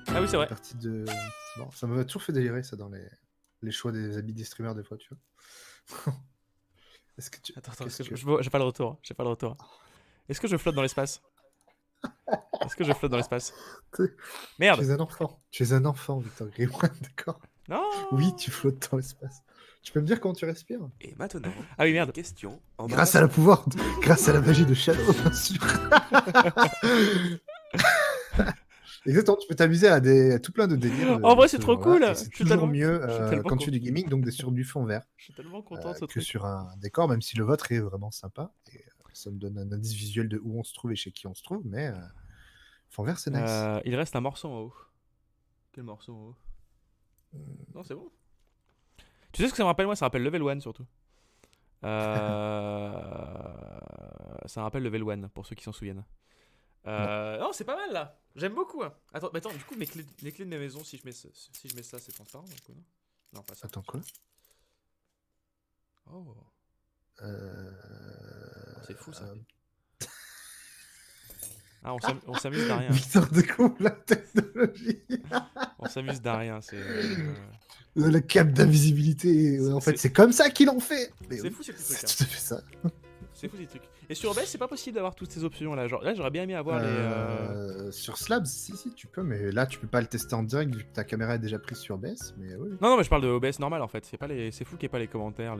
Ah oui, c'est vrai. Partie de... c'est marrant. Ça m'a toujours fait délirer, ça, dans les choix des habits des streamers, des fois, tu vois. Est-ce que tu... Attends, qu'est-ce que- j'ai pas le retour. Est-ce que je flotte dans l'espace? Merde. Tu es un enfant. Tu es un enfant, Victor Grimoire, d'accord? Non. Oui, tu flottes dans l'espace. Tu peux me dire comment tu respires? Et maintenant, Ah oui, merde. les questions Grâce à grâce à la magie de Shadow, bien sûr. Exactement, tu peux t'amuser à tout plein de délires. En vrai, de c'est ce trop genre-là, cool. et c'est Je suis toujours tellement- mieux je suis tellement quand tu fais du gaming, donc sur du fond vert, Je suis tellement content de ce que truc. sur un décor, même si le vôtre est vraiment sympa. Et, ça me donne un indice visuel de où on se trouve et chez qui on se trouve, mais fond vert, c'est nice. Il reste un morceau en haut. Quel morceau en haut? Non, c'est bon. Tu sais ce que ça me rappelle, moi? Ça me rappelle Level 1 surtout. Ça me rappelle Level 1 pour ceux qui s'en souviennent. Non, c'est pas mal là. J'aime beaucoup. Hein. Attends, du coup, les clés de ma maison, si je mets ça, c'est transparent du coup, non? Non, pas ça. Attends, quoi? Oh, c'est fou ça. Ah, on s'amuse d'Arien. Victor découvre la technologie. On s'amuse d'Arien. C'est. Le cap d'invisibilité. En fait, c'est comme ça qu'ils l'ont fait. Mais C'est oui, fou ces petits c'est trucs. tout à fait ça. C'est fou ces trucs. Et sur OBS, c'est pas possible d'avoir toutes ces options là. Genre, là, j'aurais bien aimé avoir Sur Slabs, si, tu peux, mais là, tu peux pas le tester en direct vu que ta caméra est déjà prise sur OBS, mais oui. Non, mais je parle de OBS normal en fait. C'est fou qu'il n'y ait pas les commentaires,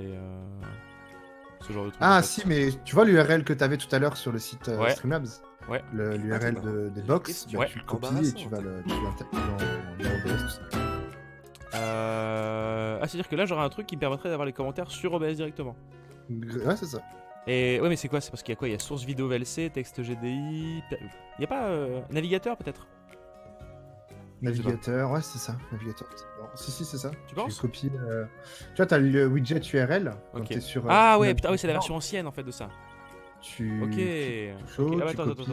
ce genre de trucs. Ah, en fait. si, mais tu vois l'URL que t'avais tout à l'heure sur le site Ouais. Streamlabs? Ouais. L'URL des box, questions bah, tu le copies et tu vas l'intégrer dans OBS. Tout ça. Ah, c'est-à-dire que là, j'aurais un truc qui me permettrait d'avoir les commentaires sur OBS directement. Ouais, c'est ça. Et ouais, mais c'est quoi? C'est parce qu'il y a quoi? Il y a source vidéo VLC, texte GDI. Il y a pas navigateur peut-être? Navigateur, ouais, c'est ça. Navigateur. Bon, si, c'est ça. Tu penses? copies. Tu vois, t'as le widget URL quand Ok. t'es sur. Ah ouais, Streamlabs. putain, ouais, c'est la version ancienne en fait de ça. Tu. Ok. tu Ok. Ah, bah, tu attends, copies,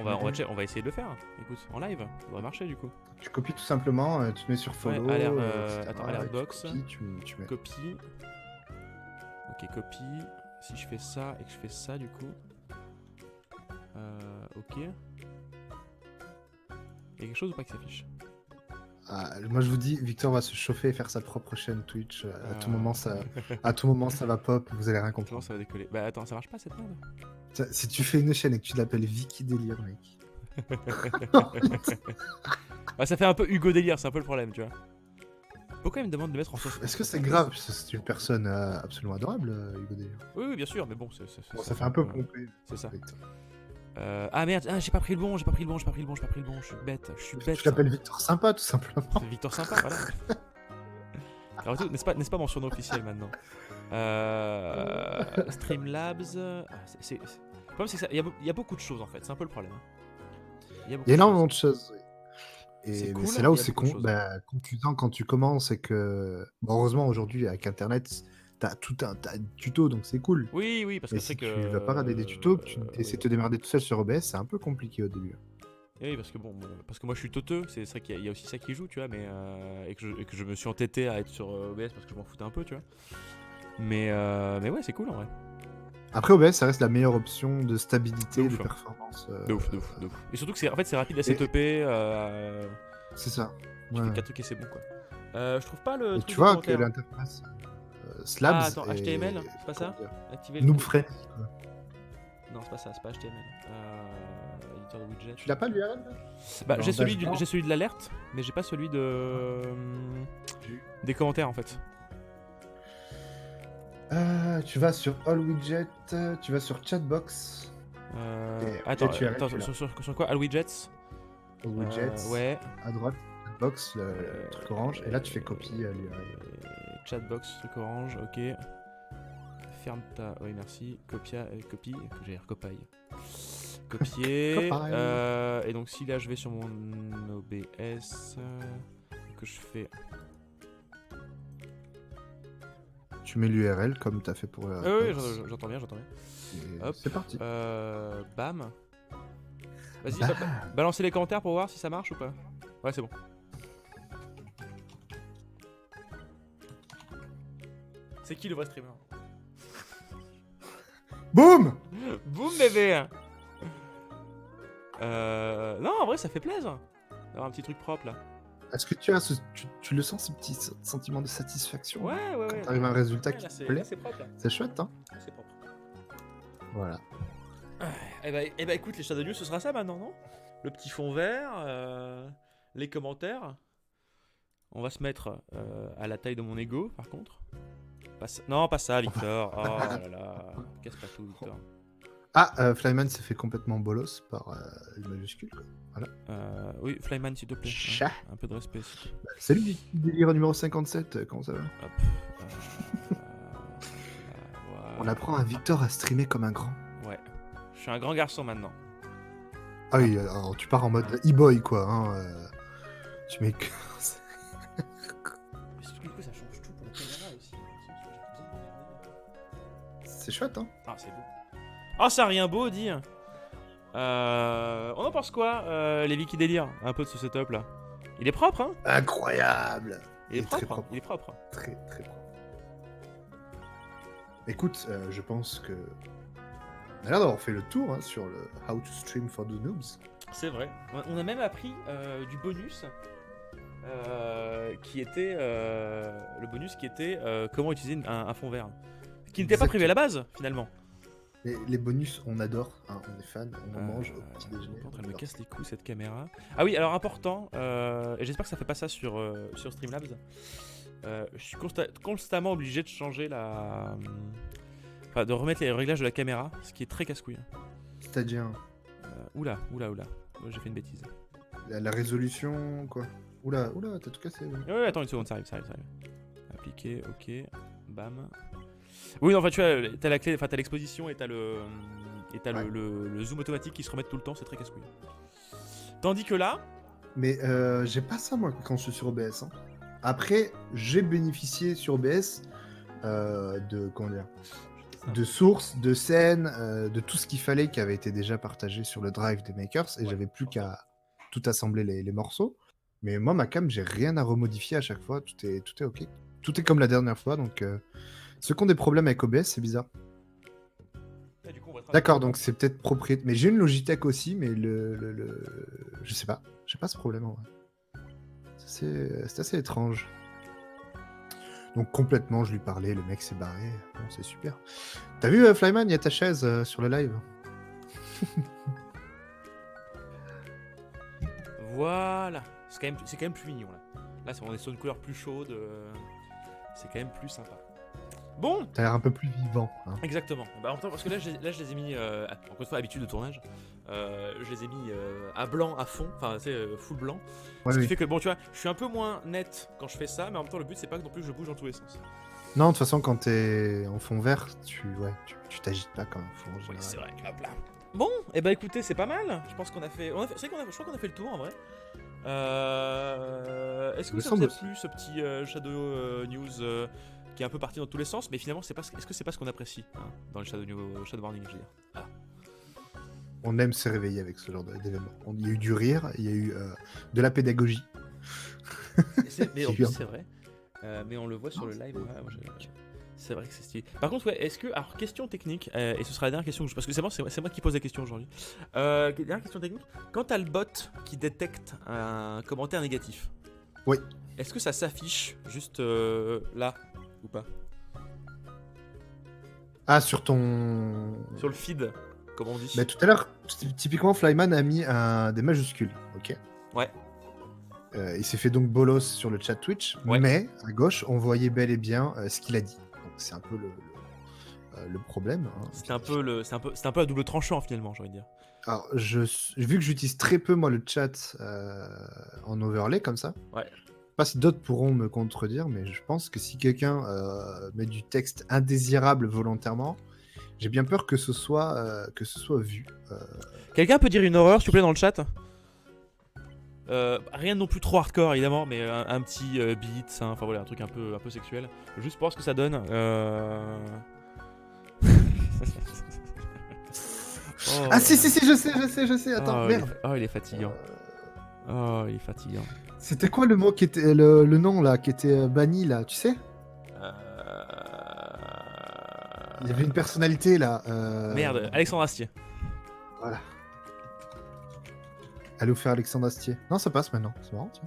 bon, tu on va essayer de le faire. Écoute, en live, ça devrait marcher du coup. Tu copies tout simplement, tu mets sur follow. Ouais, alert, etc., attends, alert et tu box. copies, tu mets. Copie. Ok, copie. Si je fais ça et que je fais ça du coup. Ok. Il y a quelque chose ou pas qui s'affiche? Ah, moi je vous dis, Victor va se chauffer et faire sa propre chaîne Twitch. À tout moment, ça va pop. Vous allez rien Comment comprendre. ça va décoller? Bah attends, ça marche pas cette merde? Si tu fais une chaîne et que tu l'appelles Vicky Délire, mec. Bah ça fait un peu Hugo Délire, c'est un peu le problème, tu vois. Pourquoi il me demande de mettre en sauce? Est-ce que c'est grave? C'est une personne absolument adorable, Hugo Délire. Oui, bien sûr, mais bon, Bon, ça fait un peu pompé. C'est ça. Victor. Ah merde, j'ai pas pris le bon, je suis bête, Tu l'appelles Victor Sympa, tout simplement. C'est Victor Sympa, voilà. Alors, tout, n'est-ce pas mon surnom officiel maintenant? Streamlabs. Le problème, c'est que il y a beaucoup de choses en fait, c'est un peu le problème. Il y a énormément de choses. Oui. C'est Et cool, c'est là où il y a c'est beaucoup de choses. confusant quand tu commences et que. Bon, heureusement, aujourd'hui, avec Internet, t'as tout un tas de tutos, donc c'est cool. Oui, parce que Mais c'est si que. tu vas pas regarder des tutos, que tu essaies de te démerder tout seul sur OBS, c'est un peu compliqué au début. Oui, parce que bon, parce que moi je suis teuteux, c'est ça qu'il y a aussi ça qui joue, tu vois, mais et que je me suis entêté à être sur OBS parce que je m'en foutais un peu, tu vois. Mais ouais, c'est cool en vrai. Après, OBS, ça reste la meilleure option de stabilité, De de ouf, hein. performance. De ouf. Et surtout que c'est rapide à setuper. C'est ça. Tu Ouais. fais 4 trucs et c'est bon quoi. Je trouve pas le Et truc tu de vois que commentaire. l'interface Slabs. Ah, attends, HTML, c'est pas ça? Activer le Noob truc. friendly, quoi. Non, c'est pas ça, c'est pas HTML. Éditeur de widget. Tu l'as pas l'URL? Bah, Dans j'ai celui dashboard. j'ai celui de l'alerte, mais j'ai pas celui de des commentaires en fait. Tu vas sur All Widget, tu vas sur Chatbox. Et Attends, tu arrêtes, attends, tu l'as. sur quoi? All widgets. All Widgets, Ouais. à droite, Chatbox, le truc orange, et là tu fais copie l'URL. Chatbox, truc orange, ok. Ferme ta. Oui, merci. Copie. Que j'ai copaille. Copier. Copaille. Et donc, si là je vais sur mon OBS, que je fais. Tu mets l'URL comme tu as fait pour Oui, j'entends bien. et Hop. c'est parti. Bam. Vas-y, Bam. balancez les commentaires pour voir si ça marche ou pas. Ouais, c'est bon. C'est qui le vrai streamer? Boum. Boum bébé. Non, en vrai, ça fait plaisir d'avoir un petit truc propre là. Est-ce que tu as tu le sens, ce petit sentiment de satisfaction Ouais. quand t'arrives à un résultat Ouais, qui là, te plaît? c'est propre là. C'est chouette, hein? Là, c'est propre. Voilà. Eh bah écoute, les Shadow News, ce sera ça maintenant, non? Le petit fond vert, les commentaires. On va se mettre à la taille de mon ego, par contre. Non, pas ça, Victor. Oh là là. Casse pas tout, Victor. Ah, Flyman s'est fait complètement bolos par une majuscule, quoi. Voilà. Oui, Flyman, s'il te plaît. Chat. Hein, un peu de respect, s'il te plaît. Salut, Vicky Délire numéro 57, comment ça va? Hop. Voilà. On apprend à Victor à streamer comme un grand. Ouais. Je suis un grand garçon maintenant. Ah oui, alors, tu pars en mode e-boy, quoi. Hein, tu mets que... Mais surtout, du coup, ça change tout pour la caméra aussi. C'est chouette, hein? Ah, c'est beau. Ah, ça a rien beau, dit. On en pense quoi, les Wiki Délire, un peu de ce setup là? Il est propre, hein? Incroyable! Il est très propre, hein. propre. Il est propre. Très, très propre. Écoute, je pense que... On a l'air d'avoir fait le tour hein, sur le How to Stream for the Noobs. C'est vrai. On a même appris du bonus qui était le bonus qui était comment utiliser un fond vert, qui n'était pas prévu à la base finalement. Les bonus, on adore, hein, on est fan, on en mange au petit déjeuner. Elle me casse les couilles cette caméra. Ah oui, alors important, et j'espère que ça fait pas ça sur Streamlabs. Je suis constamment obligé de changer enfin, de remettre les réglages de la caméra, ce qui est très casse-couille. C'est-à-dire Oula. J'ai fait une bêtise. la résolution, quoi. Oula, t'as tout cassé. Ouais, attends une seconde, ça arrive. Appliquer, ok, bam. Oui, non, en fait, tu vois, t'as la clé, enfin, t'as l'exposition et t'as le zoom automatique qui se remettent tout le temps, c'est très casse-couille. Tandis que là, Mais j'ai pas ça, moi, quand je suis sur OBS. Hein. Après, j'ai bénéficié sur OBS de, comment dire, de sources, de scènes, de tout ce qu'il fallait qui avait été déjà partagé sur le drive des makers, et j'avais plus qu'à tout assembler les morceaux. Mais moi, ma cam, j'ai rien à remodifier à chaque fois, tout est ok. Tout est comme la dernière fois, donc ceux qui ont des problèmes avec OBS, c'est bizarre. là, du coup, on va D'accord, donc c'est peut-être propriétaire. Mais j'ai une Logitech aussi, mais je sais pas. J'ai pas ce problème en vrai. C'est assez étrange. Donc complètement, je lui parlais, le mec s'est barré. Bon, c'est super. T'as vu, Flyman, il y a ta chaise sur le live. Voilà, c'est quand même plus mignon là. Là, on est sur une couleur plus chaude, c'est quand même plus sympa. Bon, T'as l'air un peu plus vivant. Hein. exactement. Bah, en même temps, parce que là, je les ai mis, encore une fois, habitude de tournage, je les ai mis à blanc, à fond, enfin, tu sais, full blanc. Ouais, Ce qui oui. fait que, bon, tu vois, je suis un peu moins net quand je fais ça, mais en même temps, le but, c'est pas que non plus je bouge dans tous les sens. Non, de toute façon, quand t'es en fond vert, tu t'agites pas comme un fond. en Oui, général. c'est vrai. Hop là. Bon, et bah écoutez, c'est pas mal. Je pense qu'on a fait. C'est vrai je crois qu'on a fait le tour en vrai. Est-ce que Me ça vous semble a aussi. plu ce petit Shadow News qui est un peu parti dans tous les sens, mais finalement, est-ce que c'est pas ce qu'on apprécie hein, dans les Shadow Warning, je veux dire. Voilà. On aime se réveiller avec ce genre d'événement. Il y a eu du rire, il y a eu de la pédagogie. Mais en plus, c'est vrai. Mais on le voit sur le live. Ouais, c'est vrai que c'est stylé. Par contre, ouais, est-ce que. Alors, question technique, et ce sera la dernière question, parce que c'est moi qui pose la question aujourd'hui. Dernière question technique. Quand t'as le bot qui détecte un commentaire négatif, Oui. est-ce que ça s'affiche juste là ou pas? Ah, sur ton. Sur le feed, comme on dit. Bah, tout à l'heure, typiquement, Flyman a mis des majuscules, ok. Ouais. Il s'est fait donc bolos sur le chat Twitch, Ouais. mais à gauche, on voyait bel et bien ce qu'il a dit. Donc c'est un peu le problème. Hein. C'est un peu à double tranchant finalement, j'ai envie de dire. Alors, vu que j'utilise très peu moi le chat en overlay comme ça, Ouais. je sais pas si d'autres pourront me contredire, mais je pense que si quelqu'un met du texte indésirable volontairement, j'ai bien peur que ce soit vu. Quelqu'un peut dire une horreur, s'il vous plaît, dans le chat? Rien de non plus trop hardcore évidemment, mais un petit beat, hein, enfin voilà, un truc un peu sexuel. Juste pour voir ce que ça donne. Oh. Ah si, je sais, attends, merde. Il est fatigant. Oh, il est fatigant. C'était quoi le mot qui était le nom là, qui était banni là, tu sais? Il y avait une personnalité là. Merde, Alexandre Astier. Voilà. Allez vous faire Alexandre Astier. Non, ça passe maintenant. C'est marrant, tiens.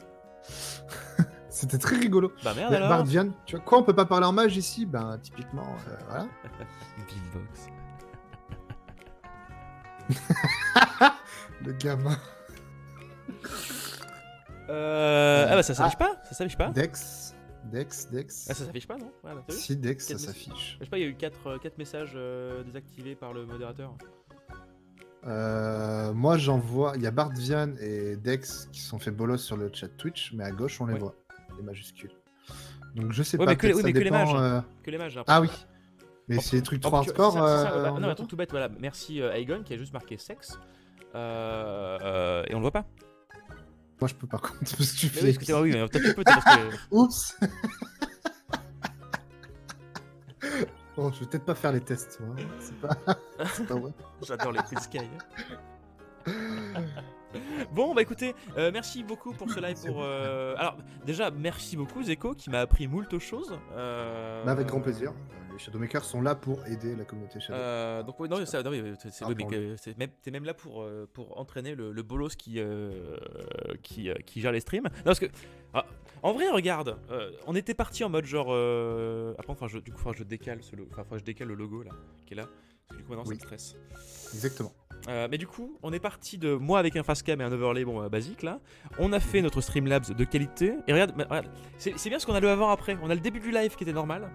C'était très rigolo. Bah merde Mais alors. Bardian, tu vois quoi, on peut pas parler en mage ici? Ben typiquement, voilà. Beatbox. Le gamin. Ah bah ça s'affiche pas? Ça s'affiche pas? Dex. Ah ça s'affiche pas non? Voilà, t'as vu? Si Dex, ça Quel s'affiche. Je sais pas, il y a eu 4 messages désactivés par le modérateur. Moi j'en vois, il y a Bardvian et Dex qui se sont fait bolos sur le chat Twitch, mais à gauche on les Ouais. voit, les majuscules. Donc je sais Ouais, pas, mais que les- peut-être oui, ça mais que les dépend, mages. Que les mages. J'ai Ah oui, l'impression. mais c'est des trucs trop Oh, c'est hardcore. ça, on non, voit un truc tout bête, voilà. Merci Aegon qui a juste marqué sexe. Et on le voit pas. pas. Moi je peux par contre, parce que tu Mais fais. oui, excusez-moi, oui, mais peut-être tu peux, parce que. Oups. Bon, je vais peut-être pas faire les tests, moi. C'est pas vrai. J'adore les quiz Sky. Bon bah écoutez, merci beaucoup pour ce live. Alors déjà merci beaucoup Zeko qui m'a appris moult choses. Bah, avec grand plaisir. Les Shadowmakers sont là pour aider la communauté Shadow. Donc ouais, non, c'est oui, oui, mais Apprends-le. t'es même là pour entraîner le bolos qui gère les streams. Non parce que en vrai regarde, on était parti en mode genre après enfin je décale je décale le logo là qui est là. Parce que du coup, maintenant, Oui. ça me stresse. Exactement. Mais du coup, on est parti de moi avec un facecam et un overlay basique là. On a fait notre Streamlabs de qualité. Et regarde, regarde, c'est bien parce qu'on a le avant-après. On a le début du live qui était normal.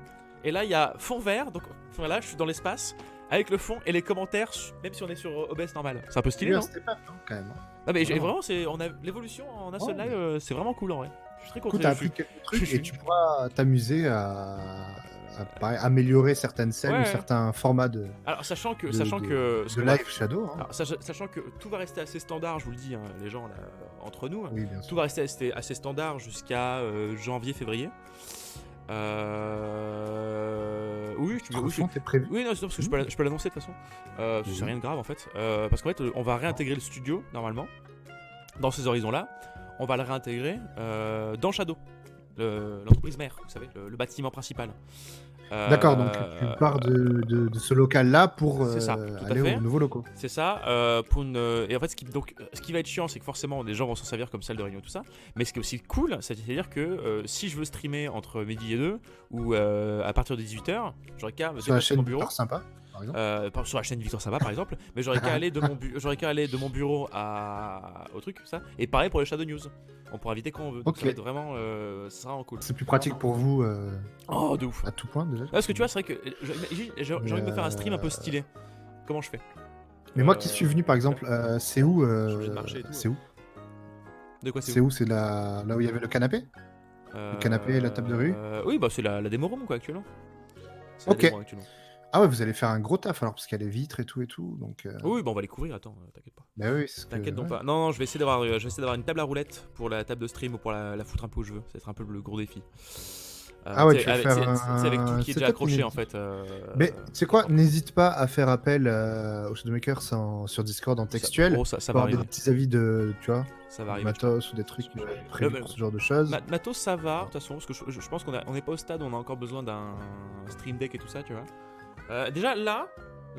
Et là, il y a fond vert. Donc voilà, je suis dans l'espace avec le fond et les commentaires, même si on est sur OBS normal. C'est un peu stylé, Oui, non? c'était pas quand même. Non, mais Vraiment. vraiment, on a l'évolution en un seul Oh, live. C'est vraiment cool en vrai. Je suis très content. Écoute, t'as appris quelques trucs et tu pourras t'amuser pareil, améliorer certaines scènes Ouais, ou ouais. certains formats de Alors, sachant que live Shadow. Hein. alors, sachant que tout va rester assez standard, je vous le dis, hein, les gens là, entre nous. Oui, bien Tout sûr. va rester assez standard jusqu'à janvier-février. Oui, tu Le fond, t'es prévu. oui, non, c'est parce que je peux l'annoncer de toute façon. C'est rien de grave en fait. Parce qu'en fait, on va réintégrer le studio normalement dans ces horizons-là. On va le réintégrer dans Shadow, l'entreprise mère, vous savez, le bâtiment principal. D'accord, donc tu pars de ce local-là pour C'est ça, tout à aller fait. aux nouveaux locaux. C'est ça. Et en fait, ce qui va être chiant, c'est que forcément, les gens vont s'en servir comme salle de réunion, tout ça. Mais ce qui est aussi cool, c'est-à-dire que si je veux streamer entre midi et 2 ou à partir de 18h, j'aurais qu'à me Sur la déplacer de chaîne mon bureau. Victor Sympa, par exemple. Sur la chaîne Victor Saba par exemple, mais j'aurais qu'à aller de mon bureau au truc, ça. Et pareil pour les Shadow News. On pourra inviter quand on veut. Donc Ok. ça va être vraiment, ça sera vraiment cool. C'est plus pratique pour vous Oh, de ouf. à tout point déjà. Parce que tu vois, c'est vrai que j'ai envie de me faire un stream un peu stylé. Comment je fais? Mais moi qui suis venu par exemple, c'est où changer de marché et tout, C'est où De quoi C'est où C'est là où il y avait le canapé? Le canapé et la table de rue? Oui, bah c'est la démo room quoi actuellement. C'est Ok. la démo actuellement. Ah ouais, vous allez faire un gros taf alors parce qu'il y a les vitres et tout, donc. Oui, bah on va les couvrir, attends, t'inquiète pas. Bah oui, c'est ce que- T'inquiète donc ouais. pas. Non, je vais essayer d'avoir une table à roulettes pour la table de stream ou pour la foutre un peu où je veux. Ça va être un peu le gros défi. Ah ouais, tu sais, tu vas avec, faire c'est avec tout qui est déjà setup accroché inédit. en fait. Mais tu sais quoi, n'hésite pas à faire appel au Shadowmaker sur Discord en textuel. Ça Pour va avoir des arriver. petits avis de, tu vois, Ça va arriver. matos ou des trucs prévus mais- pour ce genre de choses. Matos, ça va, de toute façon, parce que je pense qu'on n'est pas au stade où on a encore besoin d'un stream deck et tout ça, tu vois. Déjà, là,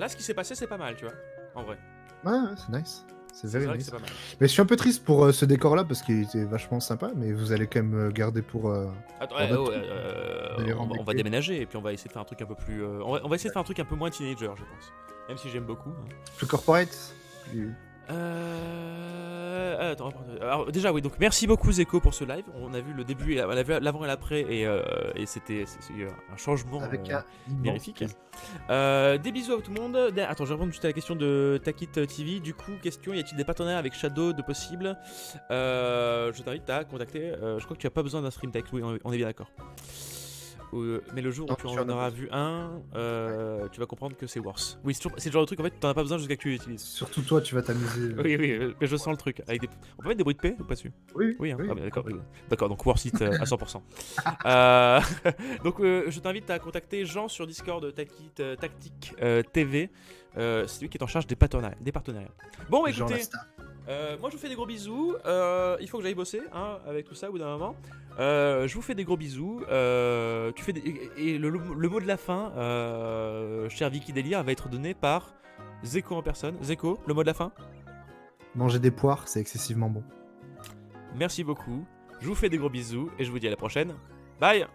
ce qui s'est passé, c'est pas mal, tu vois, en vrai. Ouais, c'est nice. C'est C'est very vrai que nice. c'est pas mal. Mais je suis un peu triste pour ce décor-là parce qu'il était vachement sympa, mais vous allez quand même garder pour. Attends, On va tout- on va déménager et puis on va essayer de faire un truc un peu plus. On va essayer de faire un truc un peu moins teenager, je pense. Même si j'aime beaucoup. Hein. plus corporate. plus- Attends, alors déjà oui, donc merci beaucoup Zeko pour ce live. On a vu le début, on a vu l'avant et l'après et c'était un changement Avec un mirifique. immense Des bisous à tout le monde. Attends, je réponds juste à la question de Takit TV. Du coup, question, y a-t-il des partenaires avec Shadow de possible? Je t'invite à contacter. Je crois que tu as pas besoin d'un stream text. Oui, on est bien d'accord. Mais le jour où Non, tu tu en en as auras vu un, tu vas comprendre que c'est worse. Oui, c'est le genre de truc en fait, t'en as pas besoin jusqu'à que tu l'utilises. Surtout toi, tu vas t'amuser. Oui, mais je sens le truc. On peut mettre des bruits de paix ou pas dessus? Oui, Oui, hein. oui. Ah, bah, d'accord. Oui. D'accord, donc worth it à 100%. Donc je t'invite à contacter Jean sur Discord Tactique TV. C'est lui qui est en charge des partenariats. Bon, Genre écoutez, la star. moi je vous fais des gros bisous. Il faut que j'aille bosser hein, avec tout ça au bout d'un moment. Je vous fais des gros bisous. Et le mot de la fin, cher Vicky Delia, va être donné par Zeko en personne. Zeko, le mot de la fin? Manger des poires, c'est excessivement bon. Merci beaucoup. Je vous fais des gros bisous et je vous dis à la prochaine. Bye!